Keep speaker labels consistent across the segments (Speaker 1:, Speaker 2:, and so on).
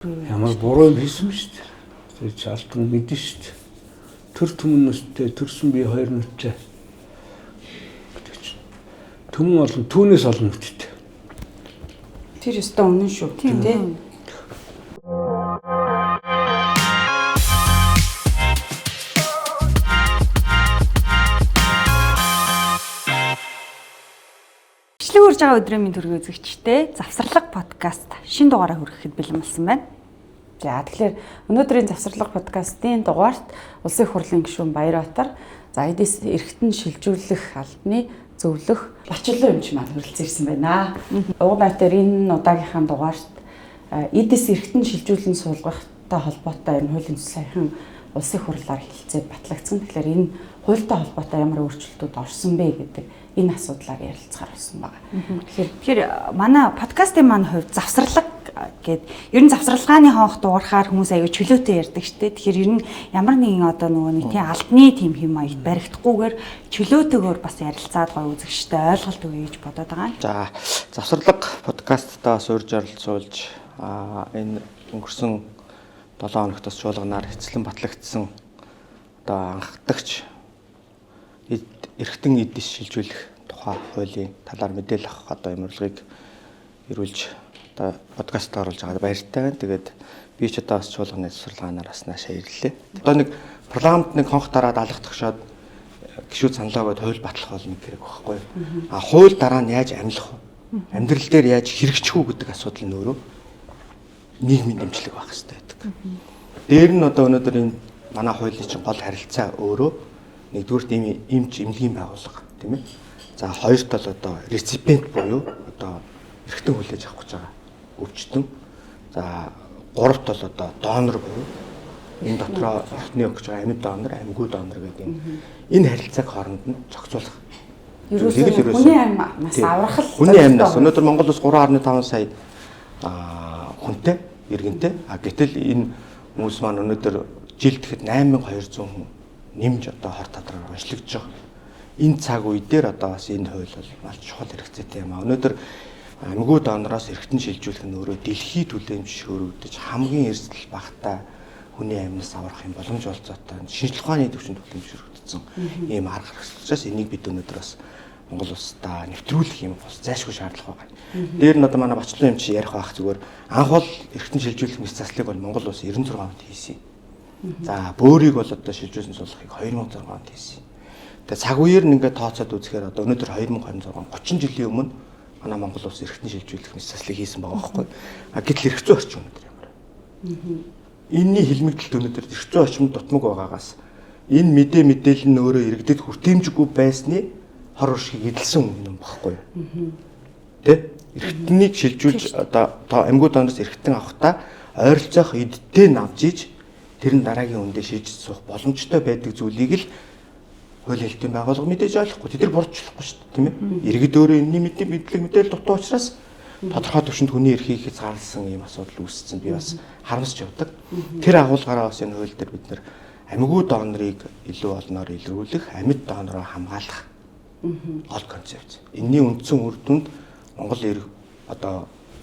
Speaker 1: Ямар буруу юм хийсэн шүү дээ. Тэр чалтан мэдэн шүү дээ. Төр түмнөстэй төрсөн би хоёр нүдтэй. Түмэн олон түүнээс олон нүдтэй.
Speaker 2: Тэр өстө үнэн шүү тийм.
Speaker 3: Хүрж байгаа өдрийн минь төргөө үзэгчтэй завсарлага подкаст шинэ дугаараа хүрэхэд бэлэн болсон байна.
Speaker 2: За тэгэхээр өнөөдрийн завсарлага подкастын дугаарт Улсын их хурлын гишүүн Баярбатар за эдээс эргэтэн шилжүүлэх албаны зөвлөх Лачлан эмч маань хүрэлцэн ирсэн байна. Уг найтаар энэ удаагийнхаа дугаарт эдээс эргэтэн шилжүүлэн суулгахтай холбоотой энэ хуулийн саяхан Улсын их хурлаар хэлэлцээд батлагдсан. Тэгэхээр энэ хуультай холбоотой ямар өөрчлөлтүүд орсон бэ гэдэг энэ асуудлаар ярилцахаар болсон байна.
Speaker 3: Тэгэхээр манай подкастын маань хувьд завсарлага гэдэг ер нь завсарлагын хоох дуурахаар хүмүүс аягүй чөлөөтэй ярьдаг шүү дээ. Тэгэхээр ер нь ямар нэгэн одоо нөгөө нэг тийм албаны тийм хэм маягт баригдахгүйгээр чөлөөтэйгээр бас ярилцаад гоё үзэгчтэй ойлголт өгье гэж бодоод байгаа.
Speaker 4: За завсарлага подкастаа бас урьж оролцуулж энэ өнгөрсөн 7 хоногт бас чуулганаар эцэлэн батлагдсан одоо анхдагч эргэтэн эдис шилжүүлэх тухай хуулийн талаар мэдээлэл авах одоо юм урилгыг ирүүлж одоо подкаст оруулж байгаад баяртай байна. Тэгээд би ч одоо бас чуулганы засварлагаанаар бас наашаа ирлээ. Одоо нэг парламент нэг хонх дараад алах төгшөөд гişүүд саналаа гээд хууль батлах болно гэх байхгүй юу? Хууль дараа нь яаж амьлах вэ? Амьдрал дээр яаж хэрэгжих үү гэдэг асуудал нь өөрөө нийгмийн дэмжлэг байх хэрэгтэй байдаг. Дээр нь одоо өнөөдөр энэ манай хуулийн чинь гол харилцаа өөрөө нэгдүгээр эмч эмнэлгийн байгууллага тийм ээ. За хоёрт бол одоо реципиент буюу одоо эргэтэн хүлээж авах гэж байгаа өвчтөн. За гуравт бол одоо донор буюу энэ дотроо орчны өгч байгаа амьд донор, амьгүй донор гэдэг энэ харилцааг хооронд нь зохицуулах.
Speaker 2: Ерөөсөө хүний амьнаас аврах л
Speaker 4: хүний амьнаас өнөөдөр Монгол улс 3.5 сая хүнтэй иргэнтэй. Гэтэл энэ хүмүүс маань өнөөдөр жилд гэхэд 8200 хүн нэмж одоо хор тадраар уншлагдж байгаа. Энэ цаг үе дээр одоо бас энэ хууль бол маш чухал хэрэгцээтэй юм аа. Өнөөдөр амьгүй донороос эргэтэн шилжүүлэх нь өөрөө дэлхийд түлээмжшөөрөгдөж хамгийн эрсдэл багтаа хүний амьнаас аврах юм боломж олцоотой шинжлэх ухааны төвчөнд түлээмжшөөрөгдсөн ийм арга хэрэгслээс энийг бид өнөөдөр бас Монгол улсдаа нэвтрүүлэх юм бас зайлшгүй шаардлага байна. Дээр нь одоо манай Бачлан эмч ярих байх зүгээр анх бол эргэтэн шилжүүлэх мэт заслыг бол Монгол улс 96 онд хийсэн. За бөөрийг бол одоо шилжүүлсэн суулгахыг 2006 онд хийсэн. Тэгээ цаг үеэр нь ингээд тооцоод үзэхээр одоо өнөөдөр 2026 30 жилийн өмнө манай Монгол улс эргэтэн шилжүүлэх мэт заслыг хийсэн байгаа байхгүй. Гэтэл эрх зүйн орчин өнөөдөр ямар. Энийний хэлмэгдэлт өнөөдөр эрх зүйн орчинд дутмаг байгаагаас энэ мэдээлэл нь өөрөө иргэдэд хүртээмжгүй байсны хор уршиг эдэлсэн юм багхгүй. Тэ? Эргэтнийг шилжүүлж одоо амьгүй донороос эргэтэн авахдаа ойролцоох эддээ навж иж тэр нь дараагийн үндэ шийдэж суух боломжтой байдаг зүйлийг л хуулийн хэлтийн байгууллага мэдээж ойлгохгүй. Тэд нар бурдчлахгүй шүү дээ, тийм ээ. Иргэд өөрөө энэний мэдээлэл дутуу учраас тодорхой төвшөнд хүний эрхийг хязгаарласан ийм асуудал үүссэн. Би бас харамсч явдаг. Тэр агуулгаараа бас энэ хууль дээр бид нар амьгүй донорыг илүү олноор илрүүлэх, амьд донороо хамгаалах гол концепц. Энэний үндсэн үр дүнд Монгол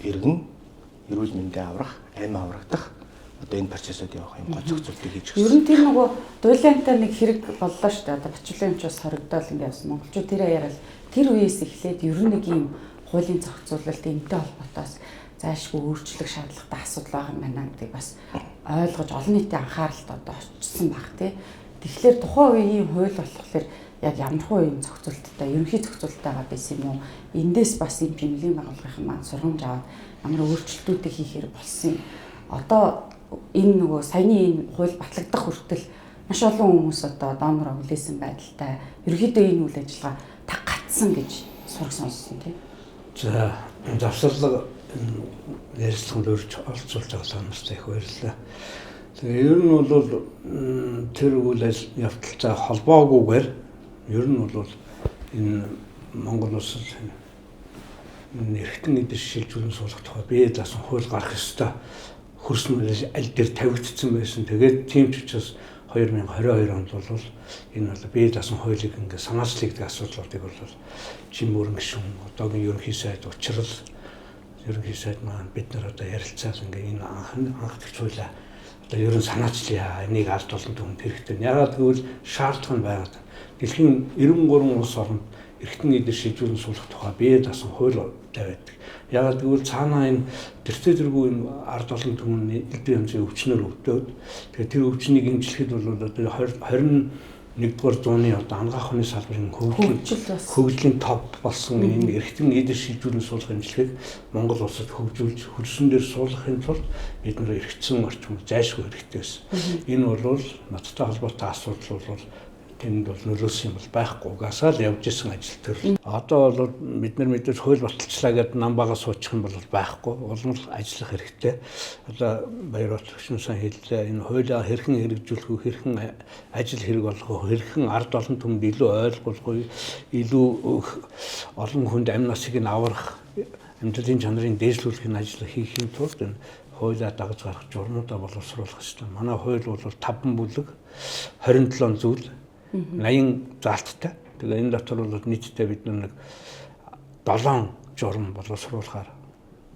Speaker 4: иргэн эрүүл мэндийн аврах, амь аврагдах одоо энэ процессыг явах юм гол зохицуултыг хийж гисэн.
Speaker 2: Ер нь тэр нөгөө дуулиантай нэг хэрэг боллоо шүү дээ. Одоо Бачлан эмч бас хоригдоол ингээд явсан. Монголчууд тэрээ яриад тэр үеэс эхлээд ер нь нэг юм хуулийн зохицуулалт энэтэй холбоотойс зайлшгүй өөрчлөх шаардлагатай асуудал байгаа юм байна гэдэг бас ойлгож олон нийтийн анхааралд одоо очсон баг тий. Тэгэхээр тухайн үеийн хууль болохоор яг ямар хуу юм зохицуулттай, ерөнхий зохицуултайгаа байсан юм уу? Эндээс бас юм эмнэлгийн байгууллагын маань сургамж аваад ямар өөрчлөлтүүдийг хийхээр болсон юм. Одоо энэ нөгөө саяны энэ хууль батлагдах хүртэл маш олон хүмүүс одоо донор хүлээсэн байдалтай ерөнхийдөө энэ үйл ажиллагаа таг гатсан гэж сураг сонссон тийм.
Speaker 1: За завсарлага ярилцлаганд оролцуулж байгаа санаастай их баярлалаа. Тэгээ ер нь бол тэр үйл явдалтай холбоогүйгээр ер нь бол энэ Монгол улсад эргэтэн эдис шилжүүлэн суулгах тухай бие даасан хууль гарах ёстой хөрсөн аль дээр тавигдсан байсан. Тэгээд тийм ч учраас 2022 онд бол энэ бол бие даасан хуулийг ингээд санаачлагддаг асуудлуудыг бол Жим Мөрөн гишүүн одоогийн ерөнхий сайд учрал ерөнхий сайд маань бид нар одоо ярилцаад ингээ энэ анхдагч хуулиа одоо ерөн санаачлаа энийг ард олон түмэнд хэрэгтэй. Ягаад гэвэл шаардлага нь байгаад дэлхийн 93 улс оронд эрхтэн эдэр шийдвэрлэн суулгах тухай бие даасан хууль тавиад. Ягаад гэвэл цаанаа энэ тэртээ зэргүй энэ ард олон түмэн элдв янзын өвчнөр өвдөөд тэгээд тэр өвчнийг эмчлэхэд бол одоо 21-р зууны одоо анагаах ухааны салбарын хөгжлийн топ болсон энэ эрхтэн эдэр шийдвэрлэн суулгах эмчилгээг Монгол улсад хөгжүүлж хөрсөн дээр суулгахын тулд бид нэр эрхцэн орчмыг зайлшгүй хэрэгтэй байсан. Энэ бол надтай холбоотой асуудал бол тэнд бол нөлөөсөн юм бол байхгүй угаасаа л явж исэн ажил төр. Одоо бол бид нар мэдээж хууль баталчлаа гэдэг нам багаа суучих юм бол байхгүй. Улам л ажиллах хэрэгтэй. Одоо Баяр Батлагчны сан хэллээ энэ хуулиа хэрхэн хэрэгжүүлэх вэ, хэрхэн ажил хэрэг болгох вэ, хэрхэн ард олон түмэнд илүү ойлгуулах вэ, илүү олон хүнд амь насыг нь аврах, амьдралын чанарыг дээшлүүлэхийн ажил хийхийн тулд энэ хуулиа дагаж гарах журмуудаа боловсруулах хэрэгтэй. Манай хууль бол 5 бүлэг 27 зүйл 80 заалттай. Тэгээ энэ дотор бол нийтдээ бид нэг 7 журам боловсруулахаар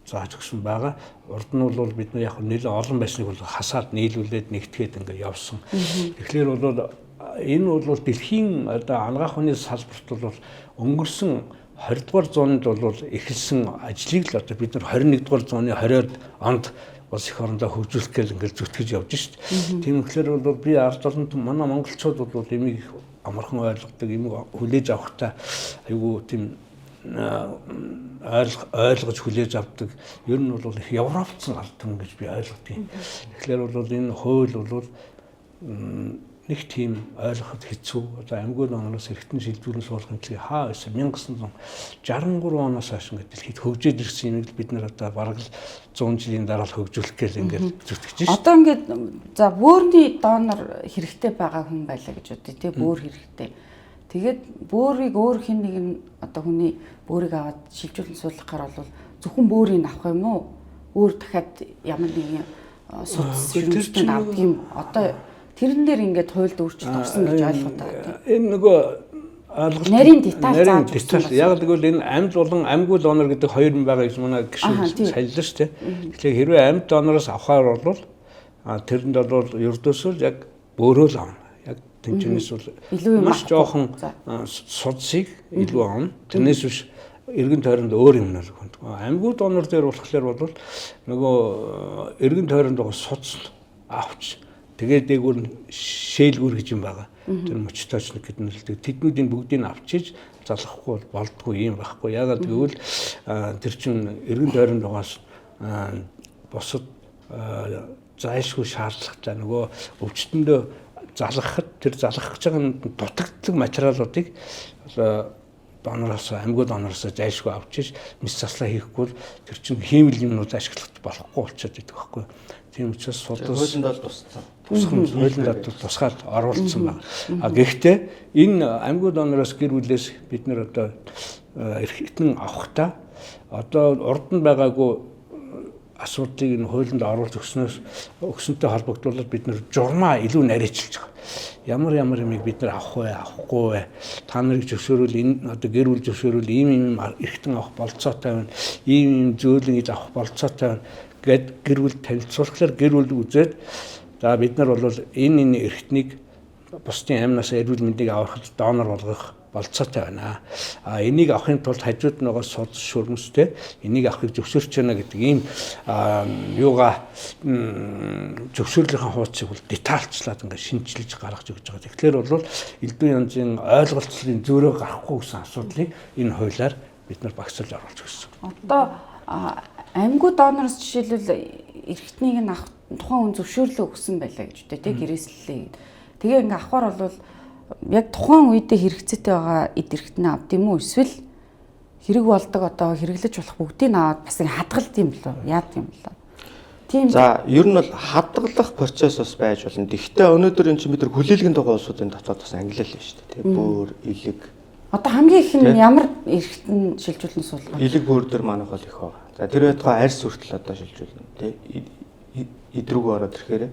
Speaker 1: зааж өгсөн байгаа. Урд нь бол бид яг нэлээд олон байсныг бол хасаад нийлүүлээд нэгтгээд ингээ явсан. Тэгэхээр бол энэ бол дэлхийн одоо анагаах ухааны салбарт бол өнгөрсөн 20-р зуунд бол эхэлсэн ажлыг л одоо бид нар 21-р зууны 20-р онд улс их орондоо хөгжүүлэх гэж ингээд зүтгэж явж шít. Тийм болохоор бол би ард олон манай монголчууд бол эмийг амархан ойлгодог, эмийг хүлээж авахтаа айгүй тийм ойлгож хүлээж авдаг. Ер нь бол их европцсан ард түмэн гэж би ойлгодгийг. Тэгэхээр бол энэ хууль бол нэг тийм ойлгоход хэцүү. Одоо амьгүй оноос эргэтэн шилжүүлэн суулгах хэлхий хаа байсан 1963 оноос хойш ингээд дэлхийд хөгжиж ирсэн юм бид нар одоо бараг л 100 жилийн дараа л хөгжүүлэх гээл ингээд зүтгэж шít.
Speaker 2: Одоо ингээд за бөөрийн донор хэрэгтэй байгаа хүн байлаа гэж бодъё тий бөөр хэрэгтэй. Тэгээд бөөрийг өөр хин нэг нь одоо хүний бөөрийг аваад шилжүүлэн суулгахаар бол зөвхөн бөөрийг авах юм уу? Өөр дахиад ямар нэгэн судас шилжүүлэлт авдаг юм. Одоо тэрэн дээр ингээд хуульд өөрчлөлт орсон гэж ойлгоод байгаа.
Speaker 1: Энэ нөгөө ойлголт
Speaker 2: нарийн деталь
Speaker 1: яг тэгвэл энэ амьд болон амьгүй донор гэдэг хоёр юм байгаа гэж манай гишүүн сайллаа шүү дээ. Тэгэхээр хэрвээ амьд донороос авахаар бол тэрэнд бол ердөөсөө яг бөөрөө л авна. Яг тэмцэнээс бол маш жоохон судсыг илүү авна. Тэрнээс биш эргэн тойронд өөр юм нэр хүнд. Амьгүй донор дээр болохоор бол нөгөө эргэн тойронд байгаа судс авч тэгээд дээгүүр шээлгүүр гэж юм байгаа. Тэр мөчтөчнө гэдэг нэрэлдэг. Тэднүүдийн бүгдийг авчиж залгахгүй болдгүй юм байхгүй. Ягаад гэвэл тэр чин эргэн тойронд байгаас босод зайлшгүй шаардлагатай нөгөө өвчтөндөө залгахад тэр залгах гэж байгаа дутагддаг материалуудыг донороос амьгүй донороос зайлшгүй авчиж мис заслаа хийхгүй тэр чин хиймэл юмнууд ашиглах болохгүй болчиход байдаг байхгүй. Тийм учраас судас
Speaker 4: хуулинд бол тусцсан.
Speaker 1: Хуулинд тусгаад оруулсан байна. Гэхдээ энэ амьгүй донороос гэр бүлээс бид нэр одоо эрхтэн авахдаа одоо урд нь байгаагүй асуудлыг энэ хуулинд оруулж өгсөнтэй холбогдуулаад бид нэр журмаа илүү нарийчилж байгаа. Ямар юмыг бид нар авах вэ, авахгүй вэ? Та нарыг зөвшөөрвөл энэ одоо гэр бүл зөвшөөрвөл ийм эрхтэн авах болцоотой байна. Ийм зөөлөн гэж авах болцоотой байна гэд гэр бүл танилцуулахлаар гэр бүл үзээд за бид нар бол энэ эрхтнийг бусдын амнаас эрүүл мэндийг аврахад донор болгох болцоотой байна. Энийг авахын тулд хажууд нөгөө судас шүрмэстэй энийг авахыг зөвшөөрч байна гэдэг ийм юугаа зөвшөөрлийнхаа хуудсыг бол детальчлаад ингээд шинжилж гаргаж өгч байгаа. Тэгэхээр бол элдв янзын ойлголцлын зөөрөө гарахгүй гэсэн асуудлыг энэ хуулиар бид нар багцлж оруулж өгсөн.
Speaker 2: Одоо амьгүй донороос жишээлбэл эрхтнийг нь авах тухайн хүн зөвшөөрлөө өгсөн байлаа гэж үү те гэрээслэлээ. Тэгээ ингээ авахар бол яг тухайн үедээ хэрэгцээтэй байгаа эд эрхтнээ авд юм уу эсвэл хэрэг болдог одоо хэрэглэж болох бүгдийг аваад бас хадгалт юм болоо яад юм болоо. Тийм.
Speaker 4: За ер нь бол хадгалах процесс бас байж болно. Гэхдээ өнөөдөр энэ чинь бид нар хүлээлгэнд байгаа улсуудын дотоод бас ангилал байна шүү дээ. Бөөр, илэг.
Speaker 2: Одоо хамгийн их нь ямар эрхтэн шилжүүлэн суулгах.
Speaker 4: Илэг бөөр дээр манайх бол их байгаа. За тэр байтугай арьс хүртэл одоо шилжүүлнэ тий. Идрүүг ороод ирэхээр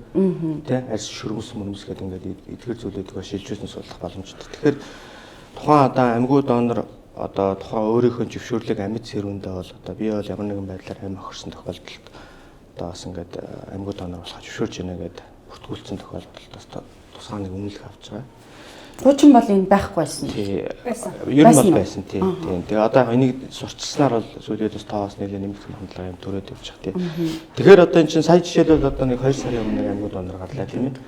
Speaker 4: тий арьс шүрмэс мөрмс гэдэг ингээд эдгээр зүйлүүдийг шилжүүлсэн суулгах боломжтой. Тэгэхээр тухайн одоо амьгүй донор одоо тухайн өөрийнхөө зөвшөөрлийг амьд сэрүүндээ бол одоо би бол ямар нэгэн байдлаар амь охирсон тохиолдолд одоо бас ингээд амьгуу донор болохыг зөвшөөрж байна гэдэг бүртгүүлсэн тохиолдолд бас тусгай нэг үнэлэх авч байгаа.
Speaker 2: 30 бол энэ байхгүй байсан.
Speaker 4: Тий. Ер нь бол байсан тий. Тэгээ одоо энийг сурчилснаар бол сүүлийн бас тоос нэлээд нэмэгдэх хандлага юм төрөөд явж байгаа тий. Тэгэхээр одоо эн чинь сая жишээлбэл одоо нэг 2 сарын өмнө амьгуу донор гарлаа тийм ээ.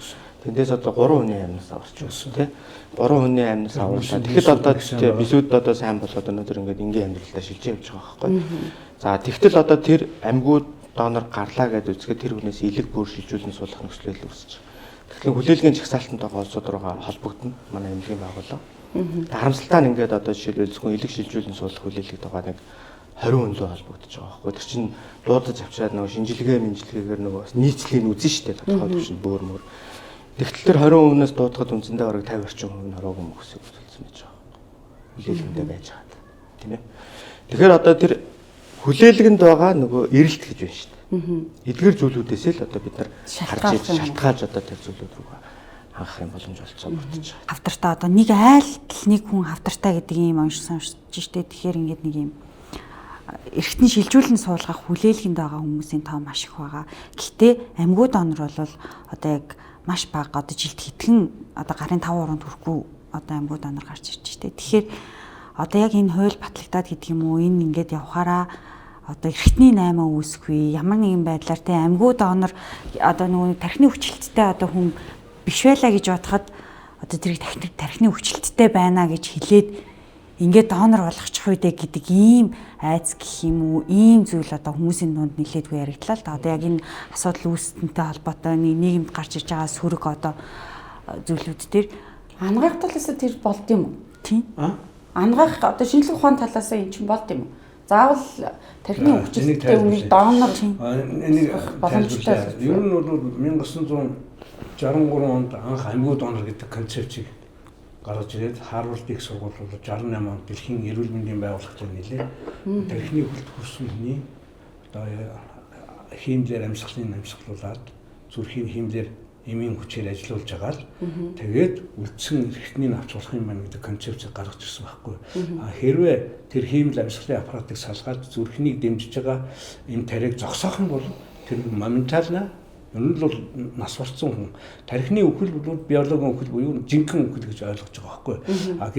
Speaker 4: Тэндээс одоо 3 хүний амьнаас аварч байсан тий. 3 хүний амьнаас аварлаа. Тэгэхэд одоо тий бисүүд одоо сайн болоод өнөөдөр ингээд энгийн амьдралдаа шилжиж явж байгаа байхгүй. За тэгтэл одоо тэр амьгуу донор гарлаа гэдээ үзэхэд тэр хүнээс илэг бүр шилжүүлэн суулгах нөхцөл үүсэж байгаа. Тэгэхээр хүлээлгийн жагсаалтантай улсууд руугаа холбогдно манай эмнэлгийн байгууллага. Харамсалтай нь ингээд одоо жишээлбэл зөвхөн илэг шилжүүлэн суулгах хүлээлгэх тугаа нэг 20 хүнлөө холбогдож байгаа байхгүй. Тэр чинь дуудаж авчираад нөгөө шинжилгээгээр нөгөө нийцлийг үзэн штэ тодорхой төвшөнд бөөр мөр. Тэгтэл тэр 20 хүнээс дуудахад үндсэндээ бараг 50 орчим хүн хороогүй мөхсөг үзүүлсэн байж байгаа. Хүлээлгэндээ байж байгаа. Тийм ээ. Тэгэхээр одоо тэр хүлээлгэнд байгаа нөгөө эрэлт гэж байна штэ. Эдгээр зүйлүүдээс л одоо бид нар харж шалтгаалж одоо тэр зүйлүүд рүү хангах юм боломж олцоо бүрдэж байгаа.
Speaker 3: Хавтартаа одоо нэг айлтал нэг хүн хавтартай гэдэг ийм уншиж штэ. Тэгэхээр ингээд нэг юм эргэтний шилжүүлэн суулгах хүлээлгэнд байгаа хүмүүсийн тоо маш их байгаа. Гэхдээ амьгуу донор бол одоо яг маш бага одоо жилд хэдхэн одоо гарын 5 орнд хүрэхгүй одоо амьгуу донор гарч ирж штэ. Тэгэхээр одоо яг энэ хууль батлагдаад гэдэг юм уу энэ ингээд явхаараа одоо эргэтний 8 үүсэхгүй ямар нэгэн байдлаар те амьгуу донор одоо нөгөө тархины хүчилттэй одоо хүн биш байлаа гэж бодоход одоо тэрийг тархины хүчилттэй байна гэж хэлээд ингээд донор болгочих үедээ гэдэг ийм айц гэх юм уу ийм зүйл одоо хүмүүсийн дунд нэлээдгүй яригдлаа л да. Одоо яг энэ асуудал үүсдэнтэй холбоотой нийгэмд гарч иж байгаа сөрөг одоо зүйлүүд дээр
Speaker 2: Ангаах талаас тэр болд юм уу?
Speaker 3: Тийм.
Speaker 2: Ангаах одоо шинжлэх ухааны талаас энэ чинь болд юм уу? Заавал тархины хүчтэй үнийг донор
Speaker 1: энийг боломжтой. Ер нь бол 1963 онд анх амьгуу донор гэдэг концепцийг гаргаж ирээд Харвард их сургууль бол 68 онд дэлхийн эрүүл мэндийн байгууллагын нэлээ тархины хүлт хүрсэн хүний одоо хиймлэр амьсгалуулаад зүрхийн хиймлэр эмийн хүчээр ажиллаулж байгаа л тэгээд үлдсэн эрхтнийг авч болох юм байна гэдэг концепцийг гаргаж ирсэн байхгүй. Хэрвээ тэр хиймэл амьсгалын аппаратыг салгаад зүрхнийг дэмжиж байгаа энэ тариг зогсоох юм бол тэр моментально энэ л нас барсан хүн тархины үхэл бол биологийн үхэл буюу жинхэнэ үхэл гэж ойлгож байгаа байхгүй.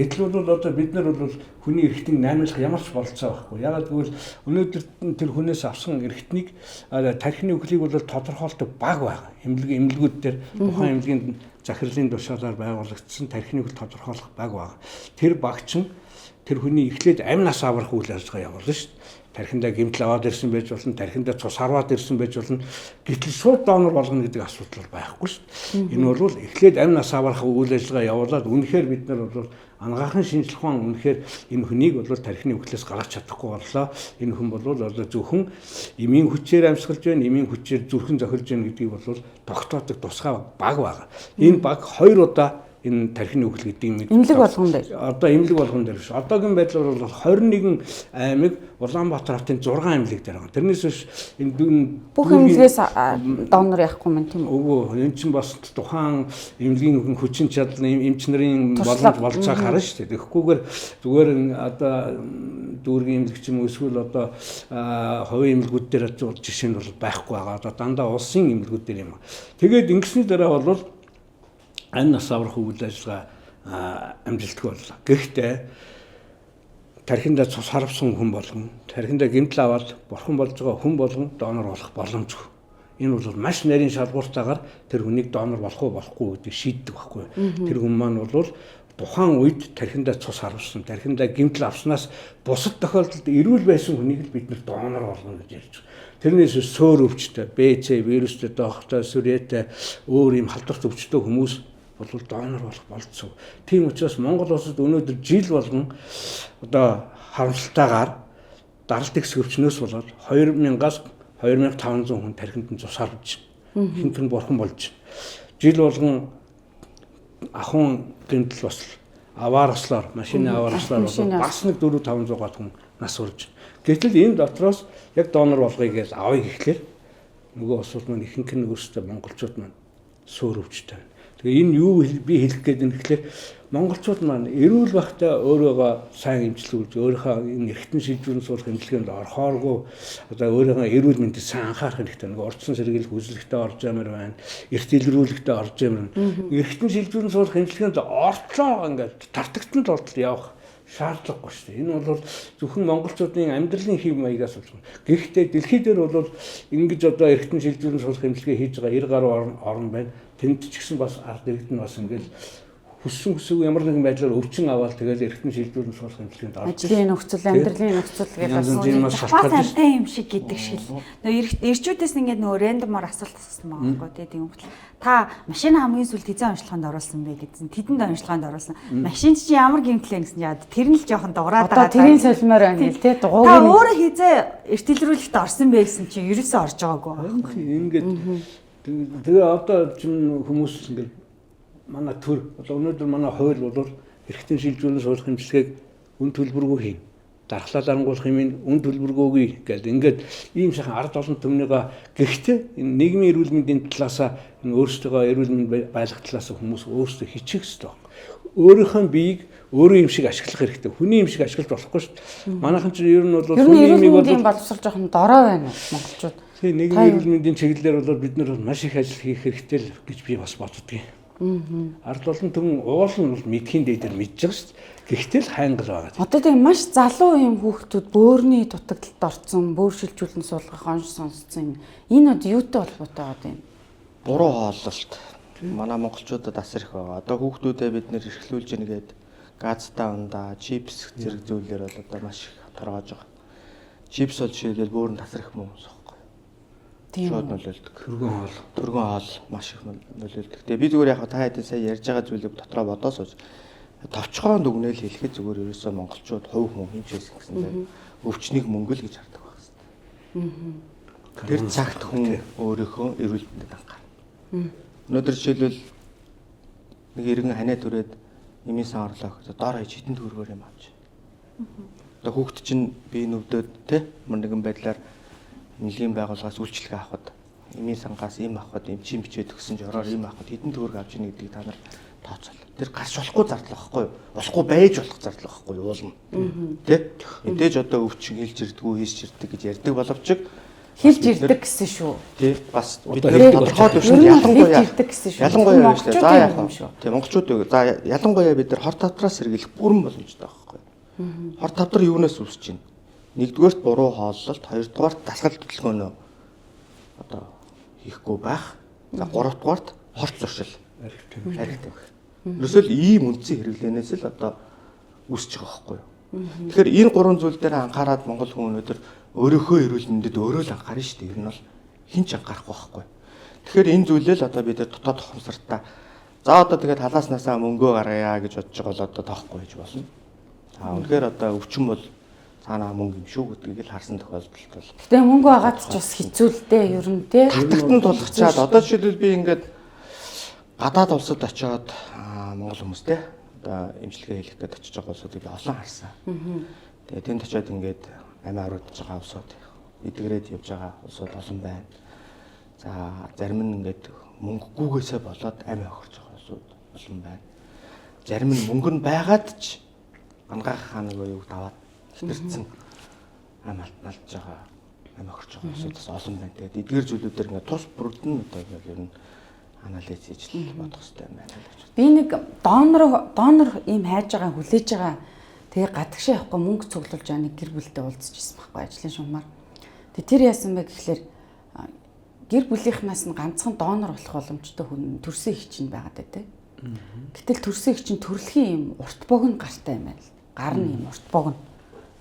Speaker 1: Гэтэл бол одоо бид нар бол хүний эрхтнийг наймаалах ямар ч болцоо байхгүй. Ягаад гэвэл өнөөдөр тэр хүнээс авсан эрхтнийг тархины үхлийг бол тодорхойлдог баг байгаа. Эмнэлгүүд дээр тухайн эмнэлгийн захирлын тушаалаар байгуулагдсан тархины үхэл тодорхойлох баг байгаа. Тэр баг чинь тэр хүний эхлээд амь нас аврах үйл ажиллагаа явуулна шүү дээ. Тархиндаа гэмтэл аваад ирсэн байж болно, тархиндаа цус харваад ирсэн байж болно. Гэтэл шууд донор болгоно гэдэг асуудал байхгүй шүү дээ. Энэ бол эхлээд амь нас аврах үйл ажиллагаа явуулаад үнэхээр бид нар бол ангаахын шинжлэх ухаан үнэхээр энэ хүнийг бол тархины үхлээс гаргаж чадахгүй боллоо. Энэ хүн бол одоо зөвхөн эмийн хүчээр амьсгалж байна, эмийн хүчээр зүрхэн зохилж байна гэдгийг бол тогтоодог тусгай баг байгаа. Энэ баг 2 удаа энэ тархины үхэл гэдэг юм
Speaker 2: эмнэлэг болгон дээр.
Speaker 1: Одоо эмнэлэг болгон дээр шүү. Одоогийн байдлаар бол 21 аймаг Улаанбаатар хотын 6 эмнэлэг дээр байгаа. Тэрнээс биш энэ
Speaker 2: бүх эмнэлгээс донор яахгүй юм тийм үү?
Speaker 1: Үгүй энэ чинь бас тухайн эмнэлгийн хүчин чадал эмч нарын боломж болцоог харна шүү дээ. Тэгэхгүйгээр зүгээр одоо дүүргийн эмнэлэг ч юм уу эсвэл одоо хувийн эмнэлгүүд дээр жишээ нь бол байхгүй байгаа. Одоо дандаа улсын эмнэлгүүд дээр юм. Тэгээд ингэсний дараа бол амь нас аврах үйл ажиллагаа амжилттай боллоо. Гэхдээ тархиндаа цус харвсан хүн болгон, тархиндаа гэмтэл аваад бурхан болж байгаа хүн болгон донор болох боломжгүй. Энэ бол маш нарийн шалгууртайгаар тэр хүнийг донор болох уу болохгүй гэдгийг шийддэг байхгүй. Тэр хүн маань бол тухайн үед тархиндаа цус харвсан, тархиндаа гэмтэл авснаас бусад тохиолдолд эрүүл байсан хүнийг л бид нэр донор болгоно гэж ярьж байгаа. Тэрнээс суур өвчтэй, БЦ вирустэй, доохтой, сүрээтэй, өөр юм халдварт өвчтэй хүмүүс бол донор болох болцсон. Тийм учраас Монгол улсад өнөөдөр жил болгон одоо харамсалтайгаар даралт их өвчнөөс болоод 2000-аас 2500 хүн тархинд нь цус харвж байна. Хинт нь бурхан болж байна. Жил болгон ахуйн гэмтэл бас аваараслаар, машины аваараслаар бас нэг 400-500 гот хүн нас урж байна. Гэтэл энэ дотроос яг донор болгоё гэж авъя гэхлээр нөгөө улсууд маань ихэнх нь өөрсдөө монголчууд маань суур өвчтэй. Тэгээ энэ юу би хэлэх гээд байна гэхээр монголчууд маань эрүүл байхдаа өөрийгөө сайн эмчилүүлж өөрийнхөө энэ эргэтэн шилжүүлэн суулгах эмчилгээнд орохооргүй одоо өөрийнхөө эрүүл мэндэд сайн анхаарах хэрэгтэй. Нэг урдсан сэргийлэх үзлэгтээ орж ямар байна. Эрт илрүүлэгтээ орж ямар байна. Эргэтэн шилжүүлэн суулгах эмчилгээнд орчлоо ингээд тартагтанд болтол явах шаардлагагүй шүү дээ. Энэ бол зөвхөн монголчуудын амьдралын хэв маягаас болж байна. Гэхдээ дэлхий дээр бол ингэж одоо эргэтэн шилжүүлэн суулгах эмчилгээ хийж байгаа 90 гаруй орн байна. Тэнд ч гэсэн бас ард иргэд нь бас ингээл хүссэн хүсээгүй ямар нэгэн байдлаар өвчин аваад тэгэл эргэтэн шилжүүлэн суулгах эмчилгээнд орж
Speaker 2: ажлын нөхцөл, амьдралын нөхцөл
Speaker 3: бас
Speaker 2: гэдэг
Speaker 3: амтай юм шиг гэдэг шиг л. Нөгөө эрчүүдээс ингээд нөгөө рандомор асуулт асуусан байгаа байхгүй тийм юм. Та машин хамгийн сүүлд хэзээ онцлогоонд оруулсан бэ гэсэн. Тэдэнд онцлогоонд оруулсан. Машин чи ямар гэмтлээ гэсэн яа. Тэр нь л жоохон дуурайд байгаа.
Speaker 2: Одоо тэрийн солимоор байна гэл тий.
Speaker 3: Та өөрөө хизээ эртэлрүүлэхт орсон бэ гэсэн чи ерөөсөө орж байгаагүй.
Speaker 1: Ингээд тэгээ одоо чинь хүмүүс ингээд манай төр одоо өнөөдөр манай хууль бол эргэтэн шилжүүлэн суулгах эмчилгээг үн төлбөргүй хийн. Дархлаа дарангуулах юм үн төлбөргүйг гэдэг ингээд ийм сайхан ард олон төмнийгаа гэхдээ энэ нийгмийн эрүүл мэндийн талаасаа энэ өөрсдөө эрүүл мэнд байлгах талаасаа хүмүүс өөрсдөө хичих хэрэгтэй. Өөрийнхөө биеийг өөрөө юм шиг ашиглах хэрэгтэй. Хүний юм шиг ашиглаж болохгүй шүү дээ. Манайхан чинь ер нь бол
Speaker 2: хүний эрүүл мэндийн боловсрол жоохон дорой байна монголчууд.
Speaker 1: Тэгээ нийгмийн эрүүл мэндийн чиглэлээр бол бид нар маш их ажил хийх хэрэгтэй л гэж би бас боддгийн. Ард олон түмэн уул нь бол мэдхийн дээр мэдж байгаа шүү дээ. Гэхдээ л хайнгал байгаа.
Speaker 2: Одоо тийм маш залуу юм хүүхдүүд бөөрийн дутагдлалд орсон, бөөр шилжүүлэн суулгах онш сонсцсон юм. Энэ од юутай холбоотой байгаа юм?
Speaker 4: Буруу хооллолт. Манай монголчуудад асар их байгаа. Одоо хүүхдүүдэд бид нэр эрхлүүлж ийнгээд газтай ундаа, чипс зэрэг зүйлээр бол одоо маш их торгоож байгаа. Чипс бол жишээлбэл бөөрөнд асар их мөн соххгүй. Шууд нөлөөлдөг. Төргөн хоол маш их нөлөөлдөг. Тэгээ би зүгээр яг та хэдэн сая ярьж байгаа зүйлийг дотроо бодоо сууж товчхон дүгнэл хэлэхэд зүгээр ерөөсөө монголчууд хувь хүн хэмжээсэн гэсэн өвчнийг мөнгө л гэж хардаг байх хэвээр. Тэр цагт хүн өөрийнхөө эрүүл мэндэд анхаарна. Өнөөдөр жишээлбэл нэг иргэн ханаа түрээд нэмийн сан орлоо гэхэд доор хаяж хитэн төгрөгөөр юм авч. Одоо хүүхд чинь бие нүвдөд те нэгэн байдлаар нэлийн байгууллагаас үйлчлэг авахд нэмийн сангаас им авахд им чин бичээд өгсөн жороор им авахд хитэн төгрөг авч ийн гэдгийг та нар тооцоол. Тэр гарч болохгүй зардал байхгүй юу? Болохгүй байж болох зардал байхгүй юу? Уулна. Тэ? Эдэж одоо өвчин хэлж ирдэггүй, хийж ирдэг гэж ярьдаг боловч
Speaker 2: хэлж ирдэг гэсэн шүү.
Speaker 4: Тэ? Бас бид нэр тодорхой төвшөнд ялангуяа ирдэг гэсэн шүү. Ялангуяа байна шүү. За яах вэ? Тэ монголчууд за ялангуяа бид нар хор тавтраас сэргийлэх бүрэн боломжтой байхгүй юу? Хор тавтар юунаас үүсэж байна? Нэгдүгээрт буруу хооллолт, хоёрдугаарт дасгал хөдөлгөөнөө одоо хийхгүй байх. За гуравдугаарт хорт зуршил. Аригтай байх. Ерөөсөө ийм үндсэн хэрэглэнээс л одоо үүсэж байгаа байхгүй юу. Тэгэхээр энэ гурван зүйл дээр анхаарад монгол хүн өнөөдөр өөрийнхөө эрүүл мэндэд өөрөө л анхаарна шүү дээ. Ер нь бол хинч анхаарахгүй байхгүй. Тэгэхээр энэ зүйлээ л одоо бид дотоод тохомсортаа за одоо тэгээд халааснасаа мөнгөө гаргая гэж бодож байгаа бол одоо тоохгүй гэж болно. За үнэхээр одоо өвчин бол цаанаа мөнгө юм шүү гэдгийг л харсан тохиолдолд бол.
Speaker 2: Гэтэ мөнгө агаад ч бас хэцүү л дээ ер нь тий.
Speaker 4: Хатагтан тулгачаад одоо жишээлбэл би ингээд гадаад улсад очиод монгол хүмүүстэй одоо эмчилгээ хийх гээд очиж байгаа улсуудыг би олон харсан. Тэгээ тэнд очиод ингээд амиа аруудж байгаа улсууд эдгэрээд явж байгаа улсууд олон байна. За зарим нь ингээд мөнгөгүйгээсээ болоод амиа охирч байгаа улсууд олон байна. Зарим нь мөнгө нь байгаад ч ангаах ханаг юу даваад хэтэрсэн амиа алдж байгаа амиа охирч байгаа улсууд бас олон байна. Тэгээд эдгээр зүйлүүдээр ингээд тус бүрдэн одоо ер нь анализ хийж бодох хэрэгтэй юм байна.
Speaker 2: Би нэг донор ийм хайж байгаа хүлээж байгаа тэгээ гадагшаа явахгүй мөнгө цуглуулж байгаа нэг гэр бүлтэй уулзчихсан байхгүй ажлын шугамар. Тэгээ тэр яасан бэ гэхэлэр гэр бүлийнхнаас нь ганцхан донор болох боломжтой хүн төрсөн их чинь байгаад байдаг. Гэтэл төрсөн их чинь төрөлхийн юм урт богино гартай юм байна. Гар нь юм урт богино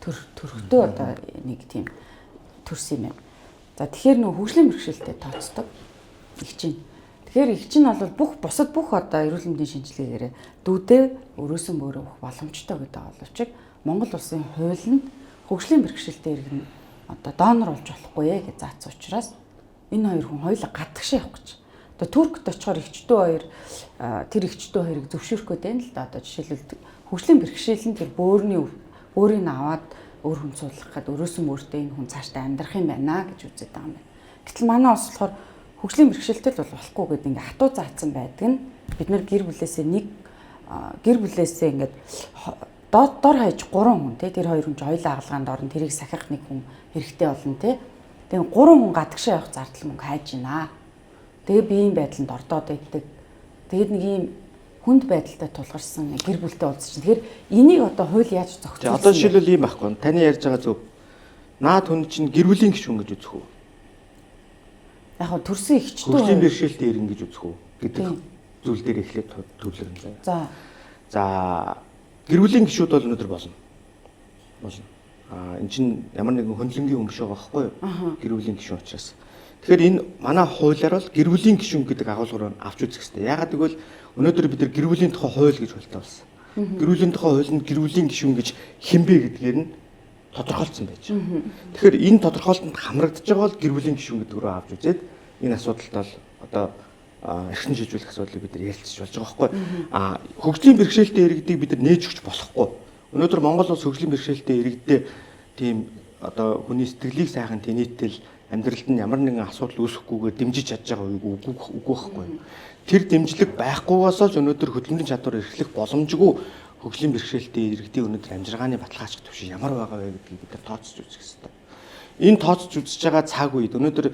Speaker 2: төрхтөө одоо нэг тийм төрсөн юм байна. За тэгэхээр нөх хөгжлийн бэрхшээлтэй тооцдог их чинь. Тэгэхээр их чинь бол бусад бүх одоо эрүүл мэндийн шинжилгээгээр дүүдээ өрөөсөн мөрөө өгөх боломжтой гэдэг боловч Монгол улсын хуулинд хөгжлийн бэрхшээлтэй иргэн одоо донор болж болохгүй гэж заасан учраас энэ хоёр хүн хоёулаа гадагшаа явах гэж. Одоо Туркт очихоор эгчдүү хоёр тэр эгчдүү хоёрыг зөвшөөрөх гээд байна л да. Одоо жишээлбэл хөгжлийн бэрхшээл нь тэр бөөрийн аваад өөр хүн суулгах гээд өрөөсөн мөртөө энэ хүн цаашдаа амьдрах юм байна гэж үзээд байгаа юм байна. Гэтэл манай улс болохоор хөгжлийн бэрхшээлтэй бол болохгүй гэдэг ингээ хатуу заасан байдаг нь бид нар гэр бүлээсээ ингээд дор хаяж 3 хүн тий тэр хоёр хүн ч хоёулаа агалгаанд орно тэрийг сахих нэг хүн хэрэгтэй болно тий. Тэгээ 3 хүн гадагшаа явах зардал мөнгө хайж гинэ. Тэгээ биеийн байдалд ордоод иддэг. Тэгээд нэг ийм хүнд байдалтай тулгарсан гэр бүлтэй уулзсан. Тэгэхээр энийг одоо хууль яаж зохицуулах вэ?
Speaker 4: Одоо жишээлбэл ийм байхгүй. Таны ярьж байгаа зөв. Наад хүн чинь гэр бүлийн гишүүн гэж үзэх үү?
Speaker 2: Яг хөө төрсөн ихчдүү
Speaker 4: хөгжлийн бэрхшээлтэй ирнэ гэж үзэх үү гэдэг зүйл дээр эхлээд төвлөрнө. За гэр бүлийн гишүүд бол өнөөдөр болно. Эн чинь ямар нэгэн хөндлөнгийн юм биш байгаа байхгүй юу? Гэр бүлийн гишүүн учраас. Тэгэхээр энэ манай хуулиар бол гэр бүлийн гишүүн гэдэг агуулгаар авч үзэх хэрэгтэй. Яагаад гэвэл өнөөдөр бид нар гэр бүлийн тухай хууль гэж хуультай болсон. Гэр бүлийн тухай хуулинд гэр бүлийн гишүүн гэж хэмбэ гэдгээр нь тодорхойлцсон байж байгаа. Тэгэхээр энэ тодорхойлолтод хамрагдаж байгаа бол гэр бүлийн гишүүн гэдэг рүү авч үзээд энэ асуудалд бол одоо эрхтэн шийдвэрлэх асуудлыг бид нар ярилцж болж байгаа байхгүй. Хөгжлийн бэрхшээлтэй иргэдийг бид нар нээж өгч болохгүй. Өнөөдөр Монгол улс хөгжлийн бэрхшээлтэй иргэдээ тийм одоо хүний сэтгэлийг сайхан тэнийтэл амьдралд нь ямар нэгэн асуудал үүсэхгүйгээр дэмжиж чадж байгаа үгүй байхгүй. Тэр дэмжлэг байхгүйгээс л өнөөдөр хөдөлмөрийн чадвар эрхлэх боломжгүй хөгжлийн бэрхшээлтэй иргэдийн өнөөдөр амжиргааны баталгаач төвшин ямар байгаа вэ гэдгийг бид нар тооцож үзэх хэрэгтэй. Энэ тооцож үзэж байгаа цаг үед өнөөдөр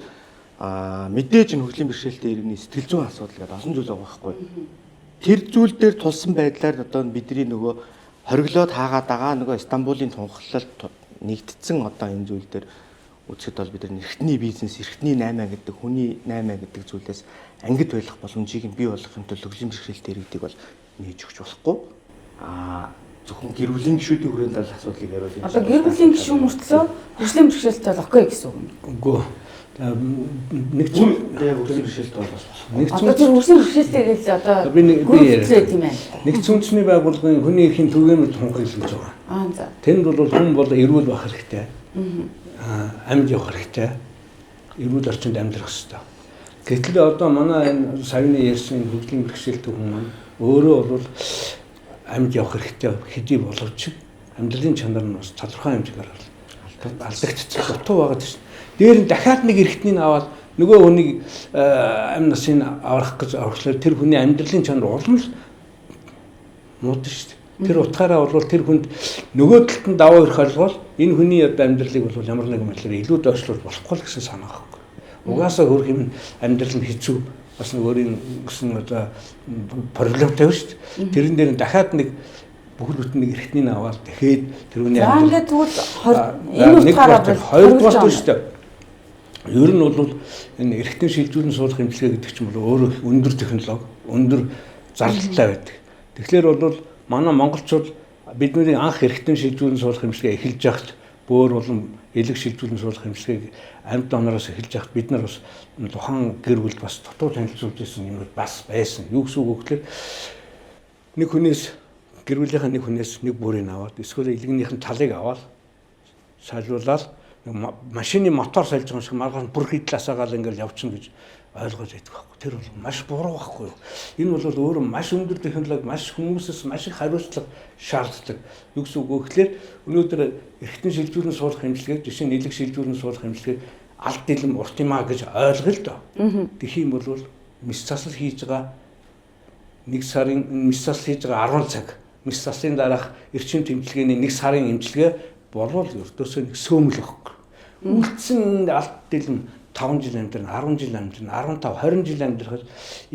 Speaker 4: мэдээж энэ хөгжлийн бэрхшээлтэй иргэний сэтгэл зүйн асуудал гэдэг олон зүйл байгаа байхгүй. Тэр зүйл дээр тулсан байдлаар одоо бидний нөгөө хориглоод хаагаад байгаа нөгөө Стамбулын тунхаглалд нэгдсэн одоо энэ зүйл дээр үзэхэд бол бид нар эрхтний бизнес, эрхтний 8 гэдэг хүний 8 гэдэг зүйлээс ангид байх боломжийг нь бий болгохын тулд хөгжлийн бэрхшээлтэй иргэдийг бол нээж өгч болохгүй. Зөвхөн гэр бүлийн гишүүдийн хүрээнд л асуудлыг яриул.
Speaker 2: Одоо гэр бүлийн гишүүн мөртлөө хөгжлийн бэрхшээлтэй бол окей гэсэн үг юм.
Speaker 1: Үгүй. Нэг
Speaker 4: зүйл хөгжлийн бэрхшээлтэй бол
Speaker 1: нэг
Speaker 2: одоо тэр хөгжлийн бэрхшээлтэй гэж одоо
Speaker 1: би яриа
Speaker 2: тийм ээ.
Speaker 1: Нэг үндэсний байгууллагын хүний эрхийн түгээнүүд тунхаглаж байгаа.
Speaker 2: За.
Speaker 1: Тэнд бол хүн бол эрүүл байх хэрэгтэй. Амьд явах хэрэгтэй. Эрүүл орчинд амьдрах хэрэгтэй. Гэтэл одоо манай энэ саяны ярьсан хөгжлийн бэрхшээлтэй хүн маань өөрөө бол амьд явах хэрэгтэй хэдий боловч амьдралын чанар нь бас тодорхой хэмжээгээр алдагдчих дутуу байгаа тийм. Дээр нь дахиад нэг эрхтнийг аваад нөгөө хүнийг амь насын аврах гэж авахлаар тэр хүний амьдралын чанар улам л муудна шүү дээ. Тэр утгаараа бол тэр хүнд нөгөө талд нь даваа өрх олгол энэ хүний одоо амьдралыг бол ямар нэгэн мэтлэр илүү доошлуулж болохгүй л гэсэн санаа байхгүй. Угаасаа хөрх юм амьдрал нь хэцүү бас нэг өөрийн гэсэн одоо проблемтай шүү дээ. Тэрэн дээр нь дахиад нэг бүхэл бүтэн нэг эрхтнийг аваад тэгэхэд тэр хүний
Speaker 2: амьдрал ингээд тэгвэл энэ утгаараа
Speaker 1: хоёрдугаар шүү дээ. Ер нь бол энэ эрхтэн шилжүүлэн суулгах эмчилгээ гэдэг чинь бол өөрөө өндөр технологи, өндөр зардалтай байдаг. Тэгэхээр бол манай монголчууд бидний анх эрхтэн шилжүүлэн суулгах эмчилгээ эхэлж байхад бөөр болон элэг шилжүүлэн суулгах эмчилгээг амьд доноороос эхэлж байхад бид нар бас тухайн гэр бүлд бас дутуу танилцуулж ирсэн юм бас байсан. Юу гэсэн үг вэ гэхээр нэг хүнээс гэр бүлийнхаа нэг хүнээс нэг бүрийг аваад эсвэл элэгнийх нь талыг аваад шалжуулаад машины мотор сольж байгаа шиг маргааш бүр хитласаагаал ингээл явчихна гэж ойлгож байдаг байхгүй. Тэр бол маш буруу байхгүй юу. Энэ бол өөрөө маш өндөр технологи, маш хүмүүсээс маш их хариуцлага шаарддаг. Юу гэсэн үг вэ гэхээр өнөөдөр эрхтэн шилжүүлэн суулгах эмчилгээ, жишээ нь элэг шилжүүлэн суулгах эмчилгээ алт дэлм урт юмаа гэж ойлголоо л доо. Тэгэх юм бол мис засал хийж байгаа нэг сарын мис засал хийж байгаа 10 цаг, мис заслын дараах эрчим тэмцэлгээний нэг сарын эмчилгээ болвол өртөөсөө нэг сөөмөл өгөх. Үлдсэн алт дэлм 5 жил амьдрна, 10 жил амьдрна, 15, 20 жил амьдрахад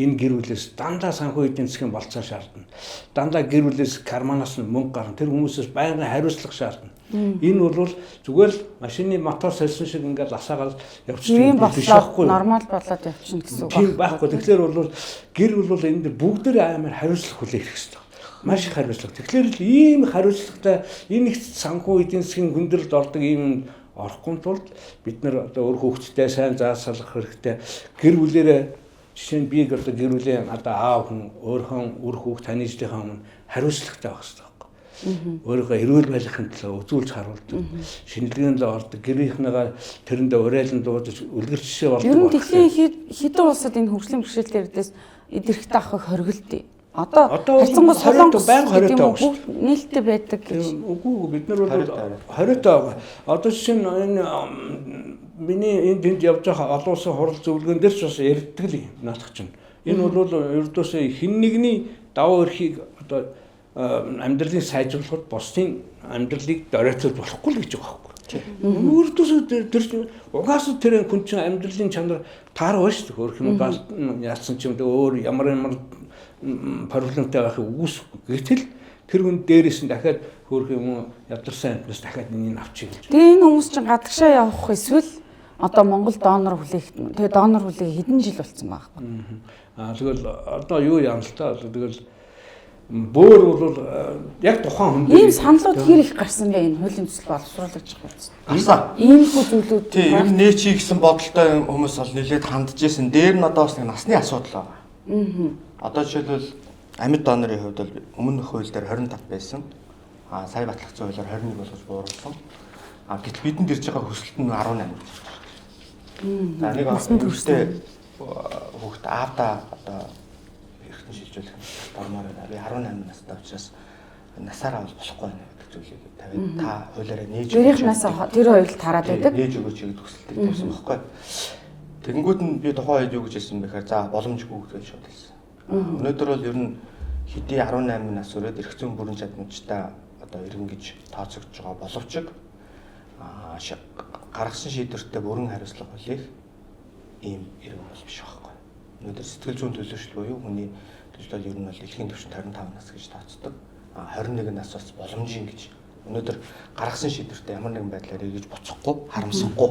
Speaker 1: энэ гэр бүлээс дандаа санхүү эдийн засгийн болцоо шаардна. Дандаа гэр бүлээс карманаас нь мөнгө гарна. Тэр хүмүүсээс байнгын хариуцлага шаардна. Энэ бол зүгээр л машины мотор сольсон шиг ингээд асаагаад явчихсан
Speaker 2: биш байхгүй. Нормал болоод явчихна гэсэн үг.
Speaker 1: Тийм байхгүй. Тэгэхээр бол гэр бүл бол энэ дэр бүгдээ амар хариуцлага хүлээх хэрэгтэй. Маш их хариуцлага. Тэгэхээр л ийм хариуцлагатай энэ их санхүү эдийн засгийн хүндрэлд ордог ийм орохгүй тулд бид нар одоо өөр хүүхдтэй сайн заасалгах хэрэгтэй. Гэр бүлэрээ жишээ нь би одоо гэр бүлийн одоо аав хүн өөрхөн үр хүүхд таны ижлийнхаа өмнө хариуцлагатай байх хэрэгтэй байхгүй. Өөрийнхөө эрүүл байхын төлөө үзүүлж харуулдаг. Шинжилгээнд ордог. Гэрийнхнээгээ тэрэндээ урайлан дуудаж үлгэр жишээ болдог.
Speaker 2: Ер нь дэлхийн хэдэн улсад энэ хөгжлийн бэрхшээлтэй ирдээс эдэрхтэй авахыг хориглолтой. Одоо харьцангуй солонгос
Speaker 1: байнга хориотой байгаа.
Speaker 2: Нээлттэй байдаг гэж.
Speaker 1: Үгүй бид нар бол хориотой байгаа. Одоо жишээ нь энэ миний энд явж байгаа олон улсын хурал зөвлөгөөн дээр ч бас ярьдаг л юм наадах чинь. Энэ бол ердөөсөө хэн нэгний даваа эрхийг одоо амьдралыг сайжруулахад бусдын амьдралыг доройтуулж болохгүй л гэж байгаа байхгүй. Ердөөсөө тэр угаасаа тэр хүн чинь амьдралын чанар таараа шүү дээ. Хөрх юм гал яасан ч юм өөр ямар проблемтай байхыг үгүйсэхгүй. Гэтэл тэр хүн дээрээс нь дахиад хөрх юм ядарсан амтнаас дахиад энийг авчих гэж.
Speaker 2: Тэгээ энэ хүмүүс чинь гадагшаа явах эсвэл одоо Монгол донор хүлээх. Тэгээ донор хүлээх хэдэн жил болсон байгаа юм.
Speaker 1: Тэгэл одоо юу яам л та тэгэл бөөр бол яг тухайн хүн
Speaker 2: ийм саналууд хэр их гарсан бэ энэ хуулийн төсөл боловсруулагч байсан.
Speaker 4: Гарсан.
Speaker 2: Иймэрхүү зүйлүүд
Speaker 4: Тийм ер нь нээчий гэсэн бодолтой хүмүүс бол нэлээд хандж ирсэн. Дээр нь одоо бас нэг насны асуудал байгаа. Одоо жишээлбэл амьд донорын хувьд бол өмнөх хууль дээр 25 байсан. Сая батлагцсан хуулиар 21 болгож бууруулсан. Гэтэл бидэнд ирж байгаа хүсэлт нь 18 гэж байна. За нэг хүмүүстэй хүүхд аавда одоо эргэтэн шилжүүлэх дормоор байна. Би 18 настай учраас насаараа бол болохгүй байна гэдэг зүйлийг тавиад та хуулиараа нээж өгөөч.
Speaker 2: Өөрийнхнээс тэр хоёул тараад байдаг.
Speaker 4: Нээж өгөөч гэдэг хүсэлтийг тавьсан байхгүй. Тэгэнгүүт нь би тухайн үед юу гэж хэлсэн бэхээр за боломжгүй гэж шууд хэлсэн. Өнөөдөр бол ер нь хэдий 18 нас өрөөд эрх зүйн бүрэн чадамжтай одоо иргэн гэж тооцогдож байгаа боловч гаргасан шийдвэртээ бүрэн хариуцлага хүлээх ийм иргэн бол биш байхгүй. Өнөөдөр сэтгэл зүйн төлөвшөл буюу хүний төлөвлөл ер нь бол дэлхийн түвшинд 25 нас гэж тооцдог. 21 нас бас боломжийн гэж. Өнөөдөр гаргасан шийдвэртээ ямар нэгэн байдлаар эргэж буцахгүй, харамсахгүй.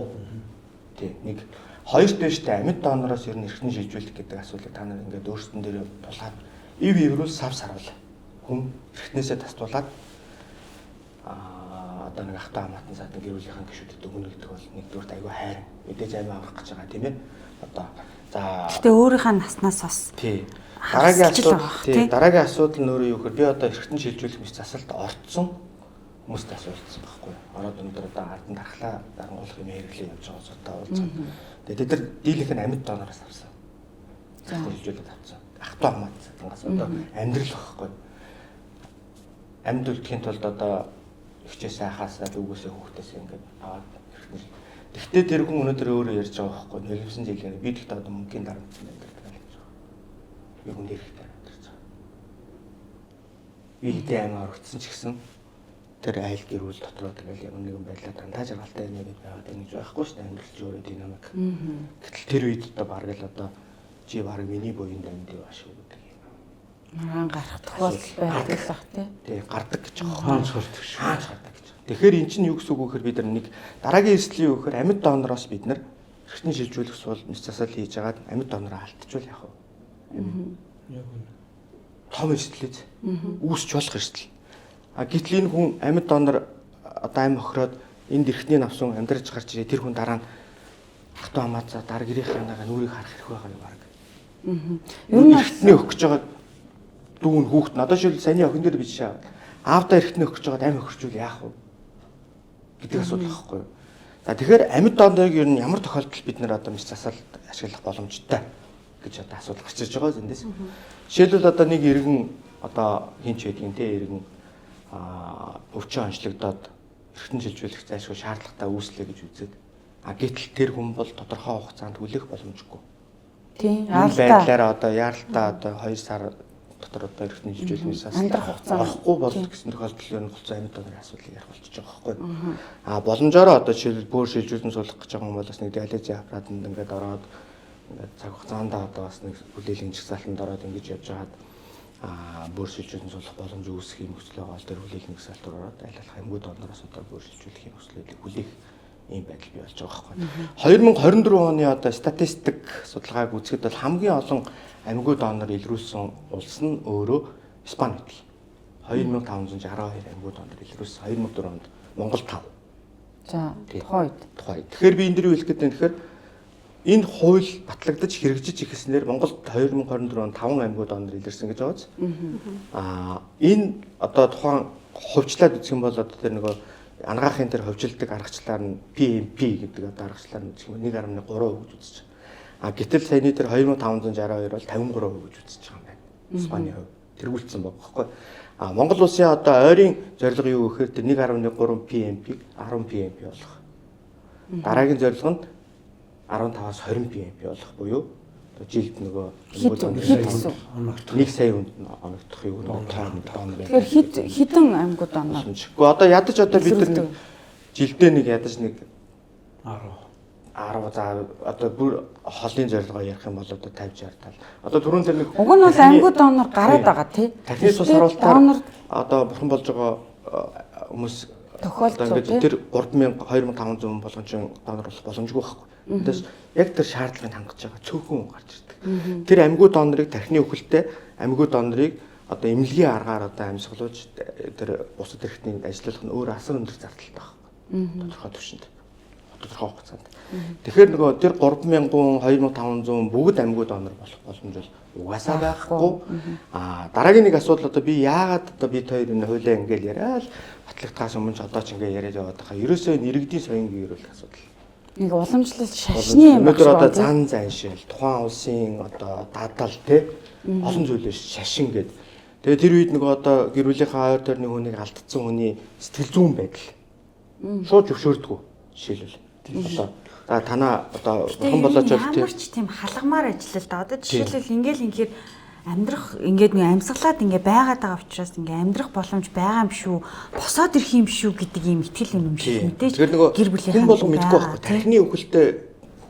Speaker 4: Тий, нэг хоёр дэштэй амьд донороос ер нь эрхтэн шилжүүлэх гэдэг асуудлыг та нар ингээд өөрсдөн дээр тулгаад ив иврүүл сав сарвал хүн эрхтнээсээ тасдуулаад одоо нэг ахтаа хамаатан саад гэрүүлийнхэн гişүүдэд өгнө гэдэг бол нэгдүгээр айгүй хайрын мэдээж аймаа авах гэж байгаа тийм ээ. Одоо за
Speaker 3: гэтээ өөрийнхөө наснаас бас
Speaker 4: тий. Дараагийн асуудал нь өөрөө юу гэхээр би одоо эрхтэн шилжүүлэх мэт засалд орцсон хүмүүст асуулсан байхгүй. Ороод өнөөдөр одоо ардан дархлаа дарангуулах юм хэрэглээ явж байгаа зүйлтэй уулзсан. Тэгээд тэд нар дийлэнх нь амьд донороос авсан. За шилжүүлээд авсан. Ахтаа хамаатан цангаас одоо амьдрал байхгүй. Амьд үлдэхийн тулд одоо ихчээс хайхаасаа дүүгөөсөө хүүхдээсээ ингээд аваад эрхтэн. Тэгтээ тэр хүн өнөөдөр өөрөө ярьж байгаа байхгүй. Нэлэмсэн жилээр би тэгтээ одоо мөнгөний дарамтсан байдаг гэж байгаа. Би хүн дээрхтэй амьдарч байгаа. Би идэ аймаар өгсөн ч гэсэн тэр айл гэрүүл дотроо тэгэл ямар нэгэн байдлаар дандаа жаргалтай юм гээд байгаад ингэж байхгүй шүү дээ. Амьдралч өөрөө динамик. Гэтэл тэр үед одоо бараг л одоо чи бараг миний буйнд амьд байх шүү гэдэг юм.
Speaker 2: Маргаан гарах тохиолдол байдаг л бах тий.
Speaker 4: Гардаг гэж байгаа.
Speaker 1: хаанч гардаг шүү.
Speaker 4: Хаанч гардаг гэж. Тэгэхээр эн чинь юу гэсэн үг вэ гэхээр бид нар нэг дараагийн эрсдлийн юу гэхээр амьд донороос бид нар эрхтэн шилжүүлэх сул мэс засал хийж агаад амьд донороо алдчихвал яах вэ?
Speaker 1: Яг үнэ.
Speaker 4: Том эрсдлээс үүсч болох эрсдэл. Гэтэл энэ хүн амьд донор одоо амь охироод энд эрхтний авсан амьдарч гарч ирээ тэр хүн дараа нь ахтаа хамаацаа дараа гэрийнхээ нүрийг харах хэрэг байгаа юм баг. Ер нь эрхтний өгч байгаа дүүн хүүхэд надад шил саяны охин дээр биш шаа. Аавдаа эрхтний өгч байгаа амь охирчвал яах вэ? Гэдэг асуудал байхгүй юу? За тэгэхээр амьд донорыг ер нь ямар тохиолдолд бид нэр одоо мэс засал ашиглах боломжтой гэж одоо асуудал гарч ирж байгаа зэндээс. Жишээлбэл одоо нэг иргэн одоо хин ч байдгийн те иргэн өвчин онцлогдоод эрхтэн шилжүүлэх зайлшгүй шаардлагатай үүслэе гэж үзээд гэтэл тэр хүн бол тодорхой хугацаанд хүлээх боломжгүй.
Speaker 2: Тийм.
Speaker 4: Байдлаараа одоо яаралтай одоо 2 сар дотор одоо эрхтэн шилжүүлэхээс
Speaker 2: амьдрах хугацаа
Speaker 4: орохгүй болно гэсэн тохиолдол ер нь хугацаа амьд донорын асуудлыг ярих болчихж байгаа байхгүй. Боломжоор одоо жишээлбэл бөөр шилжүүлэн суулгах гэж байгаа юм бол бас нэг диализийн аппаратанд ингээд ороод ингээд цаг хугацаанд одоо бас нэг хүлээлийн жигсаалтанд ороод ингэж явж байгаад бөөр шилжүүлэн суулгах боломж үүсэх юм хүсэл байгаа бол тэр хүлээлийн жигсаалтанд ороод айлалах амьд донороос одоо бөөр шилжүүлэх юм хүслүүдийг хүлээх ийм байдал бий болж байгаа байхгүй. 2024 оны одоо статистик судалгааг үзэхэд бол хамгийн олон амьгүй донор илрүүлсэн улс нь өөрөө Испани байт. 2562 амьгүй донор илрүүлсэн. 2004 онд Монгол 5.
Speaker 2: За тухайд.
Speaker 4: Тэгэхээр би энэ дэр юу хэлэх гээд байна гэхээр энэ хууль батлагдаж хэрэгжиж ихэснээр Монголд 2024 онд 5 амьгүй донор илэрсэн гэж байгаа ч. Энэ одоо тухайн хувьчлаад үзэх юм бол одоо тэр нөгөө ангаахын тэр хувьчилдаг аргачлаар нь PMP гэдэг одоо аргачлаар нь үзэх юм 1.3% гэж үзэж байна. Гэтэл саяны тэр 2562 бол 53% гэж үзэж байгаа юм байна. Испани хувь тэргүүлсэн байгаа байхгүй. Монгол улсын одоо ойрын зорилго юу гэхээр тэр 1.3 PMP 10 PMP болох. Дараагийн зорилго нь 15-аас 20 BMP болох буюу жилд нөгөө
Speaker 3: хэд
Speaker 4: 1 сая хүнд оногдох юу нэг тоон байна.
Speaker 2: Тэгэхээр хідэн аймагуд оноо.
Speaker 4: Гэхдээ одоо ядаж бид нар жилдээ нэг ядаж нэг 10 за одоо бүр холын зорилгоо ярих юм бол одоо 50 60 тал. Одоо түрүүн тэр нэг
Speaker 2: уг нь бол аймагуд оноор гараад байгаа тий.
Speaker 4: Тархины цус харуултаар одоо бурхан болж байгаа хүмүүс
Speaker 2: тохиолдол
Speaker 4: тэр 3000 2500 хүн болгон ч донор болох боломжгүй байхгүй. Тэндээс яг тэр шаардлагыг хангаж байгаа цөөхөн хүн гарч ирдэг. Тэр амьгуу донорыг тархины өхөлтэй амьгуу донорыг одоо эмнэлгийн аргаар одоо амьсгалууж тэр бусад эрхтний ажиллах нь өөр асар өндөр зардалтай байна. Тодорхой түвшинд. Тодорхой хугацаанд. Тэгэхээр нөгөө тэр 3000 хүн 2500 бүгд амьгуу донор болох боломж бол угаасаа байхгүй. Дараагийн нэг асуудал одоо би яагаад одоо бид хоёр энэ хуулиа ингээл яриад батлагдахаас өмнө ч одоо ч ингээ яриад яваад байгаа. Ерөөсөө иргэдийн соёнгийн ерөөлөх асуудал.
Speaker 2: Нэг уламжлалт шашны юм
Speaker 4: байна. Өнөөдөр одоо зан заншил, тухайн улсын одоо дадал тий олон зүйлээс шашин гэдэг. Тэгээ тэр үед нөгөө одоо гэр бүлийнхаа ойр тойрны хүнийг алдсан хүний сэтгэл зүйн байдал шууд зөвшөөрдгөө жишээлбэл. Одоо за танаа одоо бурхан болооч бол
Speaker 3: ямар ч тийм халагмаар ажил л да. Одоо жишээлбэл ингээл инхээр амьдрах ингээд нэг амьсгалаад ингээ байгаад байгаа учраас ингээ амьдрах боломж байгаа юм шүү. Босоод ирэх юм шүү гэдэг ийм итгэл үнэмшил мэдээж
Speaker 4: гэр бүлийн хүн болгон мэдгүй байхгүй. Тархины өхөлтэй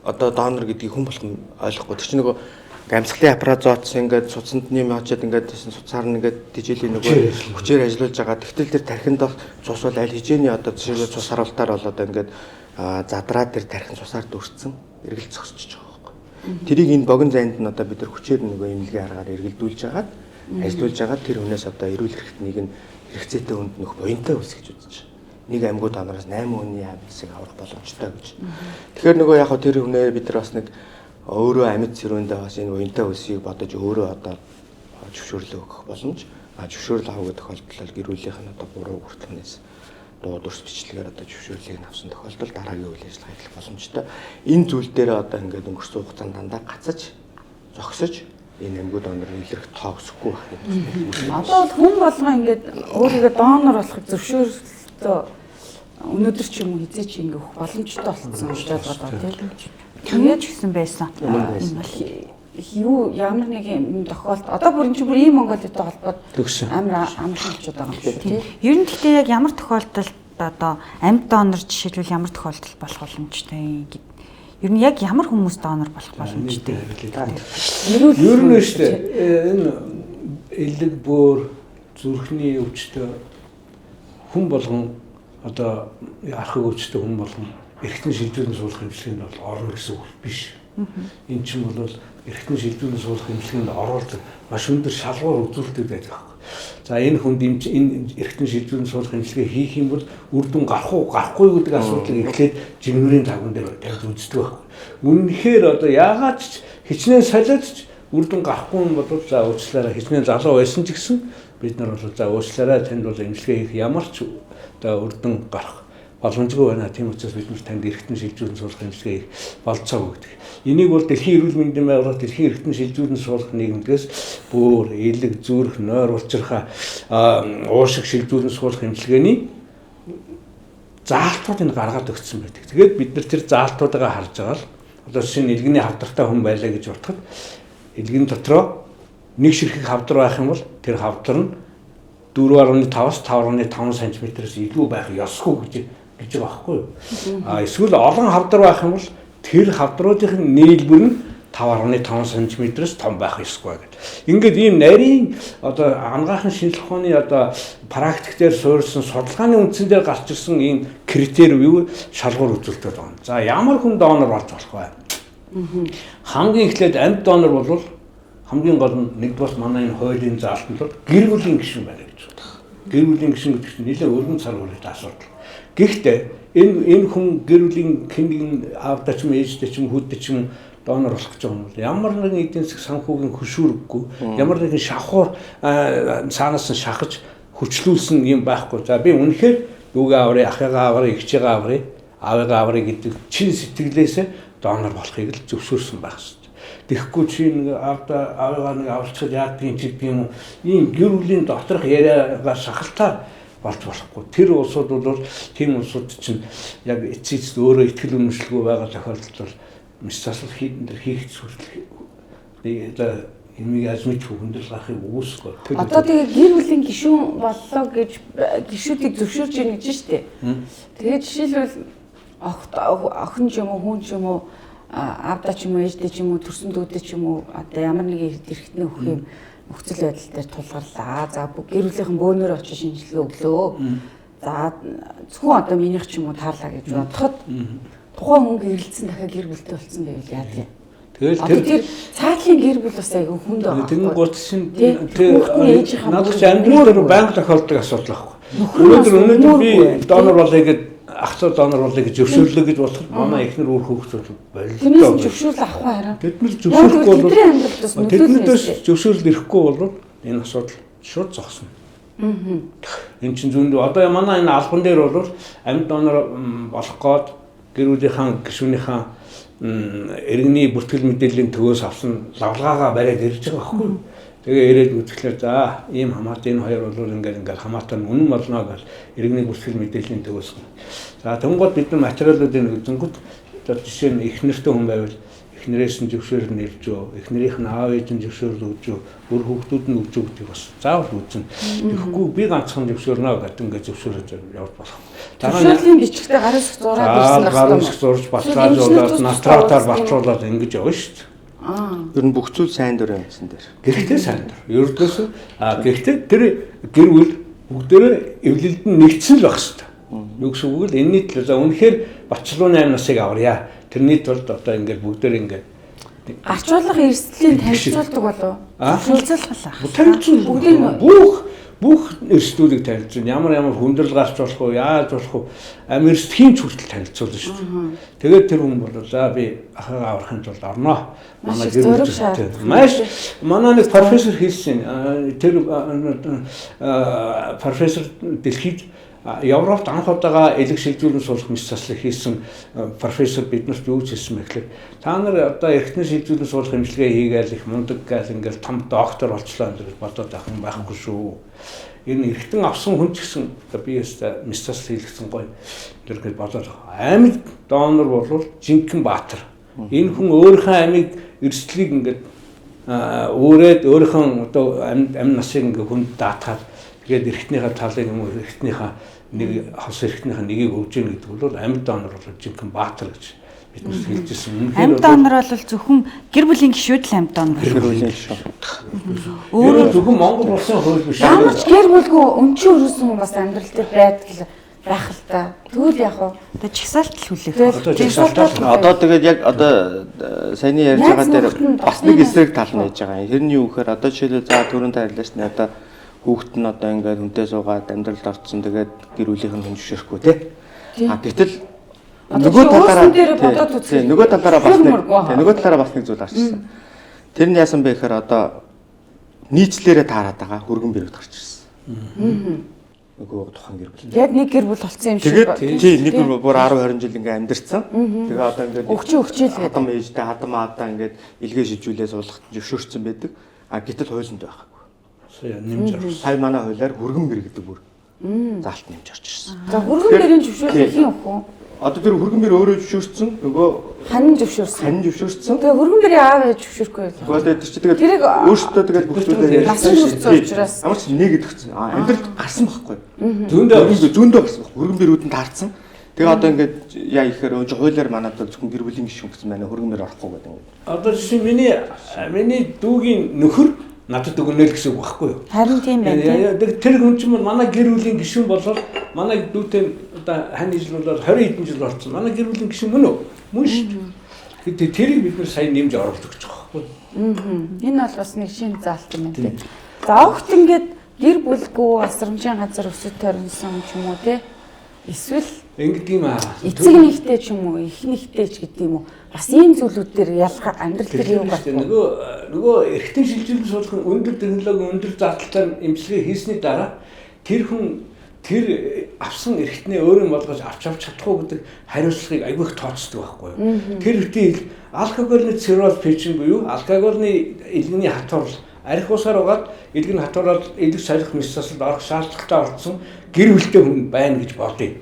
Speaker 4: одоо донор гэдгийг хүн болгон ойлгохгүй. Тэр чинь нөгөө амьсгалын аппарат зооцсон ингээд цуцанд нэм очиад ингээд цуцаар нь ингээд дижилийн нөгөө хүчээр ажиллаж байгаа. Тэгтэл тэр тархинд цус бол аль хичээний одоо жишээлбэл цус харуултаар бол одоо ингээд задраад тэр тархин цусаар дүрцсэн эргэлт зогсчихж байгаа байхгүй. Тэрийг энэ богино зайд нь одоо бид нар хүчээр нөгөө эмнэлгийн аргаар эргэлдүүлж хагаад ажиллуулж хагаад тэр хүнээс одоо эрүүл хэрэгтнийг нь хэрэгцээтэй хүнд нөх буянтай үс гэж үзэж байна. Нэг амьгуу донороос 8 хүний амьсыг авах боломжтой гэж. Тэгэхээр нөгөө яг тэр хүнээ бид нар бас нэг өөрөө амьд цэрүүндээ бас энэ буянтай үсийг бодож өөрөө одоо зөвшөөрлөө өгөх боломж. Зөвшөөрөл авах тохиолдолд гэр бүлийнх нь одоо 3 хүртэлнээс дуудурс бичлэгээр одоо зөвшөөрлийг авсан тохиолдолд дараагийн үйл ажиллагаа хийх боломжтой. Энэ зүйл дээр одоо ингээд өнгөрсөн хугацаанд дандаа гацаж, зогсож энэ амьгуу донорын илэрх тоо өсөхгүй байх юм.
Speaker 2: Одоо хүн болгоо ингээд өөрийгөө донор болохыг зөвшөөрлөө өнөөдөр ч юм уу хизээч ингэ өгөх боломжтой болсон учраас байгаа тийм.
Speaker 3: Тэгээд ч гэсэн байсан.
Speaker 2: Юу ямар нэг юм тохиолдолд одоо бүр энэ ч бүр ийм Монголтой холбоод амар амжилтчуд байгаа юм тийм.
Speaker 3: Ер нь гэхдээ яг ямар тохиолдолд одоо амьд донор жишээлбэл ямар тохиолдолд болох боломжтой гэдэг. Ер нь яг ямар хүмүүс донор болох боломжтой.
Speaker 1: Ер нь шүү дээ. Энэ элэг бөөр зүрхний өвчтөй хүн болгон одоо архаг өвчтөй хүн болгон эргэтэн шилжүүлэн суулгах хэмжээнд бол орно гэсэн үг биш. Энэ чинь бол эргэтэн шилжүүлэн суулгах хэмжээнд оролцох маш өндөр шалгуур үзүүлэлтүүд байдаг. За энэ хүнд энэ эргэтэн шилжүүлэн суулгах хэмжээ хийх юм бол үр дүн гарах уу гарахгүй гэдэг асуудлыг эхлээд жигнэрийн тавган дээр тавьж үздэг байна. Үнэхээр одоо яагаад ч хичнээн солиодч үр дүн гарахгүй юм бол за уучлаарай хичнээн залуу байсан ч гэсэн бид нар бол за уучлаарай танд бол эмчилгээ хийх ямар ч одоо үр дүн гарах боломжгүй байна. Тийм учраас бид танд эргэтэн шилжүүлэн суулгах хэмжээ хийх болцоог өгдөг. Энийг бол Дэлхийн эрүүл мэндийн байгууллага Дэлхийн эргэтэн шилжүүлэн суулгах нийгэмдгээс бөөр, элэг, зүрх, нойр, улчирхай уушиг шилжүүлэн суулгах хэмжлэгээний заалтуудыг гаргаад өгсөн байдаг. Тэгээд бид нар тэр заалтуудаа харж байгаа л одоо шинэ элгэний хавдартай хүн байлаа гэж бодоход элгийн дотроо нэг ширхэг хавдар байх юм бол тэр хавдар нь 4.5-аас 5.5 см-с илүү байх ёсгүй гэж байгаа байхгүй юу? Эсвэл олон хавдар байх юм бол тэр хавдруудын нийлбэр нь 5.5 см-с том байх ёсгүй гэдэг. Ингээд ийм нарийн одоо анагаахын шинжилгээ ухааны одоо практик дээр суурилсан судалгааны үндсэн дээр гарч ирсэн ийм критерий юу шалгуур үзүүлэлтүүд байна. За ямар хүн донор болж болох вэ? Хамгийн эхлээд амьд донор бол хамгийн гол нь нэгдүгээр манай энэ хуулийн заалтанд бол гэр бүлийн гишүүн байна гэж байна. Гэр бүлийн гишүүн гэдэг чинь нэлээд өргөн цар хүрээтэй асуудал. Гэхдээ энэ хүн гэр бүлийн хэн нэгэн аавдаа ч юм ээжтэй ч юм хүүдтэй ч юм донор болох гэж байгаа юм бол ямар нэгэн эдийн засаг санхүүгийн хөшүүрэггүй ямар нэгэн шавхуур цаанаас нь шахаж хүчлүүлсэн юм байхгүй. За би үнэхээр дүүгээ аврыг, ахыгаа аврыг, эгчээгээ аврыг, аавыгаа аврыг гэдэг чин сэтгэлээсээ донор болохыг л зөвшөөрсөн байх хэрэгтэй. Тэгэхгүй чи нэг аавыгаа нэг авалцахад яадгийн ч гэдэг юм уу ийм гэр бүлийн доторх яриагаар шахалтаар болж болохгүй. Тэр улсууд бол тийм улсууд чинь яг эцэст өөрөө ихтгэл үнэмшилгүй байгаа тохиолдолд бол мис засал хийх зүйл би одоо эмийг азмич хүндэл гарахыг үүсэхгүй.
Speaker 2: Одоо тэгээ гэр бүлийн гишүүн боллоо гэж гишүүдийг зөвшөөрж ийн гэж штэ. Тэгээ жишээлбэл охин ч юм уу хүн ч юм уу аавда ч юм уу ээждээ ч юм уу төрсөн дүүдээ ч юм уу одоо ямар нэг эрхтний өгөх юм нөхцөл байдал дээр тулгарлаа. За гэр бүлийнхэн бөөнөр очиж шинжилгээ өглөө. За зөвхөн одоо минийх ч юм уу таарлаа гэж бодоход тухайн хүн гэрэлцсэн дахиад гэр бүлтэй болсон байвал яа гэх юм.
Speaker 1: Тэгэл
Speaker 2: тэр цаатлын гэр бүл бас айгүй хүнд байгаа.
Speaker 1: Тэгэн гол шин надад ч амьдрал дээр байнга тохиолдог асуудал байхгүй. Өнөөдөр би донор болъё гэж ах トゥ донор болъё гэж зөвшөөрлөө гэж болох манай эхнэр өөр хүүхдүүд боллоо.
Speaker 2: Тэрнээс зөвшөөрөл авахгүй хараа.
Speaker 1: Тэд нар зөвшөөрөхгүй бол тэднээс зөвшөөрөл ирэхгүй бол энэ асуудал шууд зогсно. Энэ чинь зүүн одоо манай энэ албан дээр бол амьд донор болох гээд гэр бүлийнхаа гишүүнийхээ иргэний бүртгэл мэдээллийн төвөөс авсан лавлагаагаа бариад ирж байгаа байхгүй. Тэгээ ирээд үзэхлээр за ийм хамаат энэ хоёр бол ингээд хамаатан үнэн болно гэж иргэний бүртгэл мэдээллийн төвөөс. За тэнгууд бид нар материалуудыг үзэнгүүт одоо жишээ нь эхнэртэй хүн байвал эхнэрээс нь зөвшөөрөл нэрж өө, эхнэрийнх нь аав ээж нь зөвшөөрөл өгж өө, өөр хүүхдүүд нь өгж өгдөг бас заавал үүснэ. Тэгэхгүй би ганцхан зөвшөөрнө гэдэг ингээд зөвшөөрөж явж болох.
Speaker 2: Зөвшөөрлийн бичгтээ гарын сэх зураад ирсэн байх.
Speaker 1: Гарын сэх зурж батраажуулаад натратаар батруулаад ингэж явна шүү дээ.
Speaker 4: Ер нь бүх зүйл сайн дурын юмсан дээр.
Speaker 1: Гэхдээ сайн дур. Ердөөс гэхдээ тэр гэр бүл бүгдээрээ эвлэлд нь нэгдсэн л байх хэрэгтэй. Юу гэсэн үг вэ? Энэний төлөө за үнэхээр Бачлууны 8 насыг аварья. Тэрний тулд одоо ингээд бүгдээр ингээд
Speaker 2: гарчуулах эрсдлийн танилцуулдаг болов.
Speaker 3: Танилцуулах.
Speaker 1: Бүгдийг бүх эрсдлүүдийг танилцуулна. Ямар хүндрэл гарч болох уу, яаж болох уу, эрсдхийн хүртэл танилцуулна шүү дээ. Тэгээд тэр хүн бол за би ахаа аврахын тулд орноо. Манай гэр бүл маш манай нэг профессор хэлсэн. Тэр профессор дэлхийд Европт анх удаага элэг шилжүүлэн суулгах мис заслыг хийсэн профессор биднэрт юу хэлсэн бэ гэхээр та нар одоо эрхтний шилжүүлэн суулгах эмчилгээ хийгээл их мундаг гал ингээл том доктор болчлоо гэж бодоод байх юм байхгүй шүү. Энэ эрхтэн авсан хүн ч гэсэн би яста мис засал хийлгсэн гоё тэргээд бодоод амьд донор бол жинхэнэ баатар. Энэ хүн өөрийнхөө амийг эрсдлийг ингээд өөрөөд өөрийнхөө одоо амь насыг ингээд хүнд даатгаад тэгээд эрхтнийхээ талыг юм уу эрхтнийхээ нэг хос эрхтнийхээ нэгийг өгж ийн гэдэг бол амьд донор бол жинхэнэ баатар гэж биднээс хэлжсэн.
Speaker 3: Амьд донор бол зөвхөн гэр бүлийн гишүүд л амьд донор.
Speaker 4: Гэр бүлийн гишүүд.
Speaker 1: Өөрөө зөвхөн Монгол улсын хууль биш.
Speaker 2: Ямар ч гэр бүлгүй өмчөө өрөөсөн хүн бас амьдрал дээр байх л та. Тэгвэл яг
Speaker 3: одоо жигсаалт л хүлээх.
Speaker 4: Одоо тэгээд яг одоо саяны ярьж байгаа дээр бас нэг эсрэг тал нь яж байгаа юм. Тэрний юу гэхээр одоо жишээлбэл за түрүүн тайлбарласан нь одоо хүүхэд нь одоо ингээд хүнтэй суугаад амьдралд орцсон тэгээд гэр бүлийнх нь хүнжшэрхгүй тий. Гэтэл нөгөө талаараа бас нэг зүйл гарчсан. Тэр нь яасан бэ гэхээр одоо нийцлэрээ таарад байгаа хөргөн бэрэгд гарч ирсэн. Нөгөө тухайн гэр бүл.
Speaker 2: Яг нэг гэр бүл болсон юм шиг.
Speaker 4: Тэгээд тий нэг гэр бүл бүр 10 20 жил ингээд амьдэрсэн. Тэгээ одоо ингээд
Speaker 2: өгчөөлээ.
Speaker 4: Хадам ээжтэй хадам аавдаа ингээд илгээ шилжүүлээ суулгах зөвшөөрсөн байдаг. Гэтэл хуулинд байхгүй.
Speaker 1: Нэмж орсон.
Speaker 4: Сая манай хуулиар хөргөн бэр гэдэг бүр заалт нэмж орж ирсэн.
Speaker 2: За хөргөн бэрийн зөвшөөрлөх юм уу?
Speaker 4: Одоо тэр хөргөн бэр өөрөө зөвшөөрсөн нөгөө
Speaker 2: ханин зөвшөөрсөн. Тэгээ хөргөн бэрийн аав ээж зөвшөөрөхгүй байлаа.
Speaker 4: Гэхдээ тэр чинь тэгээд өөртөө тэгээд бүх зүйлээ
Speaker 2: насан турш учраас
Speaker 4: ямар ч нэг гэдэгцэн. Амьдралд гарсан байхгүй. Зүүндөө гарсан. Хөргөн бэрүүд нь таарсан. Тэгээ одоо ингээд яа ихээр өө хуулиар манад зөвхөн гэр бүлийн гишүүн гэсэн байна хөргөн бэр орохгүй гэдэг.
Speaker 1: Одоо жишээ миний дүүгийн нөхөр надад өгнө л гэсэн үг байхгүй юу?
Speaker 3: Харин тийм байна.
Speaker 1: Тэр хүн чинь манай гэр бүлийн гишүүн болол манай дүүтэй одоо хань жил болоод 20 хэдэн жил болсон. Манай гэр бүлийн гишүүн мөн үү? Мөн шүү дээ. Тэрийг бид нар сайн нэмж оруулах гэж байгаа байхгүй юу?
Speaker 2: Энэ бол бас нэг шинэ заалт юм байна. За огт ингээд гэр бүлгүй асрамжийн газар өсөж төрнсөн ч юм уу те. Эсвэл
Speaker 1: ингэдэг юм аа.
Speaker 2: Эцэг нэгтэй ч юм уу, их нэгтэй ч гэдэг юм уу. Бас ийм зүйлүүд дээр ялгаа амьдрал дээр юу байна?
Speaker 1: Нөгөө эрхтэн шилжүүлэн суулгах өндөр технологи, өндөр зардалтай эмчилгээ хийсний дараа тэр хүн тэр авсан эрхтнээ өөрөө болгож авч чадахгүй гэдэг хариуцлагыг айгүй их тооцдог байхгүй юу? Тэр үеийн алкогольны цирроз печень буюу алкогольны илгэний хатвар арх усаар угаад илгэн хатвараад илэг сарих мис засалд орох шаардлагатай болсон гэр бүлтэй хүн байна гэж бодъё.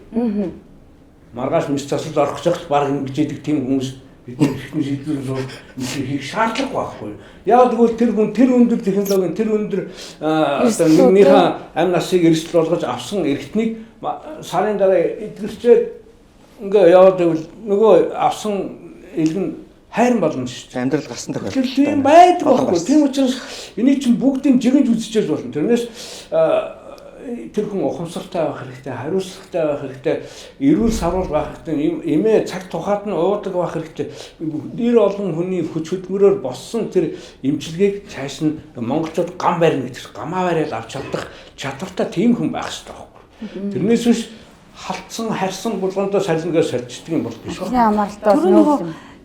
Speaker 1: Маргааш мис засалд орох гэж баг ингэж идэг тийм хүмүүс бид эрхтний шийдвэр бол хийх шаардлага байхгүй. Яг тэгвэл тэр хүн тэр өндөр технологийн тэр өндөр одоо нэгнийхээ амь насыг эрсдэл болгож авсан эрхтнийг сарын дараа эдгэрчээд ингээ яваад байвал нөгөө авсан илгэн хайран болно шүү дээ.
Speaker 4: Амьдрал гарсан тохиолдол.
Speaker 1: Тийм байдаг байхгүй. Тийм учраас энийг чинь бүгдийг жигэж үзчихэж болно. Тэрнээс тэр хүн ухамсартай байх хэрэгтэй, хариуцлагатай байх хэрэгтэй, эрүүл сарвал байх хэрэгтэй, эмээ цаг тухайд нь уудаг байх хэрэгтэй. Нэр олон хүний хүч хөдөлмөрөөр боссон тэр эмчилгээг цааш нь монголчууд гам барина гэж гамаа бариад авч чадах чадвартай тийм хүн байх хэрэгтэй байхгүй. Тэрнээс биш халтсан харьсан булгандаа салингаас сольждаг юм бол биш
Speaker 2: Эхний амралтаа
Speaker 3: нөгөө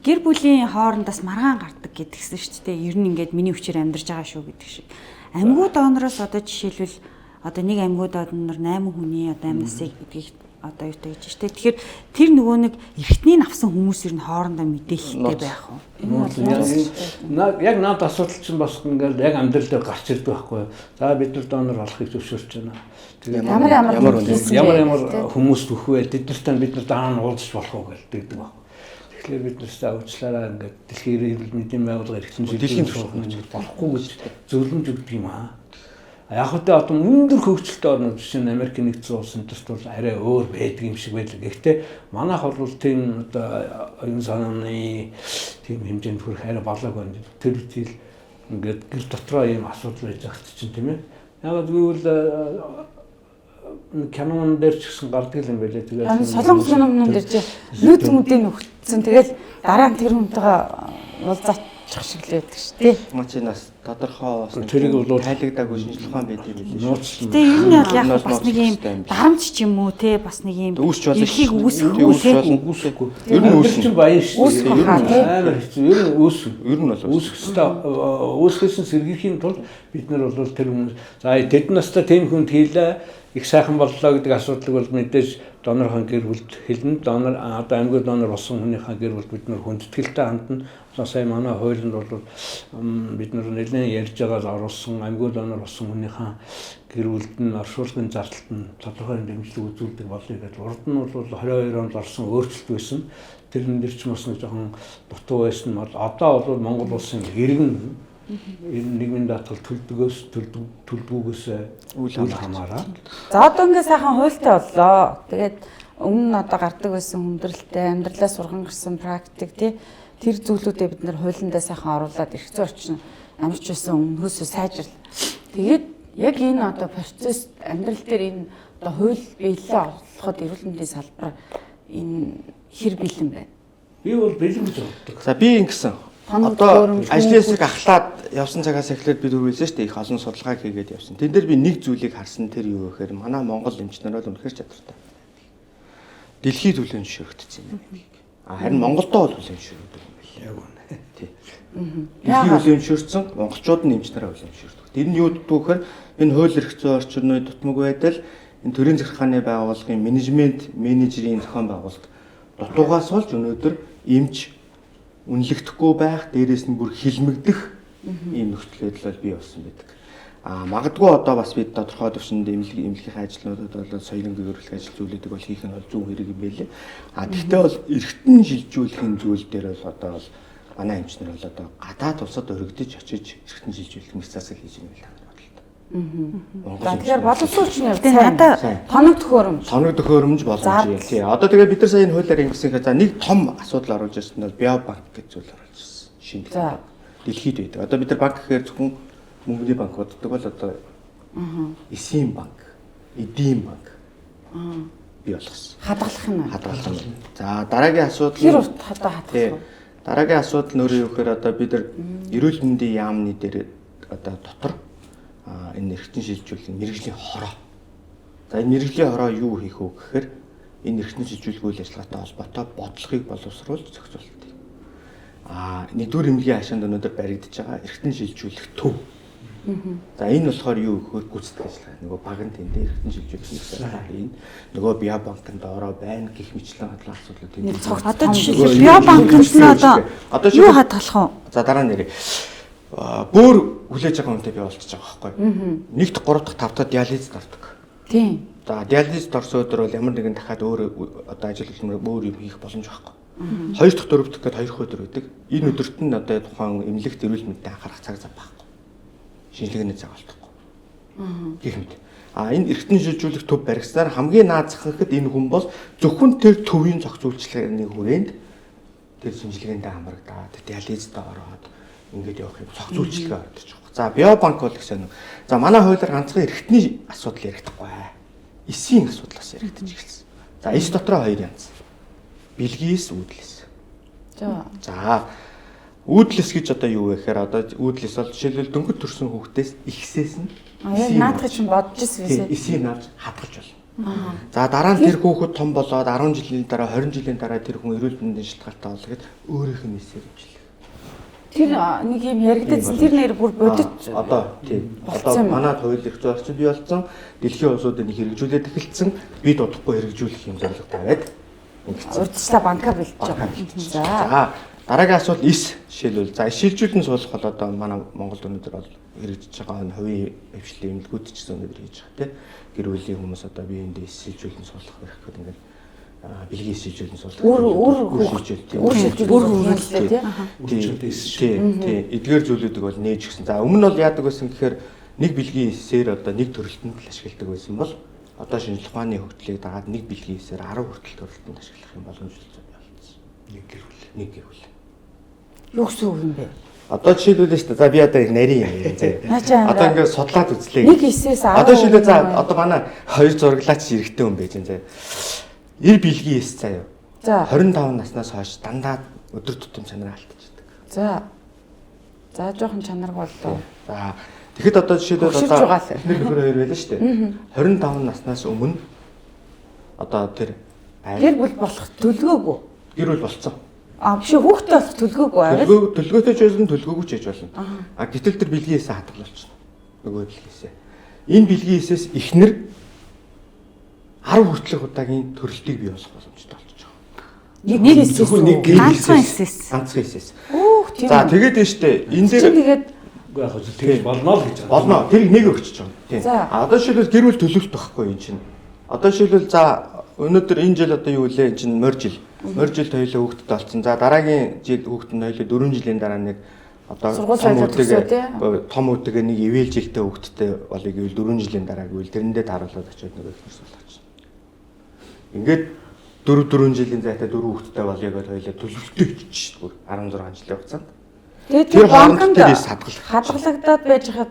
Speaker 3: гэр бүлийн хоорондоос маргаан гардаг гэдгсэн шүү дээ. Ер нь ингээд миний хүчээр амьдарч байгаа шүү гэдэг шиг. Амьгуу доонороос одоо жишээлбэл одоо нэг амьгуу доонор 8 хүний одоо амьнасыг гэдгийг одоо юу гэж штэ. Тэгэхээр тэр нөгөө нэг эртний авсан хүмүүс ер нь хоорондоо мэдээлэлтэй байх уу?
Speaker 1: Яг наад асуудал чинь бас ингээд яг амьдрал дээр гарч ирдэг байхгүй. За бид нар донор болохыг зөвшөөрч байна. Тэгээд ямар хүмүүс төх вэ? Тэднэртэй бид нар даана уулзах болох уу гэдэг байхгүй. Тэгэхээр бид нартай уучлаарай ингээд дэлхийн эрүүл мэндийн байгууллага эрхтэн
Speaker 4: дэлхийн
Speaker 1: болохгүй гэж зөвлөмж өгдөг юм аа. Яг хөтэ одоо өндөр хөгжилтэй орнууд жишээ нь Америк нэгдсэн улсын төрт бол арай өөр байдаг юм шиг байлаа. Гэхдээ манайх бол тийм одоо оюун санааны тийм хэмжээнд хүрэх арай болоог байна. Тэр үйл ингээд гэр дотроо ийм асуудал байж байгаа чинь тийм ээ. Яг гэвэл канон дээр ч гэсэн гардаг юм байлээ. Тэгээд
Speaker 2: солонгос номнууд дээр чи нүүт мөдийн өгсөн. Тэгээд дараа нь тэр хүнтэйгээ уулзаачих шиг л байдаг шүү дээ.
Speaker 4: Мачинаас тодорхой
Speaker 1: тэрийг бол
Speaker 4: тайлагдаагүй шинжлэх ухаан байдаг юм билээ шүү.
Speaker 3: Гэтэ ер нь яг бас нэг юм дарамт ч юм уу те бас нэг юм эрхийг үүсэхгүй
Speaker 1: үүсэхгүй. Ер нь үүсэх чинь баян шүү дээ. Ер нь амар хэцүү. Ер нь үүсэх. Ер нь бол үүсгэсэн сэргийхийн тулд бид нар бол тэр хүмүүс за тэд настай тийм хүнд хийлээ их сайхан боллоо гэдэг асуудлыг бол мэдээж донорхон гэр бүлд хэлнэ. Донор одоо амьгүй донор болсон хүнийхээ гэр бүлд бид нар хүндэтгэлтэй хандна. Сая манай хуулинд бол бид нар нэлээд ярьж байгаа оруулсан амьгүй донор болсон хүнийхээ гэр бүлд нь оршуулгын зардалт нь тодорхой дэмжлэг үзүүлдэг болъё гэж. Урд нь бол 22 онд орсон өөрчлөлт байсан. Тэрэн дээр ч бас нэг жоохон дутуу байсан бол одоо бол Монгол улсын иргэн нийгмийн даатгал төлбөгөөс үйл хамааран.
Speaker 2: За одоо ингээ сайхан хуультай боллоо. Тэгээд өмнө нь одоо гардаг байсан хүндрэлтэй амьдралаа сурган гарсан практик тий тэр зүйлүүдээ бид нар хуулиндаа сайхан оруулаад эрх зүйн орчин амарч байсан өмнөөсөө сайжрал. Тэгээд яг энэ одоо процесс амьдрал дээр энэ одоо хууль биелэлээ олоход эрүүл мэндийн салбар энэ хэр бэлэн байна.
Speaker 1: Би бол бэлэн гэж боддог.
Speaker 4: За би ингэсэн. Одоо ажлын хэсэг ахлаад явсан цагаас эхлээд бид үргэлжлэн шүү дээ их олон судалгааг хийгээд явсан. Тэн дээр би нэг зүйлийг харсан тэр юу гэхээр манай Монгол эмч нар бол үнэхээр чадвартай. Дэлхийд хүлээн зөвшөөрөгдсөн юм байна. Харин Монголдоо бол хүлээн зөвшөөрөгдөв юм байна. Яг үнэ. Тий. Дэлхийд хүлээн зөвшөөрсөн монголчууд нь эмч нараа хүлээн зөвшөөрдөг. Тэр нь юу гэдэг вэ гэхээр энэ хууль эрх зүйн орчны дутмаг байдал энэ төрийн захиргааны байгууллагын менежмент менежерийн зохион байгуулалт дутуугаас болж өнөөдөр эмч үнэлэгдэхгүй байх, дээрээс нь бүр хилмигдэх ийм нөхцөл байдал бол бий болсон байдаг. Магадгүй одоо бас бид тодорхой төвшөнд эмнэлгийн ажлуудад бол соёлын гэрүүлэх ажил зүйлүүдийг бол хийх нь бол зөв хэрэг юм байлээ. Гэхдээ бол эргэтэн шилжүүлэхийн зүйл дээр бол одоо бол манай эмч нар бол одоо гадаад улсад өргөдөж очиж эргэтэн шилжүүлэх мэцаасыг хийж байгаа юм байна.
Speaker 2: За тэгэхээр боловсруучны надад тоног
Speaker 4: төхөөрөмж боломж. Тий. Одоо тэгээ бид нар сая энэ хуулиар ингэсэхээр за нэг том асуудал оруулж ирсэн нь бол биобанк гэж зүйл оруулж ирсэн. Шинэ. За дэлхийд байдаг. Одоо бид нар банк гэхээр зөвхөн мөнгөний банк боддог бол одоо эсийн банк, эдийн банк бий болгосон.
Speaker 2: Хадгалах нь.
Speaker 4: За дараагийн асуудал
Speaker 2: хэр урт хадгалах вэ?
Speaker 4: Дараагийн асуудал нь өөрөө юу гэхээр одоо бид нар эрүүл мэндийн яамны дээр одоо дотор энэ эргэтэн шилжүүлэх мэрэгжлийн хороо. За энэ мэрэгжлийн хороо юу хийх вэ гэхээр энэ эргэтэн шилжүүлэх үйл ажиллагаатай холбоотой бодлогыг боловсруулж зохицуулдаг. Нэгдүгээр эмнэлгийн хашаанд өнөөдөр баригдаж байгаа эргэтэн шилжүүлэх төв. За энэ болохоор юу гэхээр гүйцэтгэх ажиллагаа. Нөгөө багын тэндээ эргэтэн шилжүүлэх ажиллагаа хийн. Нөгөө биобанкнд ороо байна гэх мэтлэн хадлах асуудлууд тийм.
Speaker 3: Одоо жишээ биобанкнд нь одоо юу хадгалах вэ?
Speaker 4: За дараа нь нэрээ. Бөөр хүлээж байгаа хүнтэй би уулзаж байгаа байхгүй. Нэгт 3 дахь 5 дахь диализд ордог.
Speaker 2: Тийм.
Speaker 4: За диализд орсон өдөр бол ямар нэгэн дахиад өөр одоо ажил хөдөлмөр өөр юм хийх боломж байхгүй. 2 дахь 4 дахь гээд 2 өдөр байдаг. Энэ өдөрт нь одоо тухайн эмнэлэгт эрүүл мэндэд анхаарах цаг зав байхгүй. Шинжилгээний цаг болтохгүй. Гэх мэт. Энэ эргэтэн шилжүүлэх төв баригснаар хамгийн наазахад энэ хүн бол зөвхөн тэр төвийн зохицуулалтын хүрээнд тэр шинжилгээндээ хамрагдаад диализд ороод ингээд явах юм зохицуулалтаа ордож байгаа. За биобанк бол гэсэн. За манай хуулиар ганцхан эргэтний асуудал яригдахгүй. Эсийн асуудал бас яригдаж эхэлсэн. За эс дотроо 2 янз. Бэлгийс үүдлэс. За үүдлэс гэж одоо юу вэ гэхээр одоо үүдлэс бол жишээлбэл дөнгөж төрсэн хүүхдээс ихсээс нь
Speaker 2: яг наадах чинь бодож ирсэн.
Speaker 4: Эсийг навж хадгалж болно. За дараа нь тэр хүүхэд том болоод 10 жилийн дараа 20 жилийн дараа тэр хүн эрүүл мэндийн шалтгаалтай болоо гэхэд өөрийнх нь эсээр хэмжлэх.
Speaker 2: Тэр нэг юм яригдсан тэр нэр бүр бодит
Speaker 4: одоо тийм одоо манай хууль эрх зүйн орчин бий болсон дэлхийн улсуудыг хэрэгжүүлээд эхэлсэн бид удахгүй хэрэгжүүлэх юм зорилго тавиад
Speaker 2: урдчлаа банка бэлдэж байгаа.
Speaker 4: За дараагийн асуудал эс жишээлбэл за шилжүүлэн суулгах бол одоо манай Монголд өнөөдөр бол хэрэгжиж байгаа нь хувийн хвшлийн эмнэлгүүд ч гэсэн өнөөдөр хийж байгаа тийм гэр бүлийн хүмүүс одоо биеиндээ эс шилжүүлэн суулгах байх гэдэг ингээд бэлгийн шилжүүлэн суулгах эдгээр зүйлүүдийг бол нээж гисэн. За өмнө нь бол яадаг байсан гэхээр нэг бэлгийн эсээр одоо нэг төрөлтөнд л ашигладаг байсан бол одоо шинжлэх ухааны хөгжлийг дагаад нэг бэлгийн эсээр 10 хүртэл төрөлтөнд ашиглах юм боломжтой болсон. Нэг гэр бүл.
Speaker 2: Юу гэсэн үг юм бэ?
Speaker 4: Одоо жишээлбэл шүү дээ. За би одоо нарийн юм заяа. Одоо ингээд судлаад үзлээ.
Speaker 2: Нэг эсээс 10.
Speaker 4: Одоо жишээлбэл за одоо манай хоёр зураглаач эрэгтэй хүн байж заяа. 90 бэлгийн эс заяа.
Speaker 2: За
Speaker 4: 25 наснаас хойш дандаа өдөр тутам чанараа алдчихдаг.
Speaker 2: За жоохон чанарг боллоо.
Speaker 4: За тэгэхэд одоо жишээлбэл одоо эхнэр нөхөр хоёр байлаа шүү дээ. 25 наснаас өмнө одоо тэр
Speaker 2: бүл болох төлгөөгүй.
Speaker 4: гэр бүл болцсон.
Speaker 2: Биш хүүхдээ болох төлгөөгүй аваад.
Speaker 4: Төлгөөтэй ч байсан төлгөөгүй ч хийж болно. Гэтэл тэр бэлгийн эсээ хадгалуулчихна. Нөгөө бэлгийсээ. Энэ бэлгийн эсээс эхнэр 10 хүртэлх удаагийн төрөлтийг бий болох боломжтой болчихж байгаа.
Speaker 2: Нэг эсээс.
Speaker 3: Ганцхан эсээс.
Speaker 2: Тийм.
Speaker 4: За тэгээд нь штэ энэ дээр
Speaker 2: тэгээд
Speaker 1: яг хөө тэгж болно л гэж байна.
Speaker 4: болно. Тэр нэг өгчөж байгаа. Тийм. Одоо жишээлбэл гэр бүл төлөвлөлт байхгүй юм чинь. Одоо жишээлбэл за өнөөдөр энэ жил одоо юу вэ? Энэ чинь морь жил хоёулаа хүүхдэд болсон. За дараагийн жил хүүхд нь хоёулаа 4 жилийн дараа нэг одоо том үтэйгээ нэг ивэл жилтэй хүүхдтэй болыг гэвэл 4 жилийн дараа гэвэл тэрэндээ тааруулаад очиод нэг их суулгаач. Ингээд 4 жилийн зайтай 4 хүүхдтэй болыг хоёулаа төлөвлөлтөй гэж 16 жилийн хугацаанд.
Speaker 2: тэр банкнд хадгалагдаад байж хаад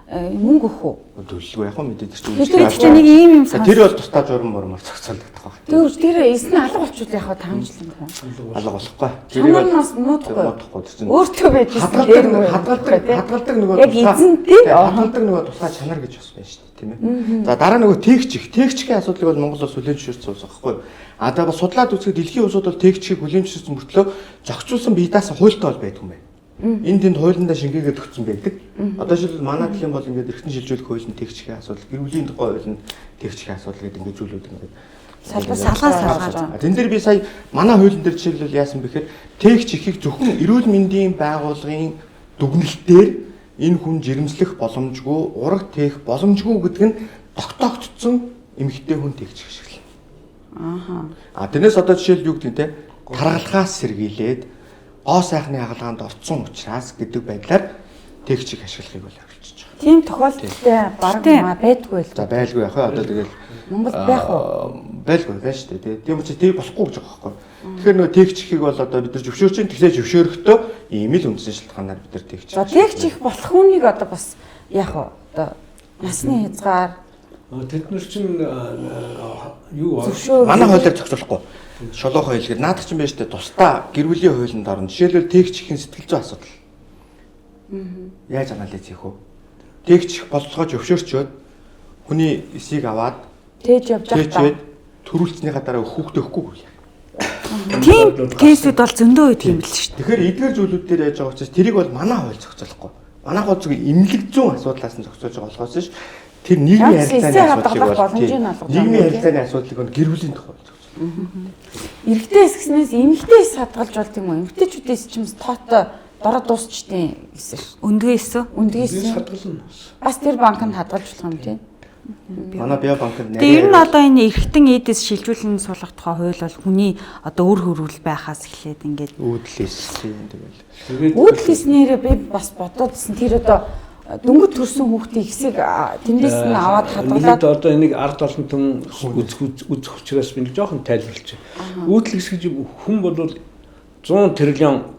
Speaker 2: мөнгө өгөх үү?
Speaker 4: Төлөвлөгөө яг мэдээд чи
Speaker 3: Тэр нэг ийм юм
Speaker 4: санаа. Тэр бол тусдаа журам мормор цогцолдох байх.
Speaker 2: Тэр эсний алга болчихвол яг таамжлан байна.
Speaker 4: Алга болохгүй.
Speaker 2: Чамаар нас муудахгүй. Өөртөө байж
Speaker 4: хадгалдаг нөгөө
Speaker 2: яг эзэнтэй
Speaker 4: хадгалдаг нөгөө тусгай чанар гэж бас байна шүү дээ, тийм ээ. За дараа нөгөө тэгчгийн асуудлыг бол Монгол улс хүлээн зөвшөөрсөн улс байхгүй юу? Одоо бас судлаад үзэхэд дэлхийн улсууд бол тэгчгийг хүлээн зөвшөөрсөн мөртлөө зохицуулсан бие даасан хуультай бол байдаг юм байна. Энд тэнд хуулиндаа шингээгээд өгсөн байдаг. Одоо жишээл манай гэх юм бол ингээд эргэтэн шилжүүлэх хууль нь тэгчгийн асуудал, гэр бүлийн тухай хууль нь тэгчгийн асуудал гэдэг ингээд зүйлүүд ингээд
Speaker 3: салгаж.
Speaker 4: Тэн дээр би сая манай хуулийн дээр жишээлбэл яасан бэхээр тэгч ихийг зөвхөн эрүүл мэндийн байгууллагын дүгнэлтээр энэ хүн жирэмслэх боломжгүй, ураг тээх боломжгүй гэдэг нь тогтоогдсон эмэгтэй хүн тэгч ашиглана. Тэрнээс одоо жишээл юу гэдэг нь те таргалахаас сэргийлээд гоо сайхны хагалгаанд орцсон учраас гэдэг байдлаар тэгчийг ашиглахыг бол оролцож байгаа.
Speaker 2: Тийм тохиолдолтой бараг байдгүй л.
Speaker 4: За байлгүй яах вэ? Одоо тэгэл
Speaker 2: Монгол байх уу?
Speaker 4: Байлгүй байна шүү дээ. Тийм учраас тэг болохгүй гэж байгаа байхгүй. Тэгэхээр нөгөө тэгчхийг бол одоо бид нар зөвшөөрч чинь тэгсээ зөвшөөрөхдөө ийм л үндсэн шалтгаанаар бид нар тэгч.
Speaker 2: За тэгч их болох хүнийг одоо бас яах вэ? Одоо насны хязгаар
Speaker 1: тэд нар чинь юу
Speaker 4: манай хуулиар зохицуулахгүй. Шолоо хууль гэдэг наад чинь байж тээ тусдаа гэр бүлийн хуулинд орно. Жишээлбэл тэгчхийн сэтгэл зүйн асуудал. Яаж анализ хийх вэ? Тэгчих болцоогоо зөвшөөрчөөд хүний эсийг аваад
Speaker 2: тээж явж байгаа.
Speaker 4: Төрүүлснийхаа дараа хүүхдээ өгөхгүй юу?
Speaker 3: Тийм кейсүүд бол зөндөө үед юм л шүү дээ.
Speaker 4: Тэгэхээр эдгээр зүйлүүд дээр яаж байгаа учраас тэрийг бол манай хууль зохицуулахгүй. Манай хууль зөвхөн эмнэлэг зүүн асуудлаас нь зохицуулж байгаа болохоос ш тэр нийгмийн харилцааны асуудлыг бол гэр бүлийн тухай
Speaker 2: эрэгтэй эсгснээс эмэгтэй эс хадгалж болт юм уу? Эмэгтэйчүүдээс ч юм тоотой дороо дуусчдیں۔
Speaker 3: Өндгөө эсөө.
Speaker 2: Үндгээс
Speaker 1: хадгална.
Speaker 2: Бас тэр банкнд хадгалж болох юм тийм.
Speaker 4: Манай биобанкнд
Speaker 3: Тэгээ ер нь одоо энэ эргэтэн эдис шилжүүлэн суулгах тухай хууль бол хүний одоо үр хөрвөл байхаас эхлээд ингээд
Speaker 4: уудлээс тэгэл.
Speaker 2: Уудлыснээр би бас бодоодсэн тэр одоо дөнгөж төрсэн хүүхдийн хэсэг тэндээс нь аваад хадгалаад
Speaker 1: одоо энийг ард олон түн үзэх учраас би нэг жоохон тайлбарлаж байна. Уудлыс гэж хүн бол 100 тэрлион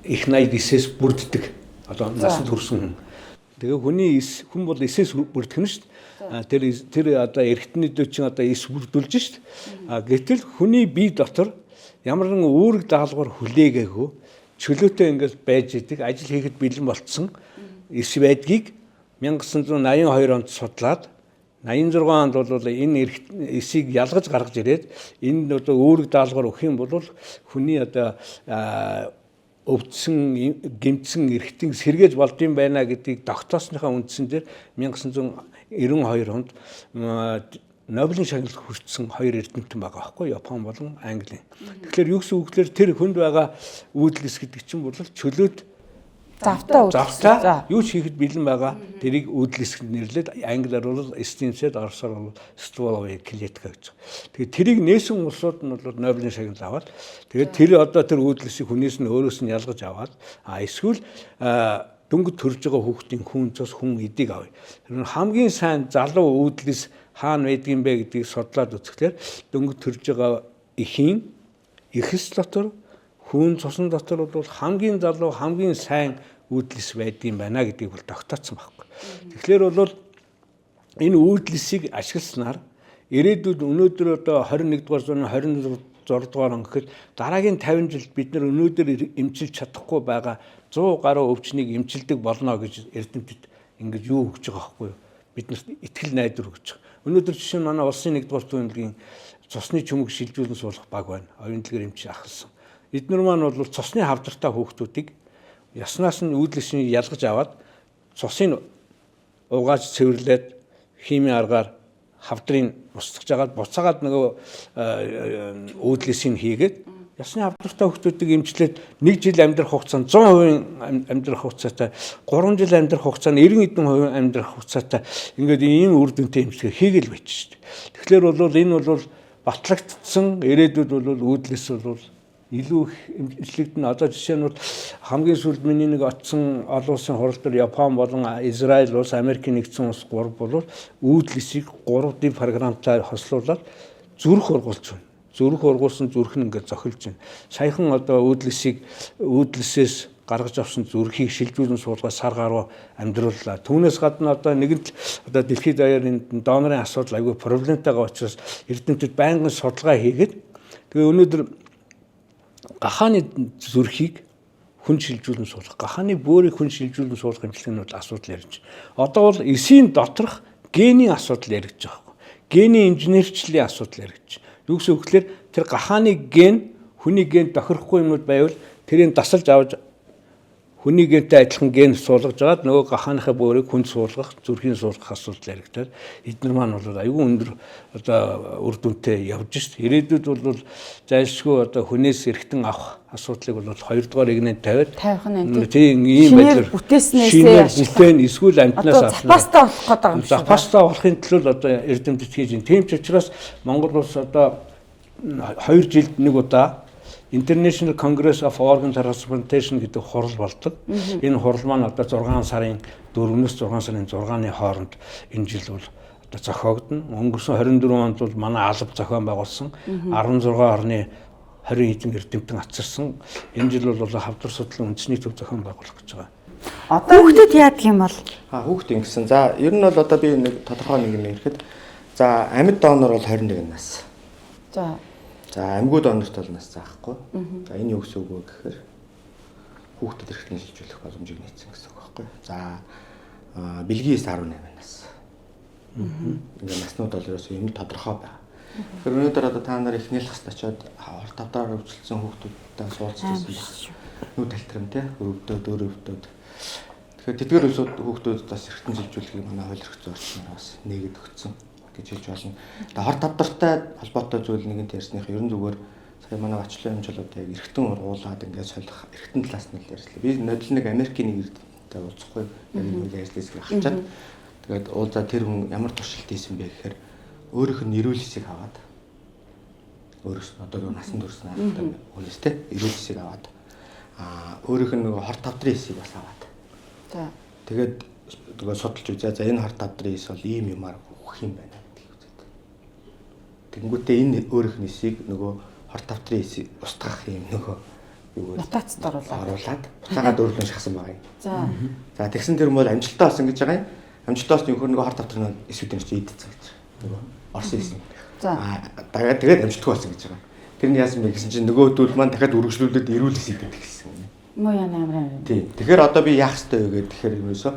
Speaker 1: их 89-ээс бүрддэг. Одоо насанд хүрсэн хүн. Тэгээ хүн бол 9-ээс бүрдэх нь шүү дээ. Тэр одоо эргэтнийдөө чинь одоо 9 бүрдүүлж шүү дээ. Гэтэл хүний бие дотор ямар нэгэн үүрэг даалгавар хүлээгээгүй чөлөөтэй ингээд байж идэг, ажил хийхэд бэлэн болцсон эс байдгийг 1982 онд судлаад 86 онд бол энэ эсийг ялгаж гаргаж ирээд энэ одоо үүрэг даалгавар өгөх юм бол хүний одоо өвдсөн гэмтсэн эрхтэн сэргээж болдсон байна гэдгийг тогтоосныхаа үндсэн дээр 1992 онд Нобелийн шагналыг хүртсэн хоёр эрдэмтэн байгаа байхгүй Япон болон Англи. Тэгэхээр юу гэсэн үг гэхээр тэр хүнд байгаа уудлыс гэдэг чинь бол чөлөөт завтаа юу ч хийхэд бэлэн байгаа тэрийг уудлыс гэж нэрлээд англиар бол эстинсэд орсоор бол стволовый клетка гэж. Тэгээд тэрийг нээсэн улсууд нь бол Нобелийн шагнал аваад тэгээд тэр одоо тэр уудлысыг хүнээс нь өөрөөс нь ялгаж аваад эсвэл дөнгөж төрж байгаа хүүхдийн хүн цус хүн эдийг авъя. Тэр хамгийн сайн залуу уудлыс хаана байдгийм бэ гэдгийг судлаад үзэхлээр дөнгөж төрж байгаа эхийн эхс дотор хүн цусан дотор бол хамгийн залуу хамгийн сайн уудлис байдгийм байна гэдгийг бол тогтооцсон байхгүй. Тэгэхээр бол энэ уудлисыг ашигласнаар ирээдүйд өнөөдөр одоо 21 дугаар зууны 26 дугаар он гэхэд дараагийн 50 жилд бид нар өнөөдөр эмчилж чадахгүй байгаа 100 гаруй өвчнийг эмчилдэг болно гэж эрдэмтэд ингэж юу өгч байгаа байхгүй юу? Биднэрт итгэл найдвар өгч байгаа. Өнөөдөр жишээ нь манай улсын 1-р зууны цусны чүмэг шилжүүлэн суулгах баг байна. Оюун дэлгэр эмч ахалсан. Эдгээр маань бол цусны хавдартай хүүхдүүдийг яснаас нь уудлысыг ялгаж аваад цусыг угааж цэвэрлээд химийн аргаар хавдрыг устгаж агаад буцаагаад нөгөө уудлысыг хийгээд ясны хавдартай хүүхдүүдийг эмчлээд 1 жил амьдрах хугацаанд 100% амьдрах хугацаатай 3 жил амьдрах хугацаанд 90% амьдрах хугацаатай ингээд ийм үр дүнтэй эмчилгээ хийгээл байж шүү дээ. Тэгэхээр бол энэ бол батлагдсан ирээдүйд бол уудлыс бол илүү эмчлэгдэн одоо жишээ нь бол хамгийн сүүлд миний нэг очсон олон улсын хурал дээр Япон болон Израиль улс Америкийн нэгдсэн улс 3 бол уудлысыг 3D програмтай хослуулаад зүрх ургуулж байна. Зүрх ургуулсан зүрх нь ингээд зохилж байна. Саяхан одоо уудлысээс гаргаж авсан зүрхийг шилжүүлэн суулгаад сар гаруй амьдрууллаа. Түүнээс гадна одоо нэгэнт одоо дэлхийд даяар энэ донорын асуудал аягүй проблемтайгаа учраас эрдэмтэд байнгын судалгаа хийгээд тэгээ өнөөдөр гахааны зүрхийг хүн шилжүүлэн суулгах, гахааны бөөрийг хүн шилжүүлэн суулгах эмчилгээний асуудал ярьж байна. Одоо бол эсийн доторх гений асуудал яригдж байгаа. Гений инженерчлэлийн асуудал яригдж байна. Юу гэсэн үг гэхээр тэр гахааны ген хүний генд тохирохгүй юмуд байвал тэрийг дасалж авч хүний гентэй адилхан ген суулгаж агаад нөгөө гахааныхаа бөөрийг хүнд суулгах, зүрхийн суулгах асуудал яригдаад эдгээр маань бол аюул өндөр одоо үр дүнтэй явж шít. Ирээдүйд бол зайлшгүй одоо хүнээс эргэтэн авах асуудлыг бол 2 дугаар игнэнд тавиад тийм ийм байдлаар бүтээн эсвэл амтнаас
Speaker 2: запастай болох гэдэг юм шиг.
Speaker 1: Запастай болохын төлөө одоо эрдэмтэд хийж байна. Тийм ч учраас Монгол улс одоо 2 жилд нэг удаа International Congress of Organ Transplantation гэдэг хурал болдог. Энэ хурал маань одоо 6 сарын 4-өөс 6 сарын 6-ны хооронд энэ жил бол одоо зохиогдно. Өнгөрсөн 24 онд бол манай алба зохион байгуулсан 16.20 хэдэн эрдэмтэн ацарсан. Энэ жил бол хавдар судлалын үндэсний төв зохион байгуулах гэж байгаа.
Speaker 3: Одоо хүүхдэд яадаг юм бол?
Speaker 4: Хүүхд ингэсэн. За ер нь бол одоо би нэг тодорхой нэг юм ирэхэд за амьд донор бол 21 нас. За амьгууд донорт бол нас заахгүй. За энэ юу гэсэн үг вэ гэхээр хүүхдэд эрхтэн шилжүүлэх боломжийг нээсэн гэсэн үг байхгүй. За бэлгийс 18 нас. Ингээ наснууд бол ерөөсөө юм тодорхой байна. Тэгэхээр өнөөдөр одоо та нар эхний л хаст очиод хор тавтаар өвчлсөн хүүхдүүдтэй суулцсан байна. Нүд талтрам те өрөвдөд өөрөвдөд. Тэгэхээр тэдгээр хүүхдүүд бас эрхтэн шилжүүлэхийг манай хууль эрх зүйн орчноор бас нээгээд өгсөн гэж хэлж болно. Тэгээ хор тавдартай холбоотой зүйл нэгэнт ярьсных ерөн зүгээр сая манай ачлын хэмжээлүүд яг эргэтэн ургуулад ингээд солих эргэтэн талаас нь л ярьслаа. Би нодлог нэг Америкийн нэг эрдэмтэнтэй уулзахгүй яг энэ үйл ажиллагааг харчаад Тэгээд уулзаа тэр хүн ямар туршилт хийсэн бэ гэхээр өөрийнх нь эрүүл хэсийг аваад өөрөөс нь одоо насан турш наадтай хүнээс те эрүүл хэсийг аваад өөрийнх нь нөгөө хор тавдрын хэсийг бас аваад.
Speaker 2: За.
Speaker 4: Тэгээд нөгөө судалж үзээ. За энэ хор тавдрын хэс бол ийм юмар өгөх юм байна гэдгийг үзээд. Тэгэнгүүтээ энэ өөрийнх нь хэсийг нөгөө хор тавдрын хэсийг устгах юм нөгөө юу вэ?
Speaker 2: Мутацид оруулаад
Speaker 4: буцаагаад өөрлөн шахсан байгаа юм.
Speaker 2: За.
Speaker 4: За тэгсэн тэр бол амжилттай болсон гэж байгаа юм. Амжилттай болсон нөхөр нөгөө хор тавдрын эсвүүдэн чи идсэн гэж. Нөгөө Орсын хэсэг.
Speaker 2: За.
Speaker 4: Тэгээд амжилттай болсон гэж байгаа. Тэр нь яасан бэ гэсэн чинь нөгөөдөл маань дахиад үргэлжлүүлээд эрүүл хэсэг гэдэг гэсэн юм.
Speaker 2: Муу яна амраа.
Speaker 4: Тийм. Тэгэхээр одоо би яах ёстой вэ гэдэг тэгэхээр ерөөсөө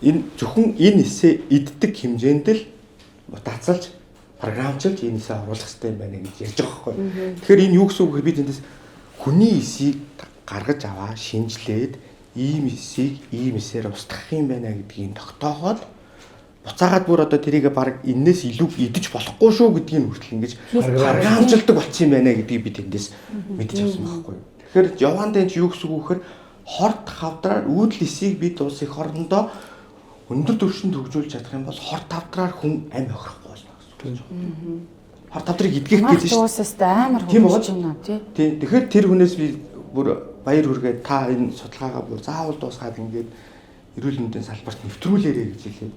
Speaker 4: энэ зөвхөн энэ эсээ иддэг хэмжээнд л мутацалж програмчилж энэ эсээ оруулах ёстой юм байна гэж ярьж байгаа байхгүй. Тэгэхээр энэ юу гэсэн үг вэ? Би тэндээс хүний эсийг гаргаж аваа шинжлээд ийм эсийг ийм эсээр устгах юм байна гэдгийг тогтооход буцаагаад бүр одоо тэрийг баг энэс илүү идэж болохгүй шүү гэдгийг хүртэл ингэж програмчилдаг болчих юм байна гэдгийг би тэндээс мэдж авсан байхгүй. Тэгэхээр яваанд энэ юу гэсэн үг вэ гэхээр хорт хавдраар үүдл эсийг бид улс их орондоо өндөр түвшинд хөгжүүлж чадах юм бол хорт хавдраар хүн амь охирохгүй болно гэсэн үг. Хорт хавдрыг идгэх гэж
Speaker 2: шүү. Уустай амар хөгжиж байна тий.
Speaker 4: Тэгэхээр тэр хүнээс би бүр баяр хүргээд та энэ судалгаагаа бүр заавал дуусгаад ингээд эрүүл мэндийн салбарт нэвтрүүлээрэй гэж хэлээд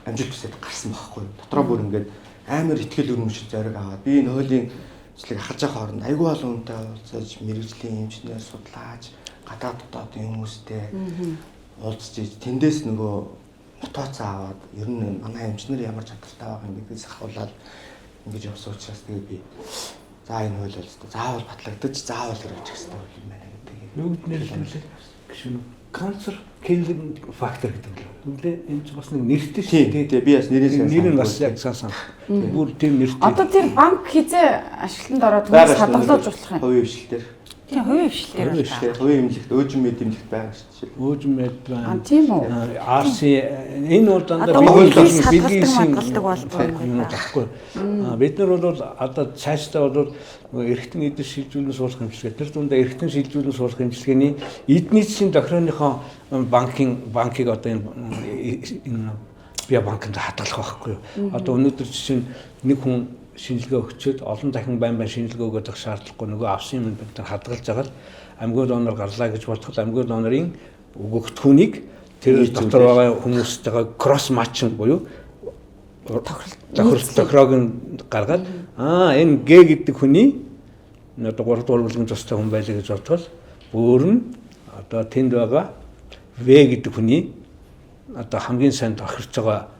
Speaker 4: амжилт хүсээд гарсан байхгүй. Дотроо бүр ингээд амар ихтгэл өрнөмшил зориг аваад би энэ хуулийн ажлыг ахаж байгаа хооронд айгүй олон хүнтэй уулзаж мэрэгжлийн эмчнэр судлаач гадаад дотоодын хүмүүстэй уулзж тэндээс нөгөө мотивац аваад ер нь манай эмчнэр ямар чадвартай байгаа юм гэдгээс ахуулаад ингэж явсан учраас тэгээ би за энэ хууль бол заавал батлагдаж заавал хэрэгжих хэрэгтэй юм байна гэдэг.
Speaker 1: Юу гэд нэрлэлээ гişүн канцер killing factor гэдэг юм. Үгүй энэ ч бас нэг нэртэй шүү дээ.
Speaker 4: Тийм би бас нэрээс
Speaker 1: нэр нь бас яг сайн. Бүр тийм нэртэй.
Speaker 2: Одоо тэр банк хизээ ажилтнанд ороод хүмүүс хадгалж болох юм.
Speaker 4: Хувийн хвшилтээр.
Speaker 3: Тийм хувийн хвшилтээр.
Speaker 4: Хувийн эмнэлэгт өөжин мэд эмнэлэгт байгаа шүү дээ.
Speaker 1: Өөжин мэд байна.
Speaker 2: Тийм үү.
Speaker 1: RC энэ бол дандаа
Speaker 3: биеийн хадгалдаг болдог
Speaker 1: юм байхгүй. Бид нар бол одоо цаашдаа бол эргэтэн эдэр шилжүүлэн суулгах хэмжлэгээ тэр дундаа эргэтэн шилжүүлэн суулгах хэмжлэгээний эдний засгийн тохирооныхоо банкыг одоо энэ бие банкнд хадгалах байхгүй. Одоо өнөөдөр жишээ нь нэг хүн шинжилгээ өгчөөд олон дахин байн шинжилгээ өгөх шаардлагагүй нөгөө авсан юм бид нар хадгалж байгаа л амьгүй донор гарлаа гэж бодоход амьгүй донорын өгөгдөхүүнийг тэр дотор байгаа хүмүүстэйгээ кросс матчинг буюу тохиролцоог нь гаргаад энэ Г гэдэг хүний одоо 3 дугаар бүлгийн тустай хүн байлаа гэж бодвол бүр нь одоо тэнд байгаа В гэдэг хүний одоо хамгийн сайн тохирч байгаа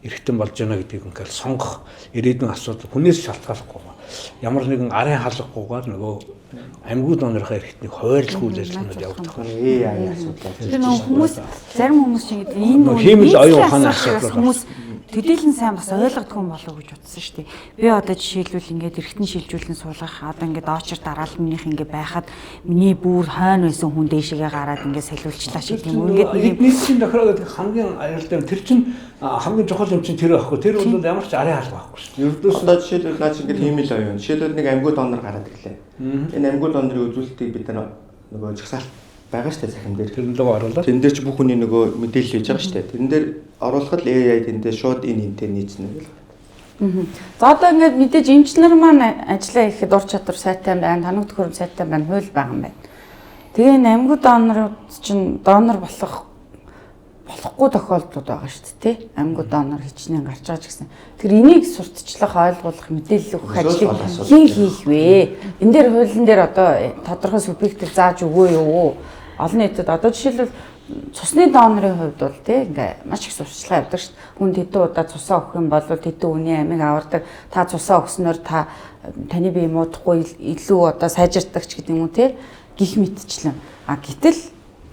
Speaker 1: эргэтэн болж байна гэдгийг ингээл сонгох ирээдүйн асуудал хүнээс шалтгааллахгүй ямар нэгэн арын халахгүйгээр нөгөө амьгүй донорхоо эргэтнийг хойрлох үйл ажиллагаанд явагдах
Speaker 3: байна. Тэр хүмүүс зарим хүмүүс чинь энэ
Speaker 1: хиймэл оюун ухааны асуудал
Speaker 3: хүмүүс төдийлэн сайн бас ойлгодгүй юм болов уу гэж утсан шүү дээ. Би одоо жишээлбэл ингээд эргэтэн шилжүүлэн суулгах одоо ингээд очор дараалал минийх ингээд байхад миний бүр хойно байсан хүн дээшээгээ гараад ингээд солиулчлаа шиг тийм үү ингээд нэг
Speaker 1: эднийсийн тохироо гэдэг хамгийн аюултай тэр чинь хамгийн чухал юм чинь тэр байхгүй. Тэр бол ямар ч арын хаалт байхгүй шүү.
Speaker 4: Ердөөс одоо жишээлбэл наач ингээд хиймэл оюун. Жишээлбэл нэг амьгүй донор гараад ирлээ. Энэ амьгүй донорын үзүүлэлтийг бид нөгөө жагсаалт байгаа шүү дээ захин дээр.
Speaker 1: Тэрэн лөө оруулаад.
Speaker 4: Тэн дээр ч бүх хүний нөгөө мэдээлэл хийж байгаа шүү дээ. Тэрэн дээр оруулахад л AI тэн дээр шууд энэ энтэй нийцнэ гэх.
Speaker 2: За одоо ингээд мэдээж эмчнэр маань ажиллаа ихэд ур чадвар сайтай байна, танах төхөөрөм сайтай байна, хууль байгаа юм байна. Тэгээ энэ амьгүй донорууд чинь донор болохгүй тохиолдлууд байгаа шүү дээ, тий? Амьгүй донор хичнээн гарч байгаа ч гэсэн. Тэр энийг сурталчлах, ойлгуулах, мэдээлэл өгөх ажлыг хэн хийх вэ? Энэ дээр хуулийн дээр одоо тодорхой субъектыг зааж өгөө юу? Олон нийтэд одоо жишээлбэл цусны донорын хувьд бол тий ингээ маш их сурталчилгаа явдаг шүү дээ. Хүн тэдэн удаа цусаа өгөх юм бол тэдэн үний амийг авардаг. Та цусаа өгснөөр таны бие муудахгүй илүү одоо сайжирдаг ч гэдэг юм уу тий гих мэтчлэн. Гэтэл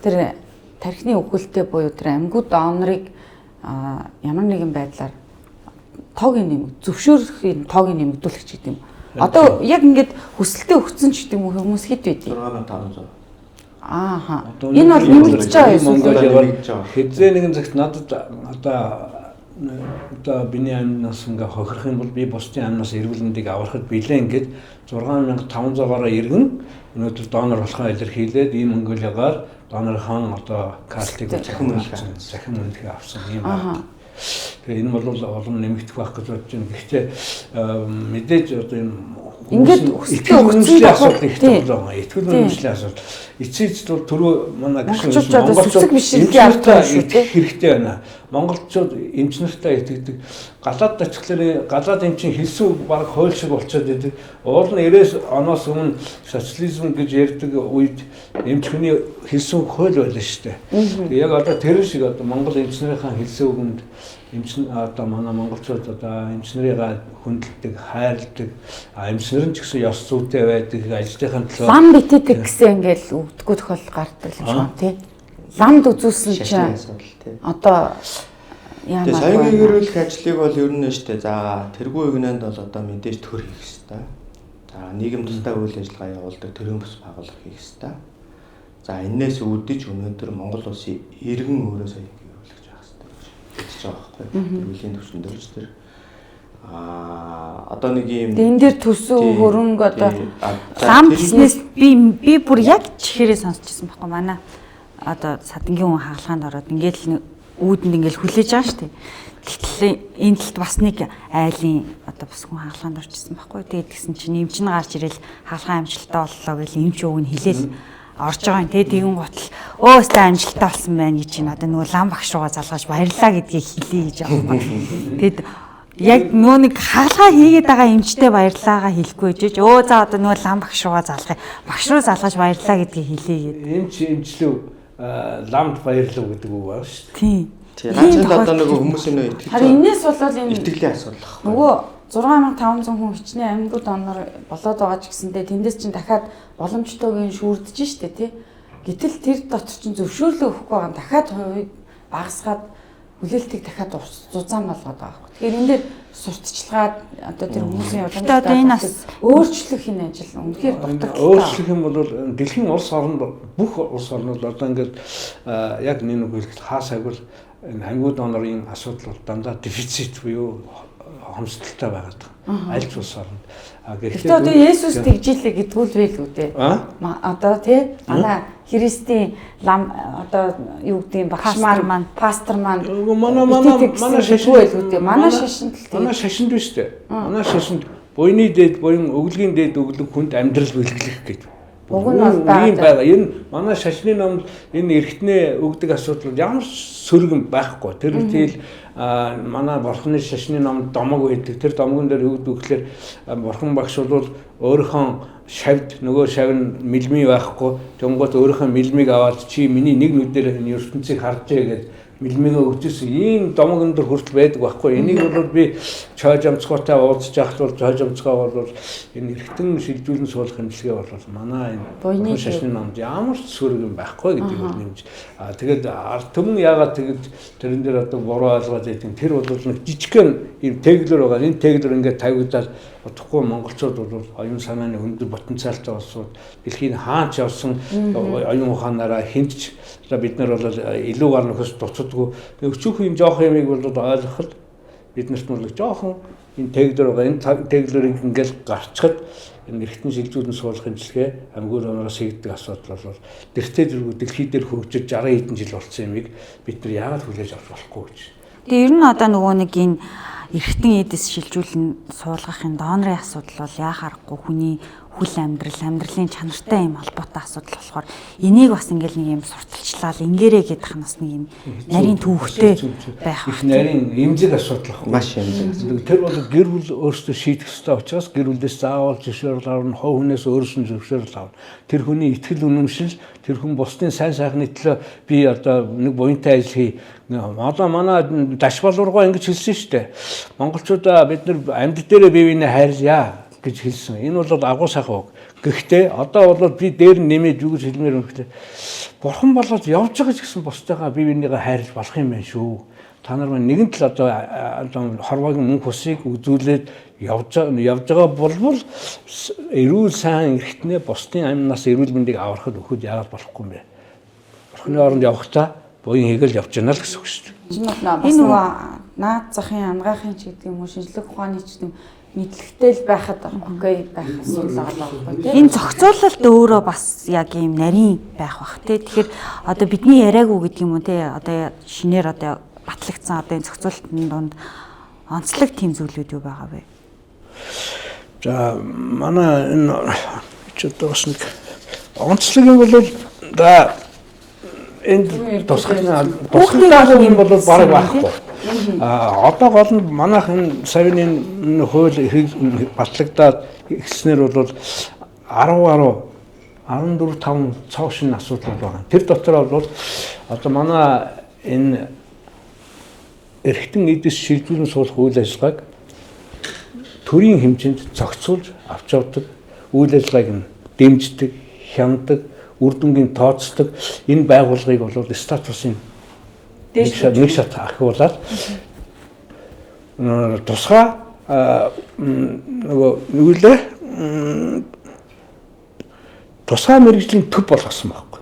Speaker 2: тэр тархины өгүүлэлтээ буюу тэр амьгүй донорыг ямар нэгэн байдлаар тоогийн нэмэг зөвшөөрөхийн тоогийн нэмэгдүүлэх ч гэдэг юм. Одоо яг ингээд хүсэлтэд өгсөн ч гэдэг юм хүмүүс хэд байдгийг
Speaker 4: 6500.
Speaker 2: Ааха. Энэ бол нэмэгдэж байгаа юм уу?
Speaker 1: Хэзээ нэгэн цагт надад одоо одоо биний амнаас ингээ хохирох юм бол би бусдын амнаас эргүүлэндийг аврахад билээ ингээд 6500-аар иргэн өнөөдөр донор болохоо илэрхийлээд ийм Монголигаар донорхон одоо картыг захин үнэлгээ авсан юм байна. Тэгээ энэ бол олон нэмэгдэх байх гэж бодож байна. Гэхдээ мэдээж одоо энэ
Speaker 2: ингээд
Speaker 1: итгэл үнэмшлийн асуудал их байна. Итгэл үнэмшлийн асуудал. Эцээц бол түрүү манай
Speaker 2: монголчууд бишрэлгийн авдаг шүү дээ.
Speaker 1: Хэрэгтэй байна. Монголчууд эмч нартай итгэдэг. Галаад дачглаар галаад эмчийн хэлсүү баг хууль шиг болчиход идэг. Уул нь 90 оноос өмнө социализм гэж ярьдаг үед эмч хүний хэлсүү хууль байлаа шүү дээ. Яг одоо тэр шиг одоо Монгол эмч нарын хэлсүү үгэнд эмч одоо манай монголчууд одоо эмч нарыгаа хүндэлдэг, хайрладаг. Эмч нарын ч гэсэн ёс зүйтэй байдаг, ажлынхаа төлөө
Speaker 2: лам битээдэг гэсэн ингээл өвдгөө тохиол гардаг юм шиг тий. Ламд үзүүлсэн чинь одоо
Speaker 4: яамаа соёлын гэрүүлэх ажлыг бол ер нь штэ за тэргүй игнэнд бол одоо мэдээж төр хийх хэрэгтэй. За нийгэм тусдаа үйл ажиллагаа явуулдаг төрийн бус байгууллага хийх хэрэгтэй. За энээс үүдэж өнөөдөр Монгол улсын иргэн өөрөө соёлын гэрүүлэгч байх хэрэгтэй гэж байгаа байхгүй. Төрлийн төвшин дөрж тэр одоо нэг юм
Speaker 2: энэ дээр төсөө хөрөнгө одоо
Speaker 3: лам бизнес би бүр яг чихээрээ сонсчихсан байхгүй манай одоо садангийн хүн хаалгаанд ороод ингээл үүдэнд ингээл хүлээж байгаа шүү дээ. Гэтэл энэ талд бас нэг айлын одоо бас хүн хаалгаанд орчихсан байхгүй. Тэгээд тэгсэн чинь эмч нь гарч ирэл хаалгаа амжилттай боллоо гэж эмч өвг нь хэлээл орж байгаа юм. Тэгээд тэгэн гутал өөстэй амжилттай болсон байна гэж чинь одоо нөгөө лам багш руугаа залгаж баярлаа гэдгийг хэлье гэж байгаа юм. Тэгэд яг нөгөө нэг хаалгаа хийгээд байгаа эмчтэй баярлаагаа хэлэхгүй жиж өө за одоо нөгөө лам багш руугаа залгая. Багш руу залгаж баярлаа гэдгийг хэлье гэдэг.
Speaker 1: Эмчлүү ламд баярлав гэдэг үг байна шүү дээ.
Speaker 3: Тийм.
Speaker 4: Ганцхан одоо нэг хүмүүсийн нөө итгэж
Speaker 2: харин энэс болоод энэ
Speaker 4: итгэлийн асуудал байна.
Speaker 2: нөгөө 6500 хүн хичнээн амьд донор болоод байгаа ч гэсэндээ тэндээс чинь дахиад боломжтойг шүүрдэж штэ тий. Гэтэл тэр дотор чинь зөвшөөрлөө өгөхгүй байгаа дахиад хувийг багасгаад хүлээлтийг дахиад зузаан болгоод байгаа. Тэгэхээр энэ дээр сурталчилгаад одоо тэр хүмүүсийн
Speaker 3: одоо энэ бас
Speaker 2: өөрчлөх энэ ажил үнэхээр дутагдaltaй.
Speaker 1: Өөрчлөх юм бол дэлхийн улс орнд бүх улс орнууд одоо ингээд яг нэг хэлэхэд хаасайг бол энэ амьд донорын асуудал бол дандаа дефицит буюу хомсдолтой байгаад байгаа. Аль ч улс орнд.
Speaker 2: Гэхдээ одоо Есүс тэгжилээ гэдгүүл вэ л үү те. Одоо тий манай христийн лам одоо юу гэдэг багш маань пастор маань манай шашинд биш үү? Манай шашинд буйны дээд буян өглөгийн дээд өглөг хүнд амьдрал бэлгэлэх гэдэг. Уг нь бол байгаа.
Speaker 1: Энэ манай шашны номд энэ эргэтнээ өгдөг асуудал ямар сөргөн байхгүй. Тэр үйл манай бурхны шашны номд домог байдаг. Тэр домгон дээр өгдөг гэхээр бурхан багш бол өөрийнхөө шавьд нөгөө шав нь мэлмий байхгүй. Тэнгуут өөрийнхөө мэлмийг аваад чи миний нэг нүдээр энэ ертөнцийг харжээ гэж мэлмигээ өгчээсэн ийм домогон дөр хүртэл байдаг байхгүй. Энийг бол би чойж амцгоотой уулзж явах бол чойж амцгоо бол энэ эргэтэн шилжүүлэн суулгах хэмжлэгээ бол манай энэ шашны номд ямар ч сөрөг юм байхгүй гэдгийг бол нэмж. Тэгээд ард түмэн яагаад тэгээд тэрэн дээр одоо буруу ойлгоод байдаг. Тэр бол нэг жижигхэн ийм тэглэр байгаа. Энэ тэглэр ингээд тавигдаад утгагүй монголчууд бол оюун санааны өндөр потенциалтай улсууд дэлхийн хаач явсан оюун ухаанаараа хинтж бид нар бол илүү гар нөхөс дуцдаггүй. Өчүүх юм жоох юмыг бол ойлгоход биднэрт бол жоохон энэ тэглэр байгаа. Энэ тэглэрийг ингээл гарчхад энэ эргэтэн шилжүүлэн суулгах хэмжлэгээ амьгур оноос хийгддэг асуудал бол тэртээ зэрэг дэлхий дээр хөгжиж 60 хэдэн жил болсон юмыг бид нар яагаад хүлээж авч болохгүй гэж.
Speaker 3: Тэгээ ер нь одоо нөгөө нэг энэ эргэтэн эдэс шилжүүлэн суулгахын донорын асуудал бол яхаарахгүй хүний хүл амьдралын чанартай юм холбоотой асуудал болохоор энийг бас ингээл нэг юм сурталчлал ингээрээ гэдэг ханаас нэг юм нарийн төвхтэй байх.
Speaker 1: Их нарийн эмзэг асуудал ах.
Speaker 4: Маш эмзэг.
Speaker 1: Тэр бол гэр бүл өөрсдөө шийдэх ёстой учраас гэр бүлээс заавал зөвшөөрөл авна, хов хүнээс өөрсдөө зөвшөөрөл авна. Тэр хүний итгэл үнэмшил, тэр хүн бусдын сайн сайхны төлөө би одоо нэг буянтай ажил хий. Одоо манай дашбалургаа ингэж хэлсэн шүү дээ. Монголчуудаа бид нар амьд дээрээ бие биенээ хайрлаа гэж хэлсэн. Энэ бол агуу сайхан үг. Гэхдээ одоо бол би дээр нэмээд юу гэж хэлмээр юм гэхлээр бурхан болоод явж байгаа ч гэсэн бусдаагаа бие биенийгээ хайрлах болох юм байна шүү. Та нар нэгэн тал одоо хорвоогийн мөнх усыг үзүүлээд явж байгаа болбол эрүүл сайн эрхтнээ бусдын амнаас эрүүл мэндийг аврахад өгөхөд яагаад болохгүй юм бэ? Бурханы оронд явахдаа буян хийгээл явж яана л гэсэн үг шүү дээ.
Speaker 2: Энэ нөгөө наад захын ангаахын ч гэдэг юм уу шинжлэх ухааны ч гэдэг мэдлэгтэй л байхад окей байх асуудал байгаа байхгүй тийм.
Speaker 3: Энэ зохицуулалт өөрөө бас яг ийм нарийн байх бах тий. Тэгэхээр одоо бидний яриаггүй гэдэг юм уу тий. Одоо шинээр одоо батлагдсан одоо энэ зохицуулалтын донд онцлог тийм зүйлүүд юу байгаа вэ?
Speaker 1: За манай энэ ч одоо бас нэг онцлог юм бол да энэ тусгай юм бол бараг байхгүй. Одоо гол нь манайх энэ саяны энэ хууль батлагдаад ихснэр бол 14-5 цоо шин асуудал байгаа. Тэр дотор бол одоо манай энэ эрхтэн эдис шилжүүлэн суулгах үйл ажиллагааг төрийн хэмжээнд зохицуулж авч явдаг, үйл ажиллагааг нь дэмждэг, хяндаг, үр дүнгийн тооцдог энэ байгууллагыг бол статусын нэг шат ахиулаад тусгай нөгөө юулээ тусгай мэргэжлийн төв болгосон байхгүй.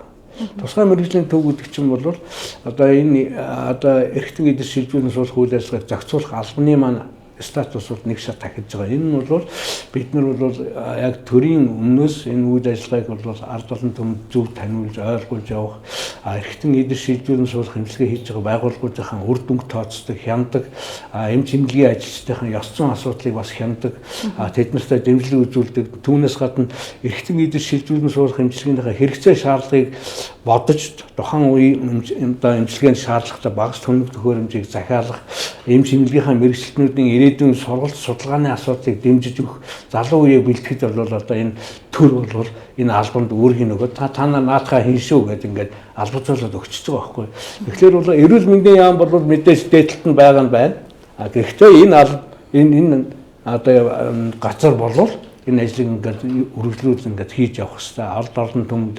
Speaker 1: Тусгай мэргэжлийн төв гэдэг чинь бол одоо энэ одоо эрхтэн эдис шилжүүлэн суулгах үйл ажиллагааг зохицуулах албаны маань статус бол нэг шат дахиж байгаа. Энэ нь бол бид нар бол яг төрийн өмнөөс энэ үйл ажиллагааг бол ард олон түмэнд зөв таниулж ойлгуулж явах эрхтэн эдис шилжүүлэн суулгах хэмжлэгээ хийж байгаа байгууллагуудынхаа үр дүнг тооцдог, хяндаг, эмч эмнэлгийн ажилчдын ёс зүйн асуудлыг бас хяндаг, тэд нартай дэмжлэг үзүүлдэг. Түүнээс гадна эрхтэн эдис шилжүүлэн суулгах хэмжлэгийнхээ хэрэгцээ шаардлагыг бодож тухайн үеийн эмчилгээнд шаардлагатай багц төлөв төхөөрөмжийг захиалах, эмч эмнэлгийнхаа мэргэжилтнүүдийн ирээдүйн сургалт судалгааны асуудлыг дэмжиж өгөх залуу үеийг бэлтгэхэд бол одоо энэ төр бол энэ албанд өөрийн нөгөө та наадхаа хийн шүү гэдэг ингээд албацуулаад өгчөж байгаа байхгүй. Тэгэхээр бол эрүүл мэндийн яам бол мэдээж дээдлэлт нь байгаа нь байна. Гэхдээ энэ одоо газар болвол энэ ажлыг ингээд үргэлжлүүлж ингээд хийж явах хэрэгтэй. Ард орон түмэнд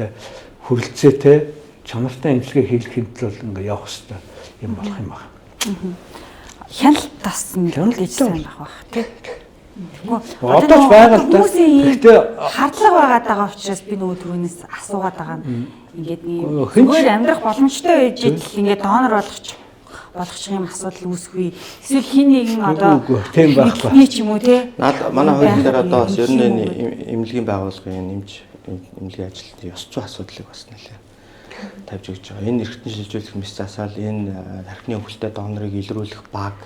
Speaker 1: хүрэлцээтэй чанартай эмчилгээ хийх төлөө ингээд явах хэрэгтэй юм болох юм байна.
Speaker 3: Хяналт тас гэж сайн байх бах тий.
Speaker 1: Одоо ч байгаа л да.
Speaker 3: Гэхдээ хардлага байгаа учраас би нөгөө түрүүнээс асуугаад байгаа нь ингээд зүгээр амьдрах боломжтой үедээ л ингээд донор болгочих юм асуудал үүсэхгүй. Эсвэл хин нэгэн одоо
Speaker 1: тийм байхгүй.
Speaker 3: ч юм уу тий.
Speaker 4: Манай хуулийн дээр одоо бас ер нь эмнэлгийн байгууллагын эмнэлгийн ажилтны ёс зүйн асуудлыг бас нэлээ тавьж өгч байгаа. Энэ эрхтэн шилжүүлэх мэс засаал энэ тархины өвөлтэй донорыг илрүүлэх баг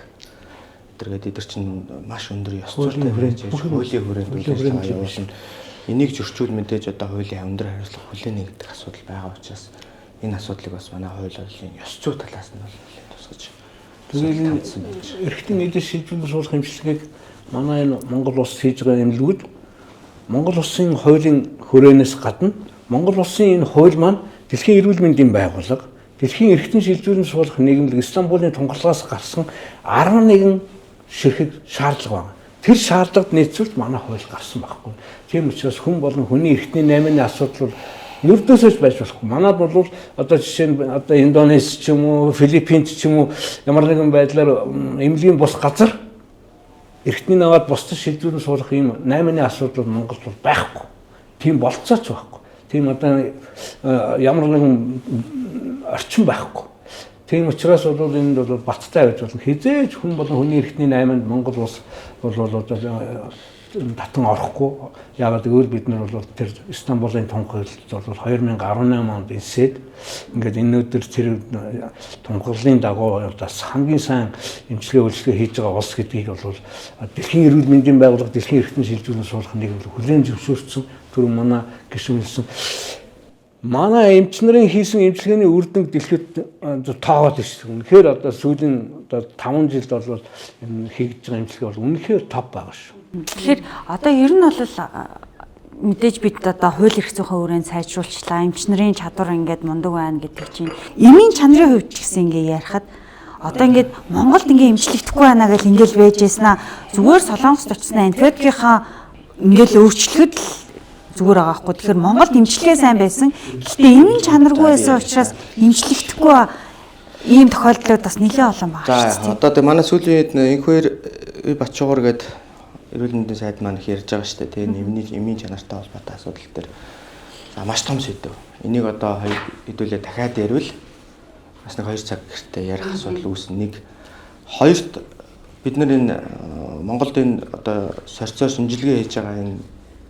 Speaker 4: гэдэг эдгээр чинь маш өндөр ёс зүйтэй хуулийн хүрээнд үйлчлэл явуулна. Энийг зөрчүүл мэдээж одоо хуулийн өндөр хариуцлага хүлээнэ гэдэг асуудал байгаа учраас энэ асуудлыг бас манай хуулийн ёс зүй талаас нь бол тусгаж.
Speaker 1: Тэгээд эрхтэн эдис шилжүүлэн суулгах хэмжлэгийг манай энэ Монгол улс хийж байгаа эмнэлгүүд Монгол улсын хуулийн хүрээнээс гадна Монгол улсын энэ хууль маань Дэлхийн эрүүл мэндийн байгууллага, Дэлхийн эрхтэн шилжүүлэн суулгах нийгэмлэг Истанбулын тунгалгаас гарсан 11 ширхэг шаардлага байна. Тэр шаардлагад нийцүүлж манай хууль гарсан байхгүй. Тийм учраас хүн болон хүний эрхтний 8-ны асуудал бол ердөөсөө байж болохгүй. Манайд бол одоо жишээ нь одоо Индонез ч юм уу, Филиппинд ч юм уу ямар нэгэн байдлаар эмнэлгийн бус газар эрхтний наваад бусдад шилжүүлэн суулгах юм 8-ны асуудал Монголд бол байхгүй. Тийм болцооч байхгүй. Тийм одоо ямар нэгэн орчин байхгүй. Тийм учраас бол энд бол баттай байж болно. Хизээж хүн болон хүний эрхтний 8-нд Монгол улс бол одоо татан орохгүй. Яагаад гэвэл бид нар бол тэр Истанбулын тунгалалд бол 2018 онд инсээд ингээд энэ өдөр тэр тунгаллын дагуу бас хамгийн сайн эмчилгээ үйлчлэгээ хийж байгаа улс гэдгийг бол Дэлхийн эрүүл мэндийн байгууллага Дэлхийн эрхтэн шилжүүлэн суулгах нэг хүлээн зөвшөөрсөн түр манай гишүүнэлсэн манай эмч нарын хийсэн эмчилгээний үр дүнг дэлхийд тоогоод ирсэн. Үнэхээр одоо сүүлийн одоо 5 жилд бол энэ хийж байгаа эмчилгээ бол үнэхээр топ байгаа шүү.
Speaker 3: Тэгэхээр одоо ер нь бол мэдээж бид одоо хууль эрх зүйн хүрээнд сайжруулчлаа. Эмч нарын чадвар ингээд мундаг байна гэдэг чинь эмийн чанарын хувьд ч гэсэн ингээ ярихад одоо ингээд Монголд ингээ эмчлэгдэхгүй байна гэж ингээл байж яснаа зүгээр Солонгост очсноо антибиотикийнхаа ингээл өөрчлөхөд л зүгээр байгаа хгүй. Тэгэхээр Монголд эмчилгээ сайн байсан. Гэхдээ эмийн чанаргүй байсан учраас эмчлэгдэхгүй ийм тохиолдлууд бас нэлээд олон байна.
Speaker 4: За одоо манай сүүлийн энэхээр Батчуугар гэдэг эрүүл мэндийн сайд маань их ярьж байгаа шүү дээ. Тэгээ эмийн чанартай холбоотой асуудал дээр маш том сэдв. Энийг одоо хэдүүлээ дахиад ярил бас нэг 2 цаг гэртээ ярих асуудал үүснэ. Нэг Хоёрт бид нар энэ Монголд энэ одоо сорьцоор шинжилгээ хийж байгаа энэ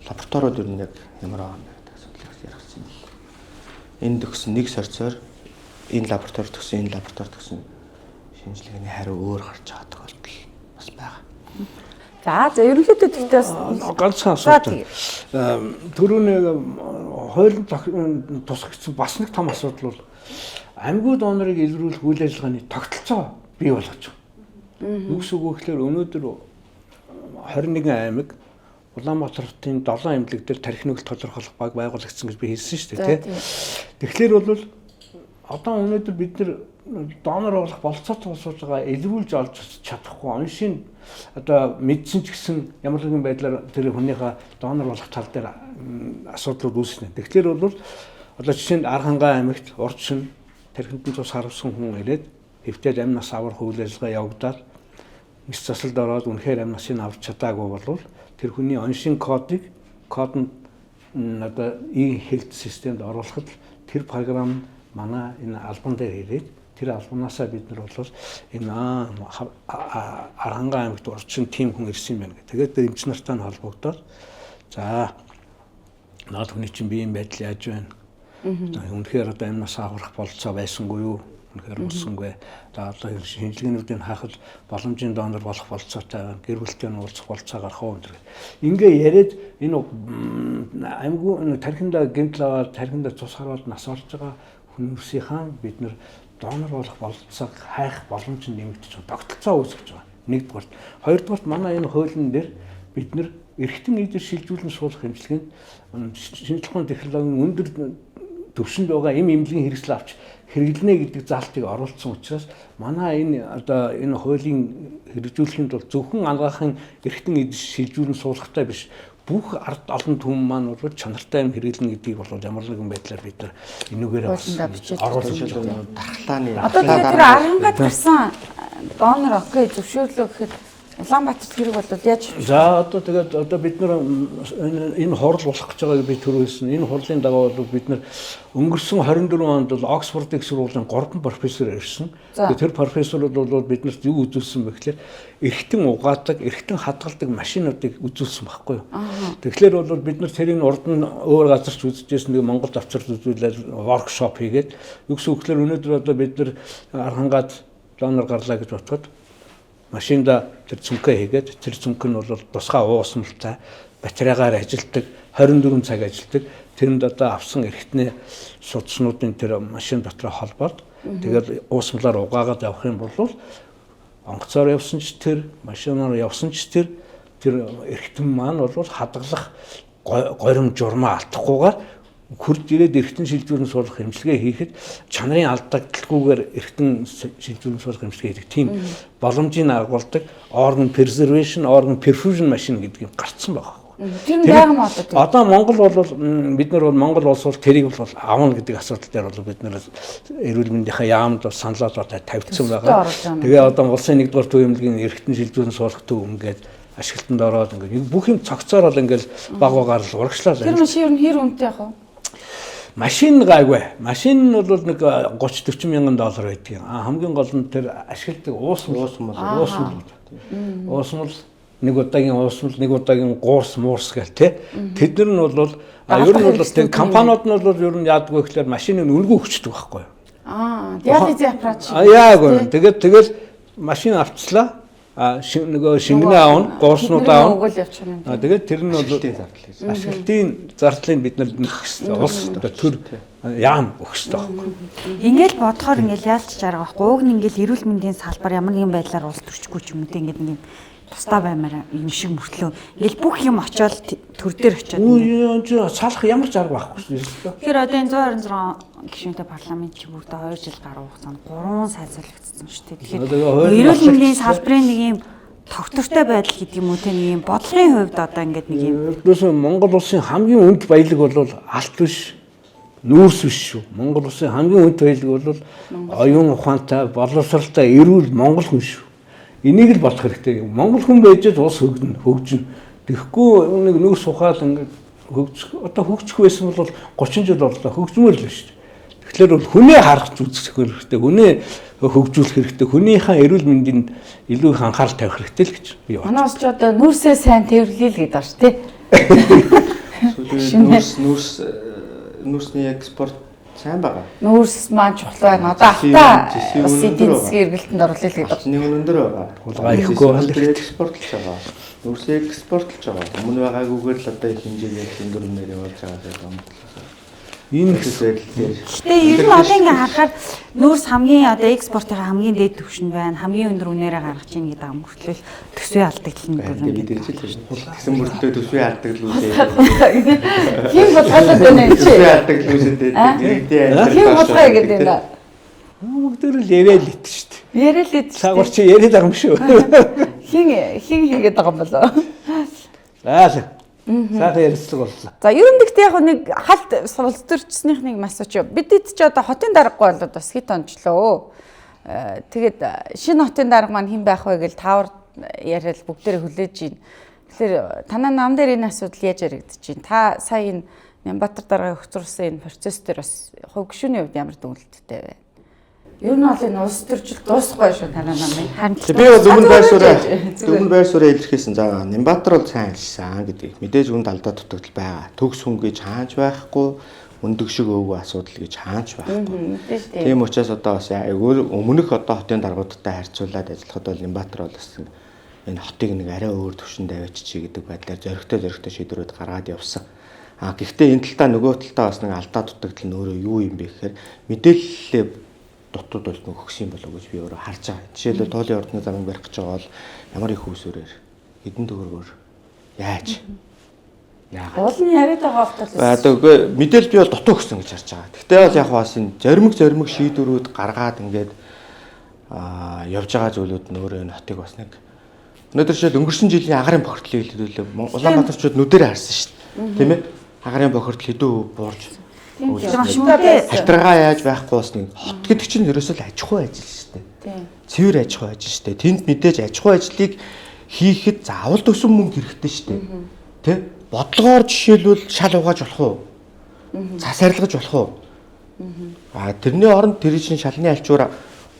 Speaker 4: лабораториуд ер нь яг ямар байгаа юм бэ гэдэг асуудлыг яригдсан юм. Энэ төгсөн нэг сорьцоор энэ лаборатори төгсөн энэ лаборатори төгсөн шинжилгээний хариу өөр гарч байгаа тохиолдол бас байгаа.
Speaker 2: За ерөнхийдөө тэгтээс
Speaker 1: ганцхан асуудал. Төрөний хууль тусгагдсан бас нэг том асуудал бол амьгүй донорыг илрүүлэх үйл ажиллагааны тогтолцоо бий болгож байгаа. Юу гэсэн үг вэ гэхээр өнөөдөр 21 аймаг Улаанбаатарын 7 аймаг дээр тархины хөлт тодорхойлох баг байгуулагдсан гэж би хэлсэн шүү дээ, тийм. Тэгэхээр бол одоо өнөөдөр бид нар донор болох болцоотой сууж байгаа илрүүлж олж чадахгүй оншийн одоо мэдсэн ч гэсэн ямар нэгэн байдлаар тэр хүнийхээ донор болох тал дээр асуудлууд үүснэ. Тэгэхээр бол одоо жишээнд Архангай аймагт урд шин тархинд цус харавсан хүн ирээд хэвтээд амь нас аврах үйл ажиллагаа явагдаад нис засалд ороод үнэхээр амь насыг авч чадаагүй бол тэр хүний оншийн код нь одоо e-health системд оруулахад тэр програм манай энэ албан дээр ирээд тэр албанаасаа бид нар бол энэ Архангай аймагт урчин тим хүн ирсэн юм байна гэх. Тэгээд эмч нартай нь холбогдоод за наад хүний чинь биеийн байдал яаж байна? Үнэхээр одоо амь нас аврах болцоо байсангүй юу? Үнэхээр болсонгүй. За одоо шинжилгээнүүдийг хаахад боломжийн донор болох болцоотой байна. Гэр бүлтэй нь уулзах болцоо гарах уу гэх. Ингээ яриад энэ амьгүй тархиндаа гэмтэл аваад тархиндаа цус хараад нас орж байгаа хүмүүсийнхаа бид нар донор болох болцоог хайх боломж нь нэмэгдэж байгаа. Тогтолцоо үүсгэж байгаа. Нэгдүгээр. Хоёрдугаар манай энэ хуулийн дээр бид нар эргэтэн эдэр шилжүүлэн суулгах хэмжлэгэнд шинжлэх ухааны технологийн өндөр төвшөнд байгаа эмнэлгийн хэрэгсэл авч хэрэглэнэ гэдэг залтыг оруулсан учраас манай энэ одоо энэ хуулийн хэрэгжүүлэхэд бол зөвхөн анагаахын эргэтэн эдэр шилжүүлэн суулгахтай биш бүх ард олон түмэн маань бол чанартай юм хэрэглэнэ гэдгийг бол ямар нэгэн байдлаар бид нар энүүгээр оруулж байгаа.
Speaker 4: Дархлааны
Speaker 2: одоо тэр Архангайд гарсан донор окей зөвшөөрлөө гэхэд Улаанбаатарт хэрэг бол яаж
Speaker 1: за одоо тэгээд одоо бид нар энэ хурал болох гэж байгааг би түрүүлсэн. Энэ хурлын дагуу бол бид нар өнгөрсөн 24 онд бол Оксфордын сургуулийн 3 профессор ирсэн. Тэр профессорууд бол биднэрт юу үзүүлсэн бэ гэхээр эргэтэн угаадаг, эргэтэн хадгалдаг машинуудыг үзүүлсэн байхгүй юу. Тэгэхээр бол бид нар тэрийг урд нь өөр газарч үзчихсэн нэг Монголд авчирч үзүүлээд воркшоп хийгээд юу гэсэн үг гэхээр өнөөдөр одоо бид нар Архангайд донор гарлаа гэж бодоход машинда тэр цүнхээ хийгээд тэр цүнх нь бол тусгай уусмалтай батарейгаар ажилтдаг 24 цаг ажилтдаг тэрэнд одоо авсан эргэтний судалснуудын тэр машин дотор холбоод тэгээд уусмалаар угаагаад явах юм бол онгоцоор явсан ч тэр машинаар явсан ч тэр эргэтэн маань бол хадгалах горим журмаа алдахгүйгээр хурд ирээд эргэтэн шилжүүлэн суулгах хэмжлэгээ хийхэд чанарын алдагдaltaгүйгээр эргэтэн шилжүүлэн суулгах хэмжлэгээ хийдэг тийм боломжийг агуулдаг organ preservation, organ perfusion машин гэдэг юм гарцсан байгаа.
Speaker 2: Тэр нь байгаа юм
Speaker 1: одоо Монгол бол бид нар бол Монгол улс бол тэрийг бол авна гэдэг асуудал дээр бол бид нар эрүүл мэндийнхаа яамд саналаад тавьчихсан байгаа. Тэгээ одоо улсын 1-р төв эмнэлгийн эргэтэн шилжүүлэн суулгах төв ингээд ашиглалтанд ороод ингээд бүх юм цогцоор бол ингээд баг багаар л урагшлаа.
Speaker 2: Тэр машин хэр үнэтэй яах вэ?
Speaker 1: Машин гайгүй. Машин нь бол нэг 30-40 мянган доллар байдаг. Хамгийн гол нь тэр ашигладаг уусмал. Уусмал нэг удаагийн уусмал, нэг удаагийн гуурс муурс гэл тэ. Тэд нар нь бол ер нь бол тэр компаниуд нь бол ер нь яадгүй гэхээр машиныг үнгүй өгчдөг байхгүй юу?
Speaker 2: диализ аппарат шиг.
Speaker 1: Яагүй. Тэгээд машин авчлаа. Нөгөө шингэнэ аавн, гуурснууд аавн. Тэгээд тэр нь бол ашиглалтын зардлыг бид нар улс төр яам өгөх хэрэгтэй байхгүй.
Speaker 3: Ингээл бодохоор ингээл яалч чарга байхгүй. Уг нь ингээл эрүүл мэндийн салбар ямар нэгэн байдлаар улс төрчихгүй ч юм уу ингээд нэг юм тусдаа баймаар юм шиг мөртлөө ингээл бүх юм очиод төр дээр очиод
Speaker 1: ингээд салах ямар ч арга байхгүй шүү дээ.
Speaker 3: Тэгэхээр одоо энэ 126 гишүүнтэй парламент чи бүгд 2 жил гаруй хугацаанд 3 сая солигдсон шүү дээ. Тэгэхээр эрүүл мэндийн салбарын нэг юм тогтвортой байдал гэдэг юм уу те нэг юм бодлогын хувьд одоо ингээд нэг юм.
Speaker 1: Ердөөс Монгол улсын хамгийн үнд баялаг бол алт биш, нүүрс биш шүү. Монгол улсын хамгийн үнд баялаг бол оюун ухаантай, боловсралтай, эрүүл монгол хүн шүү. Энийг л бодох хэрэгтэй. Монгол хүн байж улс хөгжинэ. Тэгэхгүй нэг нүүрс ухаал ингээд одоо хөгжих байсан бол 30 жил боллоо хөгжмөр л шүү дээ. Тэгэхээр бол хүнээ харах үзэх хэрэгтэй, хүнээ хөгжүүлэх хэрэгтэй, хүнийхээ эрүүл мэндэнд илүү их анхаарал тавих хэрэгтэй л гэж би бодож байна.
Speaker 2: Манайс ч одоо нүүрсээ сайн тэрвэрлэе л гэдэг ааш тий.
Speaker 4: Нүүрсний экспорт сайн байгаа.
Speaker 2: Нүүрс маань чухал байна. Одоо автаа эдийн засгийн эргэлтэнд оруулах л гэдэг.
Speaker 4: Нэг өндөр байгаа.
Speaker 1: Хулгай ихгүй бол
Speaker 4: экспортлж байгаа. Нүүрсээ экспортлж байгаа. Өмнө байгаагүйгээр л одоо их хэмжээгээр өндөр үнээр явуулж байгаа юм.
Speaker 1: Энэ
Speaker 3: Гэтэ ер нь одоо ингээ харахаар нүүрс хамгийн одоо экспортын хамгийн дээд түвшин байна. Хамгийн өндөр үнээрээ гаргаж ийн гэдэг юм хүртэл төсвийн алдагдлын бүрэн
Speaker 4: гэдэг чинь. Тэгсэн мөртөө төсвийн алдагдлуудээ.
Speaker 2: Хин бодгоолоод байна энэ чи.
Speaker 4: Төсвийн алдагдлуудээ иргэдийн
Speaker 2: Хин бодгоо гэдэг юм да.
Speaker 1: бүгдээр л яриад л ит шүү дээ.
Speaker 2: Яриад л ид.
Speaker 1: Сагвар чи яриад байгаа юм шүү.
Speaker 2: Хин хийгээд байгаа юм болоо.
Speaker 1: За. Сайхан ярилцлага боллоо.
Speaker 2: За ерөн дэхт яг нэг халт суралц төрчснийх нэг масууч. Бидэд ч одоо хотын даргагүй болоод бас хит онцлоо. Тэгээд шинэ хотын дарга маань хэн байх вэ гэж таавар яриад бүгдээрээ хүлээж байна. Тэгэхээр танаа нам дээр энэ асуудал яаж яригдэж байна? Та сая энэ Нямбатар даргаыг өгцөрсөн энэ процесс дээр бас хувь гишүүний хувьд ямар дүгнэлттэй вэ? Ер нь бол энэ улс төрчил дуусахгүй шүү танаа намын.
Speaker 3: харин
Speaker 4: Би бол өмнө байр суурь илэрхийлсэн. За Нямбатар бол сайн ажилласан гэдэг. Мэдээж үнд алдаа дутагдал байгаа. Төгс хүн гэж хаанч байхгүй, өндөг шиг өвгөө асуудал гэж хаанч байхгүй. Тийм учраас одоо бас өмнөх одоо хотын даргуудтай харьцуулаад ажиллахад бол Нямбатар бол бас энэ хотыг нэг арай өөр түвшинд авчиж гэдэг байдлаар зөрөгтэй шийдвэрүүд гаргаад явсан. Гэхдээ энэ талтаа нөгөө талтаа бас нэг алдаа дутагдал нь өөрөө юу юм бэ гэхээр мэдээлэлээ дотоод бол нэг өгсөн болов уу гэж би өөрөө харж байгаа. Жишээлбэл туулын ордны замыг барих гэж байгаа бол ямар их усүрээр хэдэн төгрөгөөр яаж яагаад
Speaker 2: Уулын яриад байгаа автол.
Speaker 4: үгүй мэдээлэл би бол дутуу өгсөн гэж харж байгаа. Гэхдээ бол яг бас энэ зоримог шийдвэрүүд гаргаад ингээд явж байгаа зүйлүүд нь өөрөө энэ хотыг бас нэг өнөөдөр жишээл өнгөрсөн жилийн агарын бохирдлыг хэлбэл Улаанбаатарчууд нүдэрээ харсан шүү дээ. Тийм ээ? Агарын бохирдол хэдэн буурж Хальтрага яаж байхгүй басна хот гэдэг чинь ерөөсөө аж ахуй ажил шүү дээ. Цэвэр аж ахуй ажил шүү дээ. Тэнд мэдээж аж ахуй ажлыг хийхэд заавал төсөн мөнгө хэрэгтэй шүү дээ. Тэ? Бодлогоор жишээлбэл шал угааж болох уу? Цас арилгаж болох уу? Тэрний оронд тэр чинь шалны альчуур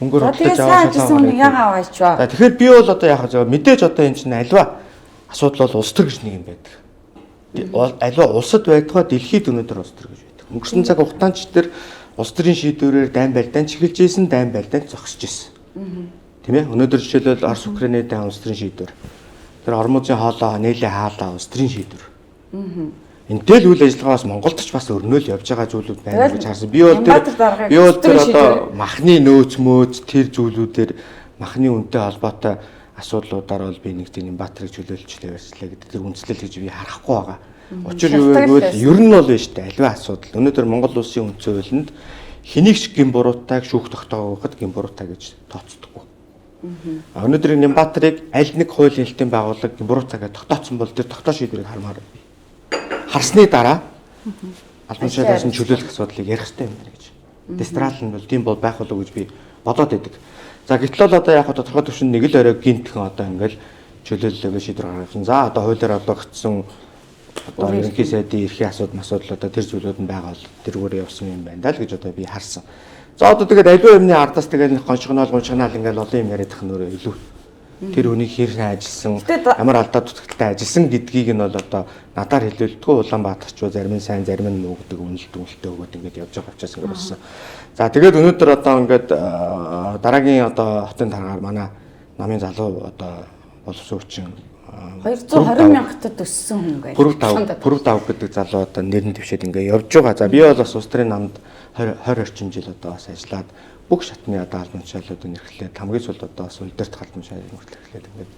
Speaker 4: мөнгөөр худалдаж авах шалгуур
Speaker 2: ягаа аваачваа.
Speaker 4: Тэгэхээр би бол одоо яг мэдээж одоо энэ чинь альва асуудал бол улс төр гэж нэг юм байдаг. Альва улсад байдгаа дэлхийд өнөөдөр улс төр гэж байдаг. Өнгөрсөн цаг хугацаанд ч тэр улс төрийн шийдвэрээр дайн байлдаанд чиглэж ийсэн, дайн байлдаанд зогсож ийсэн. Тийм ээ? Өнөөдөр жишээлбэл Орос Украиний дайн улс төрийн шийдвэр. Тэр Ормозын хоолоо нээлээ хаалаа улс төрийн шийдвэр. Энтэй л үйл ажиллагаас Монголд ч бас өрнөөл явж байгаа зүйлүүд байна гэж харсан. Би бол тэр одоо махны нөөц тэр зүйлүүдээр махны үнэтэй холбоотой асуудлуудаар бол би нэг тийм Нямбатарыг чөлөөлчлээ ярьчлаа гэдэг тэр үндэслэл гэж би харахгүй байгаа. Учир юу гэвэл ер нь бол биш дээ альва асуудал. Өнөөдөр Монгол улсын үндсэн хуулинд хэнийг ч гимбуруутайг шүүх тогтоогоход гимбуруутай гэж тооцдоггүй. Өнөөдөр Нямбатарыг аль нэг хуулийн хэлтийн байгууллага гимбуруутай гэж тогтооцсон бол тэр тогтоо шийдвэрийг хармаар харсны дараа албан тушаалаас нь чөлөөлөх асуудлыг ярих хэрэгтэй юм байна гэж. Дистрал нь бол тийм бол байх болов уу гэж би бодоод байдаг. За гэтэл бол одоо яг тодорхой төвшин нэг л орой гинтхэн одоо ингээл чөлөөллөөгөө шийдвэр гаргасан. За одоо хуулиар олгогдсон одоо ерөнхий сайдын эрхийн асуудал одоо тэр зүйлүүд нь байгаа бол тэргүүрээ явсан юм байна даа л гэж одоо би харсан. За одоо тэгээд аливаа юмны ардаас тэгээд гоншгоноол ингээл олон юм яриад тах нөрөө илүү. Тэр үнийг хэр сайн ажилласан, ямар алдаа дутагдaltaй ажилласан гэдгийг нь бол одоо надаар хэлүүлдэггүй Улаанбаатарчуу зарим нь сайн зарим нь нүгдэг үнэлт өгөөд ингээд явж байгаа учраас ингээд болсон. За тэгээд өнөөдөр одоо ингээд дараагийн одоо хотын дараагаар манай намын залуу одоо боловсон хүчин
Speaker 2: 220 мянгатад өссөн хүн гэж.
Speaker 4: Пүрэв дав гэдэг залуу одоо нэрний твшээд ингээд явж байгаа. За би бол бас улс төрийн намд 20 орчим жил одоо бас ажиллаад бүх шатны одоо албан тушаалуудыг эрхлээд хамгийн сүүлд одоо бас үлдэрт албан тушаалыг эрхлээд ингээд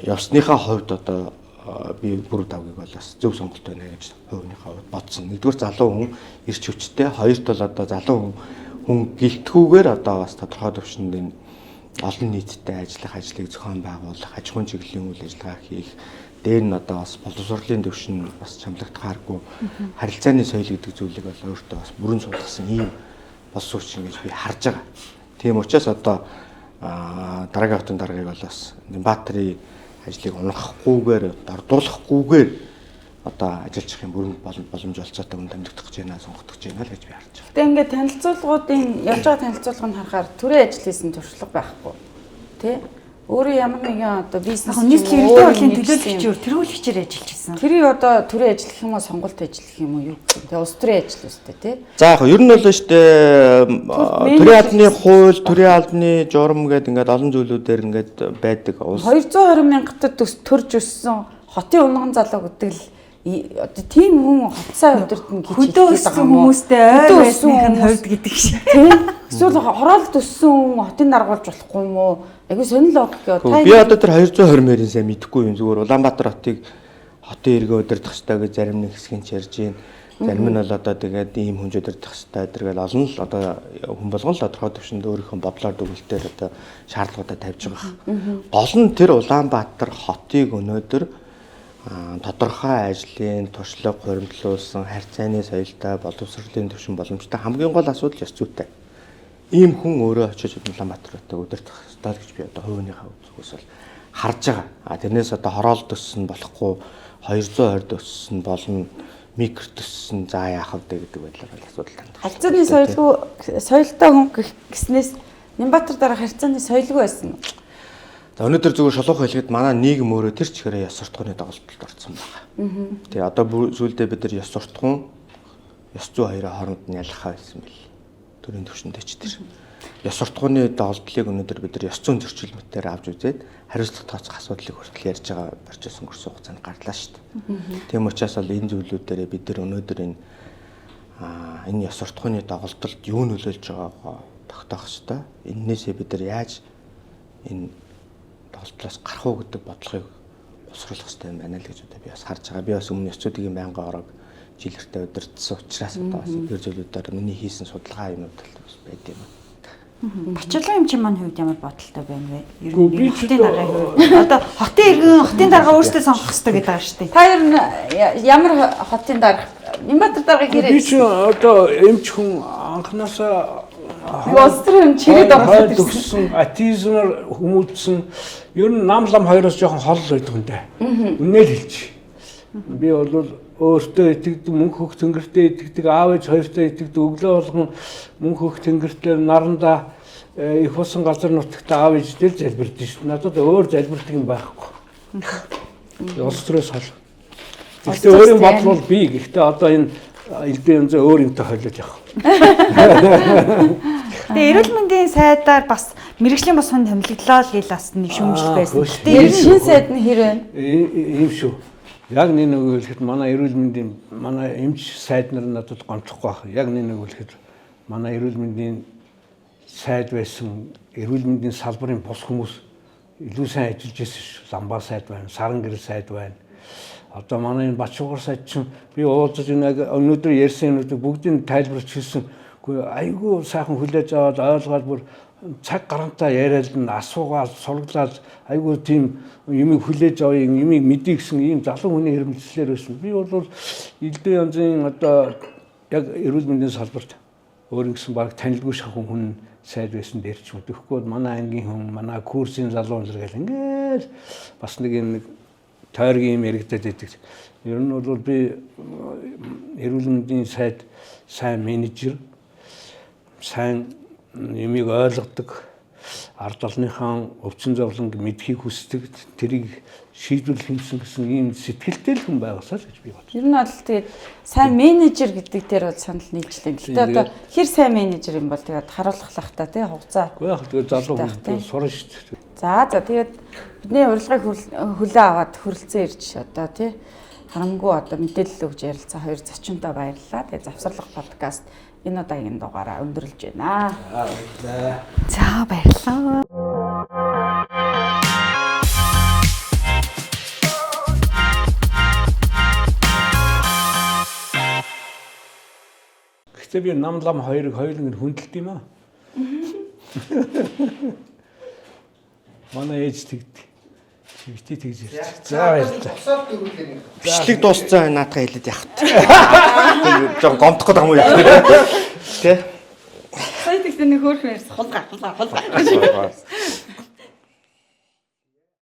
Speaker 4: явсныхаа хувьд одоо би пүрэв давгийг бол бас зөв сонголт байна гэж хувийнхаа хувьд бодсон. Нэгдүгээр залуу хүн ирч хүчтэй, хоёрт бол одоо залуу хүн гэлтгүүгээр одоо бас тодорхой төвшөнд энэ олон нийттэй ажлыг зохион байгуулах, аж ахуйн чиглэлийн үйл ажиллагаа хийх, дээр нь одоо бас боловсролын төвшин бас чамлагдахааргүй харилцааны соёл гэдэг зүйлийг бол өөртөө бас бүрэн суулгасан ийм болсон чинь гэж би харж байгаа. Тийм учраас одоо дараагийн хотын даргаыг бол бас Нямбатарын ажлыг унахгүйгээр, дордуулахгүйгээр одоо ажиллаж юм бүрэн боломж олцоотой хүн дамжигдах гэж байна, сонгогдох гэж байна л гэж би харж байна.
Speaker 2: Гэтэ ингээд танилцуулгуудын явж байгаа танилцуулгыг харахаар төрийн ажил хийсэн туршлага байхгүй. Тэ? Өөрөө ямар нэгэн одоо бизнес
Speaker 3: нийслэлийн эрдэнэ хурлын төлөөлөгчөөр тэргүүлэгчээр ажиллаж байсан.
Speaker 2: тэрийг одоо төрийн ажил гэх юм уу, сонголт ажил гэх юм уу юу гэх юм. Тэгээ улс төрийн ажил үстэй тий.
Speaker 4: За яг ер нь бол штэ төрийн албаны хууль, төрийн албаны журам гэдэг ингээд олон зүйлүүдээр ингээд байдаг.
Speaker 2: 220 мянгатад төрж өссөн хотын унган залуу гэдэг л одоо тийм хүн хотсаа өдөртөн гэж
Speaker 3: хөдөө өссөн хүмүүстэй ойр байсных нь хувьд гэдэг шиг.
Speaker 2: Тийм. Эсвэл хороолт өссөн хүн хотын даргуулж болохгүй юм уу? Айгу сонир логик ёо.
Speaker 4: Би одоо тэр 220 мэрийн сайн мэдэхгүй юм. Зүгээр Улаанбаатар хотын иргэн удирдах хэрэгтэй гэж зарим нэг хэсгийн ярьж байна. Зарим нь бол одоо тэгээд ийм хүн удирдах хэрэгтэй тэргээл олон л одоо хүн болгон л тодорхой төвшөнд өөрийнхөө бодлоор дүгнэлтээр одоо шаардлагуудаа тавьж байгаа. Гол нь тэр Улаанбаатар хотыг өнөөдөр тодорхой ажлын туршлага хуримтлуулсан харьцааны соёлтой боловсролын төвшин боломжтой хамгийн гол асуудал ёс зүйтэй. Ийм хүн өөрөө очиж Улаанбаатартай удирдах ёстой гэж би одоо хувийнхаа зүгээс бол харж байгаа. Тэрнээс одоо хороолт өссөн болохгүй 220 өссөн болно микро төссөн за яах вэ гэдэг байдлаар бол асуудал тань.
Speaker 2: Харьцааны соёлтой хүн гэснээс Нямбатар дараа харьцааны соёлгүй байсан.
Speaker 4: За өнөөдөр зүгээр шолоох хэлгээд манай нийгэм өөрөө тэр чигээрээ ёс суртахууны доголдолд орсон байгаа. Тэгээ одоо сүүлдээ бид нар ёс суртахуун, ёс зүй хоёрын хооронд нь ялгахаа байсан бэл. Төрийн төвшөндөө ч тэр. Ёс суртахууны доголдлыг өнөөдөр бид нар ёс зүйн зөрчилмөтээр авч үзээд хариуцлага тооцох асуудлыг хүртэл ярьж байгаа процесс өнгөрсөн хугацаанд гарлаа шүү дээ. Тийм учраас бол энэ зүйлүүдээр бид нар өнөөдөр энэ ёс суртахууны доголдолд юу нөлөөлж байгаагаа тогтоох ёстой. Эннээсээ бид нар яаж энэ доголдлоос гарах уу гэдэг бодлогыг боловсруулах хэрэгтэй юм байна л гэж одоо би бас харж байгаа. Би бас өмнө ёс зүйн байнгын орог жилэртээ удирдсан учраас одоо бас энэ зүйлүүдээр миний хийсэн судалгаа юмуд бас байд юм.
Speaker 3: Бачлан юм чи маань хувьд ямар бодолтой байна вэ? Ер нь хотын даргын хувьд одоо хотын иргэн хотын дарга өөртөө сонгох хэрэгтэй гэдэг байгаа шүү дээ.
Speaker 2: Та ер нь ямар хотын дарга Нямбатар даргаыг хэрэг
Speaker 1: би ч одоо эмч хүн анханасаа
Speaker 2: Острын чирээд ороход
Speaker 1: төгссөн атизмаар хүмүүжсэн ер нь намлам хоёроос жоохон хол байдаг юм даа. Үнээр хэлчих. Би бол өөртөө итгэдэг мөнх хөх тэнгэртээ итгэдэг аав ээж хоёртоо итгэдэг өглөө болгон мөнх хөх тэнгэртээр наранда их усан газар нутагт аав ээжтэй залбирдаг шүү. Надад өөр залбирдаг юм байхгүй. Острос хол. Гэхдээ өөрийн бодол бол би. Гэхдээ одоо энэ элбээ янз өөр юмтай хойлож явах.
Speaker 3: Тэгээ эрүүл мэндийн сайдаар бас мэрэгжлийн бос фонд томилогдлоо л бас нэг шүүмжил байсан.
Speaker 2: Тэр шинэ сайд нь хэр вэ?
Speaker 1: Ийм шүү. Яг нэг үгэлэхэд манай эрүүл мэндийн манай эмч сайд нар надад гомцохгүй байна. Яг нэг үгэлэхэд манай эрүүл мэндийн сайд байсан эрүүл мэндийн салбарын бус хүмүүс илүү сайн ажиллаж байсан шүү. Ламбаа сайд байна, Саран гэр сайд байна. Одоо манай энэ Бачуугар сайд чинь би уулзаж өнөөдөр ярьсан юмнуудыг бүгдийг тайлбарч хэлсэн. Айгүй сайхан хүлээж аваад ойлгоод бүр цаг гарантаа яриад асуугаад сургалаад айгүй тийм юмыг хүлээж авъя, юмыг мэдээ гэсэн ийм залуу хүний хэрэмжлэлээр байсан. Би бол элдв янзын одоо яг эрүүл мэндийн салбарт өөр гэсэн баг танилгүй шахун хүн сайд байсан дээр ч мэдэхгүй манай ангийн хүн, манай курсын залуу зэрэг ингээд бас нэг тойргийн юм яригдаад байдаг. Ер нь бол би эрүүл мэндийн сайд сайн менежер, сайн юмыг ойлгодог, ард олонныхаа өвчин зовлонг мэдхийг хүсдэг, тэрийг шийдвэрлэх юмсан гэсэн ийм сэтгэлтэй л хүн байгаасаа л гэж би бодсон.
Speaker 2: Ер нь бол тэгээд сайн менежер гэдэг дээр бол санал нийлжлээ. Гэхдээ одоо хэр сайн менежер юм бол тэгээд харуулах та тий хугацаа.
Speaker 1: Гэхдээ яг тэгээд залуу хүн сурна шүү дээ.
Speaker 2: За тэгээд бидний урилгыг хүлээ аваад хүрэлцэн ирж одоо тий харамгүй одоо мэдээлэл өгж ярилцсан хоёр зочинтой баярлалаа. Тэгээд завсарлах подкаст энэ удаагийн дугаараа өндөрлж байна.
Speaker 3: За баярлалаа.
Speaker 1: Гэхдээ би намлам хоёрыг хоёуланг хүндэлт юм аа. Манай ээж тэгдэг. Чигтэй тэгж ярьж. За баярлалаа.
Speaker 4: Бичлэг дууссан наатаа хэлээд явах. Жог гомдох гэдэг юм уу яах вэ? Тэ?
Speaker 3: Сая тэгтээ нэг хөөрхөн ярьсан хулгай.